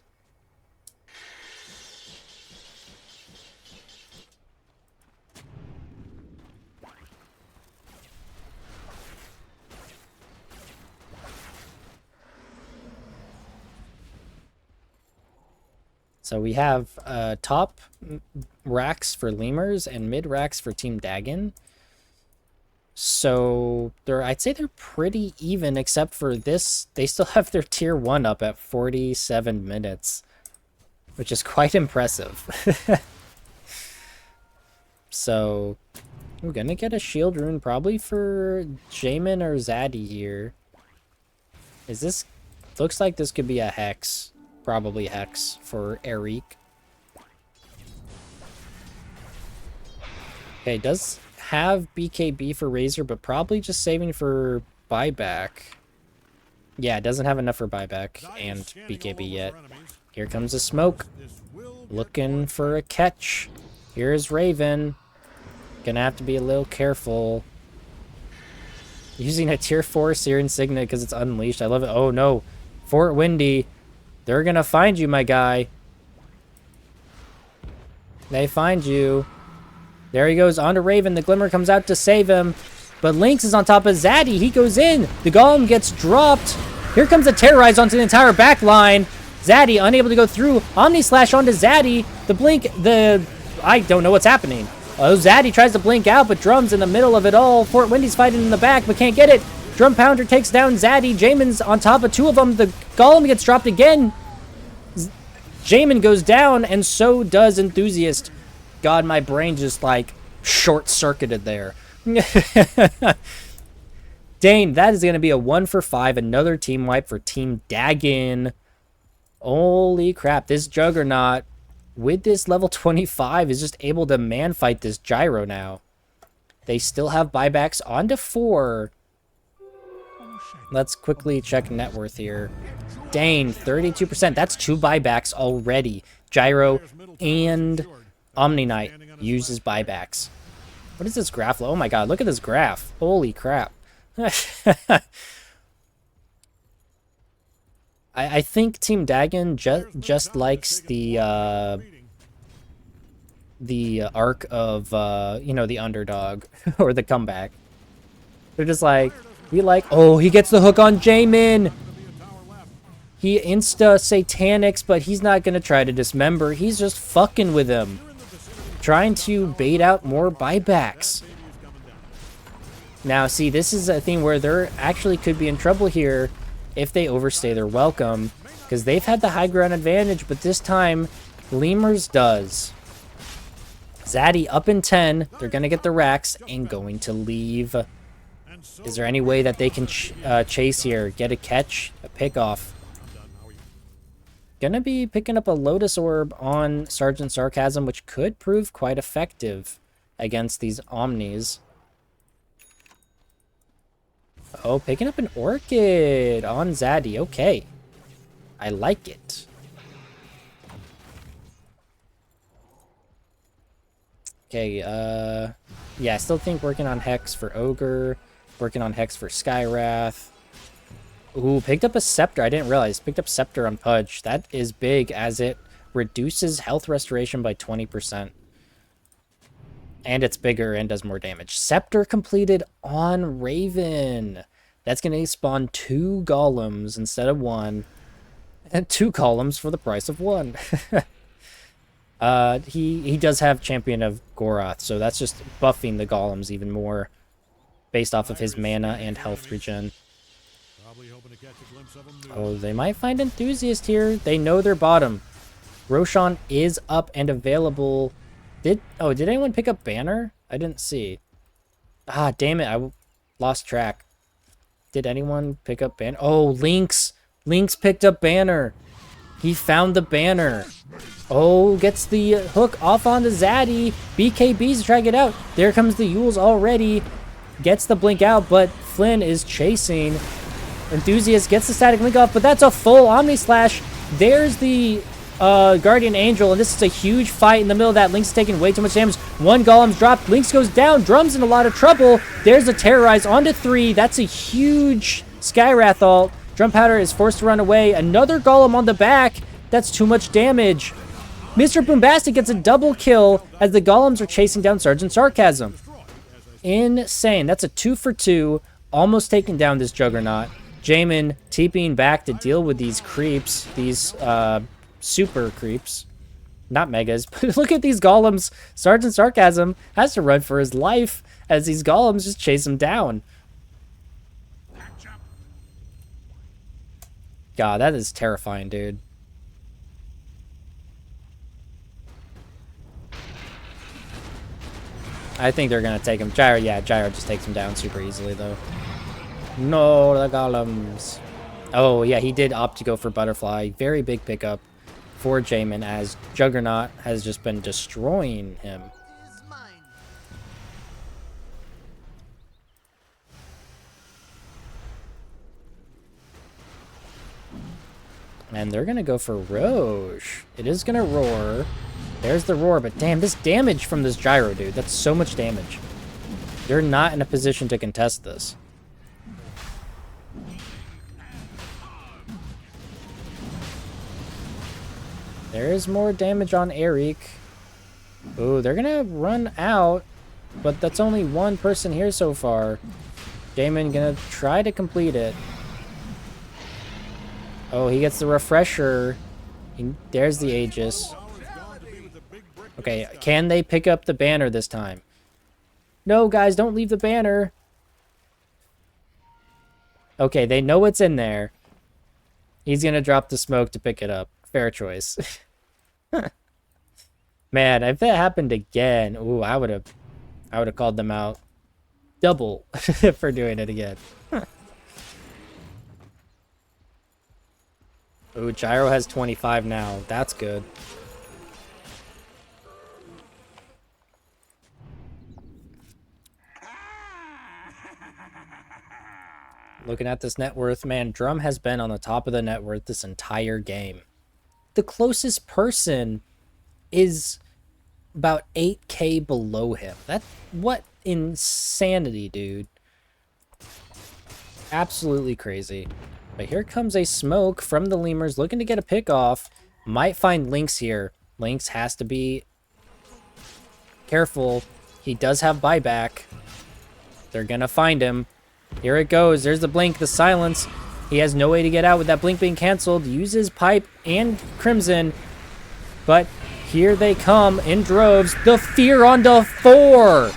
[SPEAKER 1] So we have top racks for Lemurs and mid racks for Team Dagon. So I'd say they're pretty even, except for this. They still have their tier 1 up at 47 minutes. which is quite impressive. So, we're gonna get a shield rune probably for Jamin or Zaddy here. Is this... Looks like this could be a Hex. Probably Hex for Eric. Okay, does have BKB for Razor, but probably just saving for buyback. Yeah, it doesn't have enough for buyback and BKB yet. Here comes the smoke. Looking for a catch. Here's Raven. Gonna have to be a little careful. Using a tier 4 Searing Signet because it's unleashed. I love it. Oh no. Fort Windy. They're gonna find you, my guy. They find you. There he goes onto Raven. The Glimmer comes out to save him. But Lynx is on top of Zaddy. He goes in. The Golem gets dropped. Here comes a Terrorize onto the entire back line. Zaddy unable to go through. Omni Slash onto Zaddy. The Blink, I don't know what's happening. Oh, Zaddy tries to blink out, but Drum's in the middle of it all. Fort Windy's fighting in the back, but can't get it. Drum Pounder takes down Zaddy. Jamin's on top of two of them. The Golem gets dropped again. Jamin goes down, and so does Enthusiast. God, my brain just, like, short-circuited there. Dane, that is going to be a 1 for 5. Another team wipe for Team Dagon. Holy crap, this Juggernaut, with this level 25, is just able to man-fight this Gyro now. They still have buybacks onto 4. Let's quickly check net worth here. Dane, 32%. That's 2 buybacks already. Gyro and Omni Knight uses buybacks. What is this graph? Oh my god, look at this graph. Holy crap. I think Team Dagon just likes the arc of, you know, the underdog or the comeback. They're just like, we like, oh, he gets the hook on Jamin. He insta-satanics, but he's not going to try to dismember. He's just fucking with him. Trying to bait out more buybacks. Now, see, this is a thing where they're actually could be in trouble here if they overstay their welcome. Because they've had the high ground advantage, but this time, Lemurs does. Zaddy up in 10. They're going to get the racks and going to leave. Is there any way that they can chase here? Get a catch? A pick off? Gonna be picking up a Lotus Orb on Sergeant Sarcasm, which could prove quite effective against these Omnis. Oh, picking up an Orchid on Zaddy. Okay. I like it. Okay, yeah, I still think working on Hex for Ogre, working on Hex for Skywrath. Ooh, picked up a Scepter. I didn't realize. Picked up Scepter on Pudge. That is big as it reduces health restoration by 20%. And it's bigger and does more damage. Scepter completed on Raven. That's going to spawn 2 golems instead of 1. And 2 columns for the price of 1. He does have Champion of Goroth, so that's just buffing the golems even more based off of his mana and health regen. Oh, they might find Enthusiast here. They know their bottom. Roshan is up and available. Did anyone pick up Banner? I didn't see. Ah, damn it. I lost track. Did anyone pick up Banner? Oh, Lynx. Lynx picked up Banner. He found the Banner. Oh, gets the hook off onto Zaddy. BKB's trying to get out. There comes the Yules already. Gets the blink out, but Flynn is chasing. Enthusiast gets the static link off, but that's a full Omni Slash. There's the Guardian Angel, and this is a huge fight in the middle of that. Lynx taking way too much damage. 1 Golem's dropped. Lynx goes down. Drum's in a lot of trouble. There's a Terrorize onto 3. That's a huge Skywrath ult. Drum Powder is forced to run away. Another Golem on the back. That's too much damage. Mr. Boombastic gets a double kill as the Golems are chasing down Sergeant Sarcasm. Insane. That's a 2 for 2. Almost taking down this Juggernaut. Jamin TPing back to deal with these creeps. These super creeps. Not megas, but look at these golems. Sergeant Sarcasm has to run for his life as these golems just chase him down. God, that is terrifying, dude. I think they're going to take him. Gyro, yeah, Gyro just takes him down super easily, though. No, the golems. Oh, yeah, he did opt to go for Butterfly. Very big pickup for Jamin, as Juggernaut has just been destroying him. And they're going to go for Roche. It is going to roar. There's the roar, but damn, this damage from this Gyro, dude. That's so much damage. They're not in a position to contest this. There's more damage on Eric. Ooh, they're going to run out, but that's only one person here so far. Damon going to try to complete it. Oh, he gets the refresher. There's the Aegis. Okay, can they pick up the banner this time? No, guys, don't leave the banner. Okay, they know what's in there. He's going to drop the smoke to pick it up. Fair choice. Man, if that happened again, ooh, I would have called them out double for doing it again. Ooh, Gyro has 25 now. That's good. Looking at this net worth, man, Drum has been on the top of the net worth this entire game. The closest person is about 8K below him. What insanity, dude. Absolutely crazy. But here comes a smoke from the Lemurs looking to get a pick off. Might find Lynx here. Lynx has to be careful. He does have buyback. They're going to find him. Here it goes. There's the blink, the silence. He has no way to get out with that blink being canceled. Uses Pipe and Crimson. But here they come in droves. The Fear onto 4.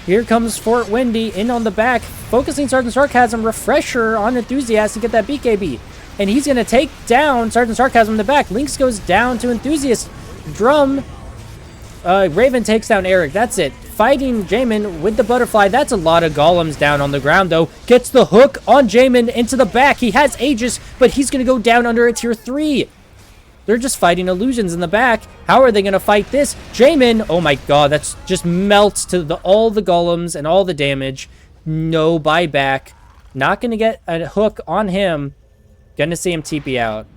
[SPEAKER 1] Here comes Fort Windy in on the back. Focusing Sergeant Sarcasm. Refresher on Enthusiast to get that BKB. And he's going to take down Sergeant Sarcasm in the back. Lynx goes down to Enthusiast. Drum. Raven takes down Eric. That's it. Fighting Jamin with the Butterfly. That's a lot of golems down on the ground, though. Gets the hook on Jamin into the back. He has Aegis, but he's going to go down under a tier 3. They're just fighting illusions in the back. How are they going to fight this? Jamin, oh my god, that's just melts to all the golems and all the damage. No buyback. Not going to get a hook on him. Going to see him TP out.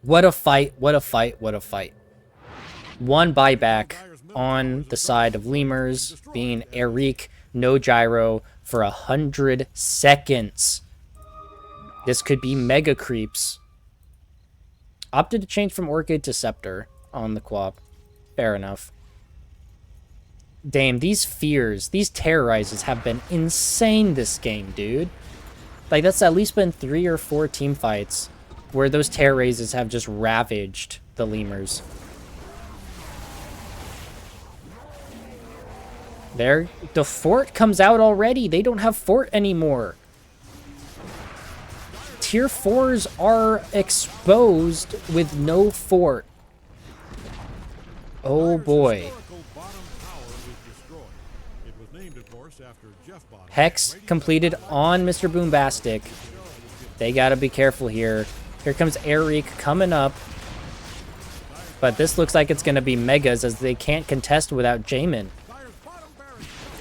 [SPEAKER 1] What a fight, what a fight, what a fight. One buyback on the side of Lemurs, being Eric, no Gyro, for 100 seconds. This could be mega creeps. Opted to change from Orchid to Scepter on the Quap. Fair enough. Damn, these fears, these terrorizes have been insane this game, dude. Like, that's at least been 3 or 4 team fights where those terrorizes have just ravaged the Lemurs. There, the fort comes out already. They don't have fort anymore. Tier 4s are exposed with no fort. Oh boy. Hex completed on Mr. Boombastic. They gotta be careful here. Here comes Eric coming up. But this looks like it's gonna be Megas, as they can't contest without Jamin.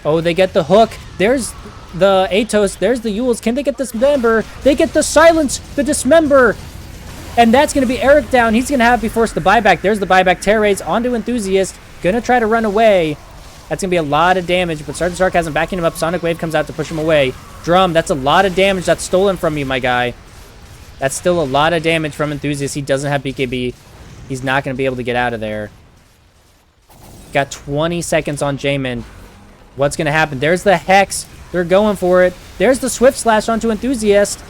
[SPEAKER 1] Oh, they get the hook. There's the Atos. There's the Yules. Can they get Dismember? They get the Silence, the Dismember. And that's going to be Eric down. He's going to be forced to buyback. There's the buyback. Terrace onto Enthusiast. Going to try to run away. That's going to be a lot of damage, but Sergeant Sarcasm backing him up. Sonic Wave comes out to push him away. Drum, that's a lot of damage that's stolen from you, my guy. That's still a lot of damage from Enthusiast. He doesn't have BKB. He's not going to be able to get out of there. Got 20 seconds on Jamin. What's going to happen? There's the Hex. They're going for it. There's the Swift Slash onto Enthusiast.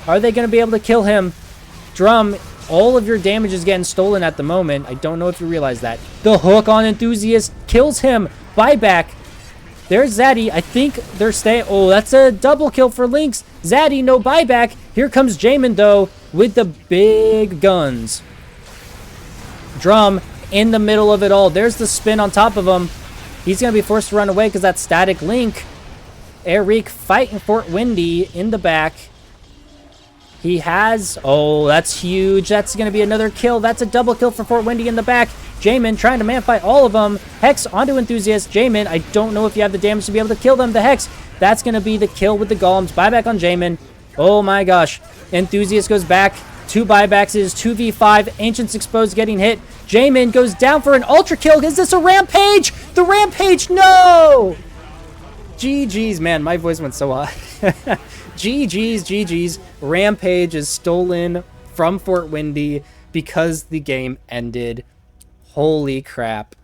[SPEAKER 1] Are they going to be able to kill him? Drum, all of your damage is getting stolen at the moment. I don't know if you realize that. The hook on Enthusiast kills him. Buyback. There's Zaddy. I think they're staying. Oh, that's a double kill for Lynx. Zaddy, no buyback. Here comes Jamin, though, with the big guns. Drum in the middle of it all. There's the spin on top of him. He's going to be forced to run away because that static link. Eric fighting Fort Windy in the back. He has... Oh, that's huge. That's going to be another kill. That's a double kill for Fort Windy in the back. Jamin trying to man fight all of them. Hex onto Enthusiast. Jamin, I don't know if you have the damage to be able to kill them. The Hex, that's going to be the kill with the Golems. Buyback on Jamin. Oh my gosh. Enthusiast goes back. 2 buybacks. It is 2v5. Ancients Exposed getting hit. Jamin goes down for an ultra kill. Is this a Rampage? The Rampage, no! GG's, man. My voice went so high. GG's. Rampage is stolen from Fort Windy because the game ended. Holy crap.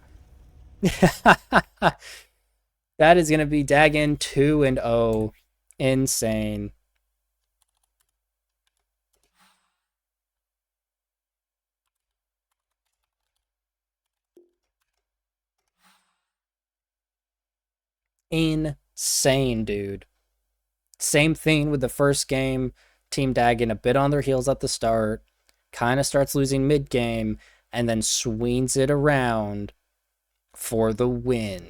[SPEAKER 1] That is going to be Dagon 2-0. Insane. Insane, dude. Same thing with the first game. Team Dagon a bit on their heels at the start, kind of starts losing mid-game, and then swings it around for the win.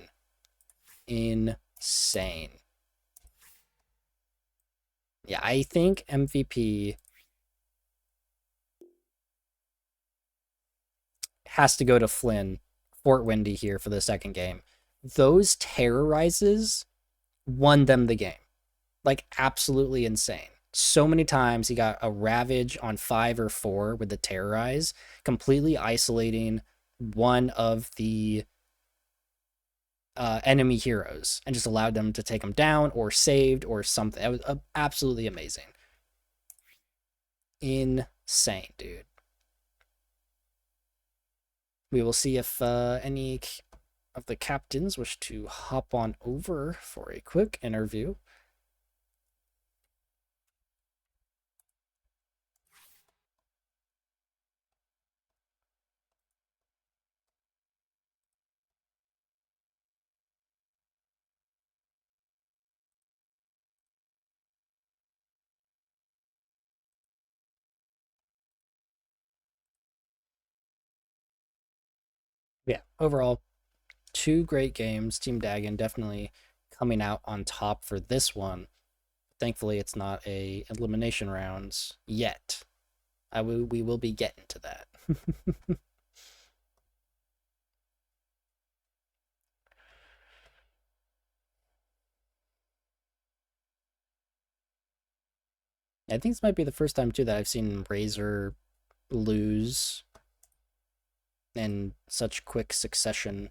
[SPEAKER 1] Insane. Yeah, I think MVP has to go to Flynn, Fort Windy here for the second game. Those terrorizes won them the game. Like, absolutely insane. So many times he got a Ravage on 5 or 4 with the Terrorize, completely isolating one of the enemy heroes and just allowed them to take them down or saved or something. It was absolutely amazing. Insane, dude. We will see if any of the captains wish to hop on over for a quick interview. Yeah, overall, 2 great games. Team Dagon definitely coming out on top for this one. Thankfully, it's not a elimination rounds yet. We will be getting to that. I think this might be the first time, too, that I've seen Razor lose in such quick succession.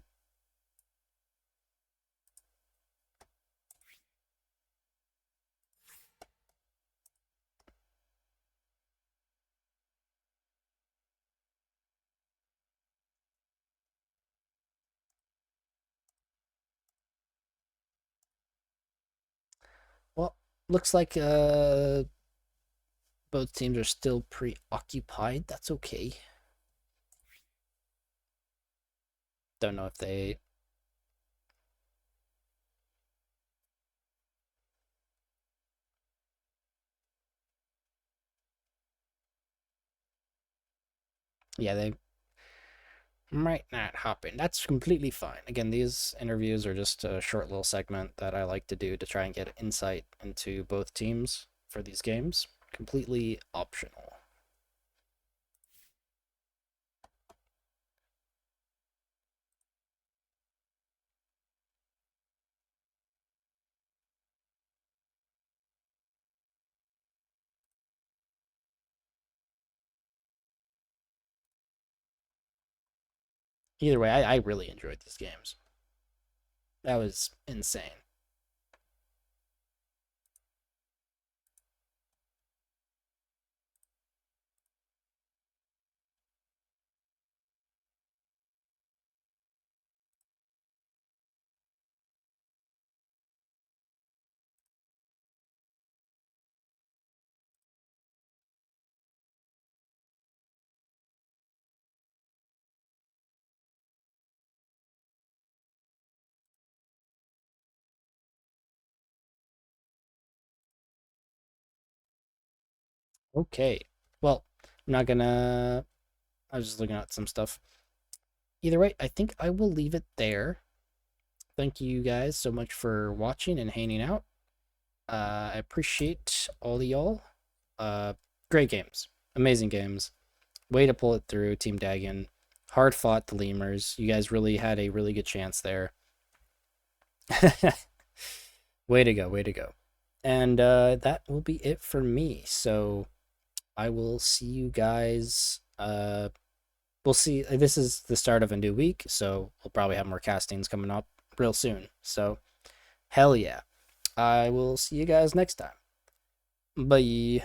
[SPEAKER 1] Well, looks like both teams are still preoccupied. That's okay. Don't know if they... Yeah, they might not hop in. That's completely fine. Again, these interviews are just a short little segment that I like to do to try and get insight into both teams for these games. Completely optional. Either way, I really enjoyed these games. That was insane. Okay. Well, I'm not gonna... I was just looking at some stuff. Either way, I think I will leave it there thank you guys so much for watching and hanging out. I appreciate all of y'all. Great games, amazing games. Way to pull it through, Team Dagon. Hard fought the Lemurs. You guys really had a really good chance there. Way to go, way to go. And that will be it for me. So I will see you guys. We'll see. This is the start of a new week, so we'll probably have more castings coming up real soon. So hell yeah. I will see you guys next time. Bye.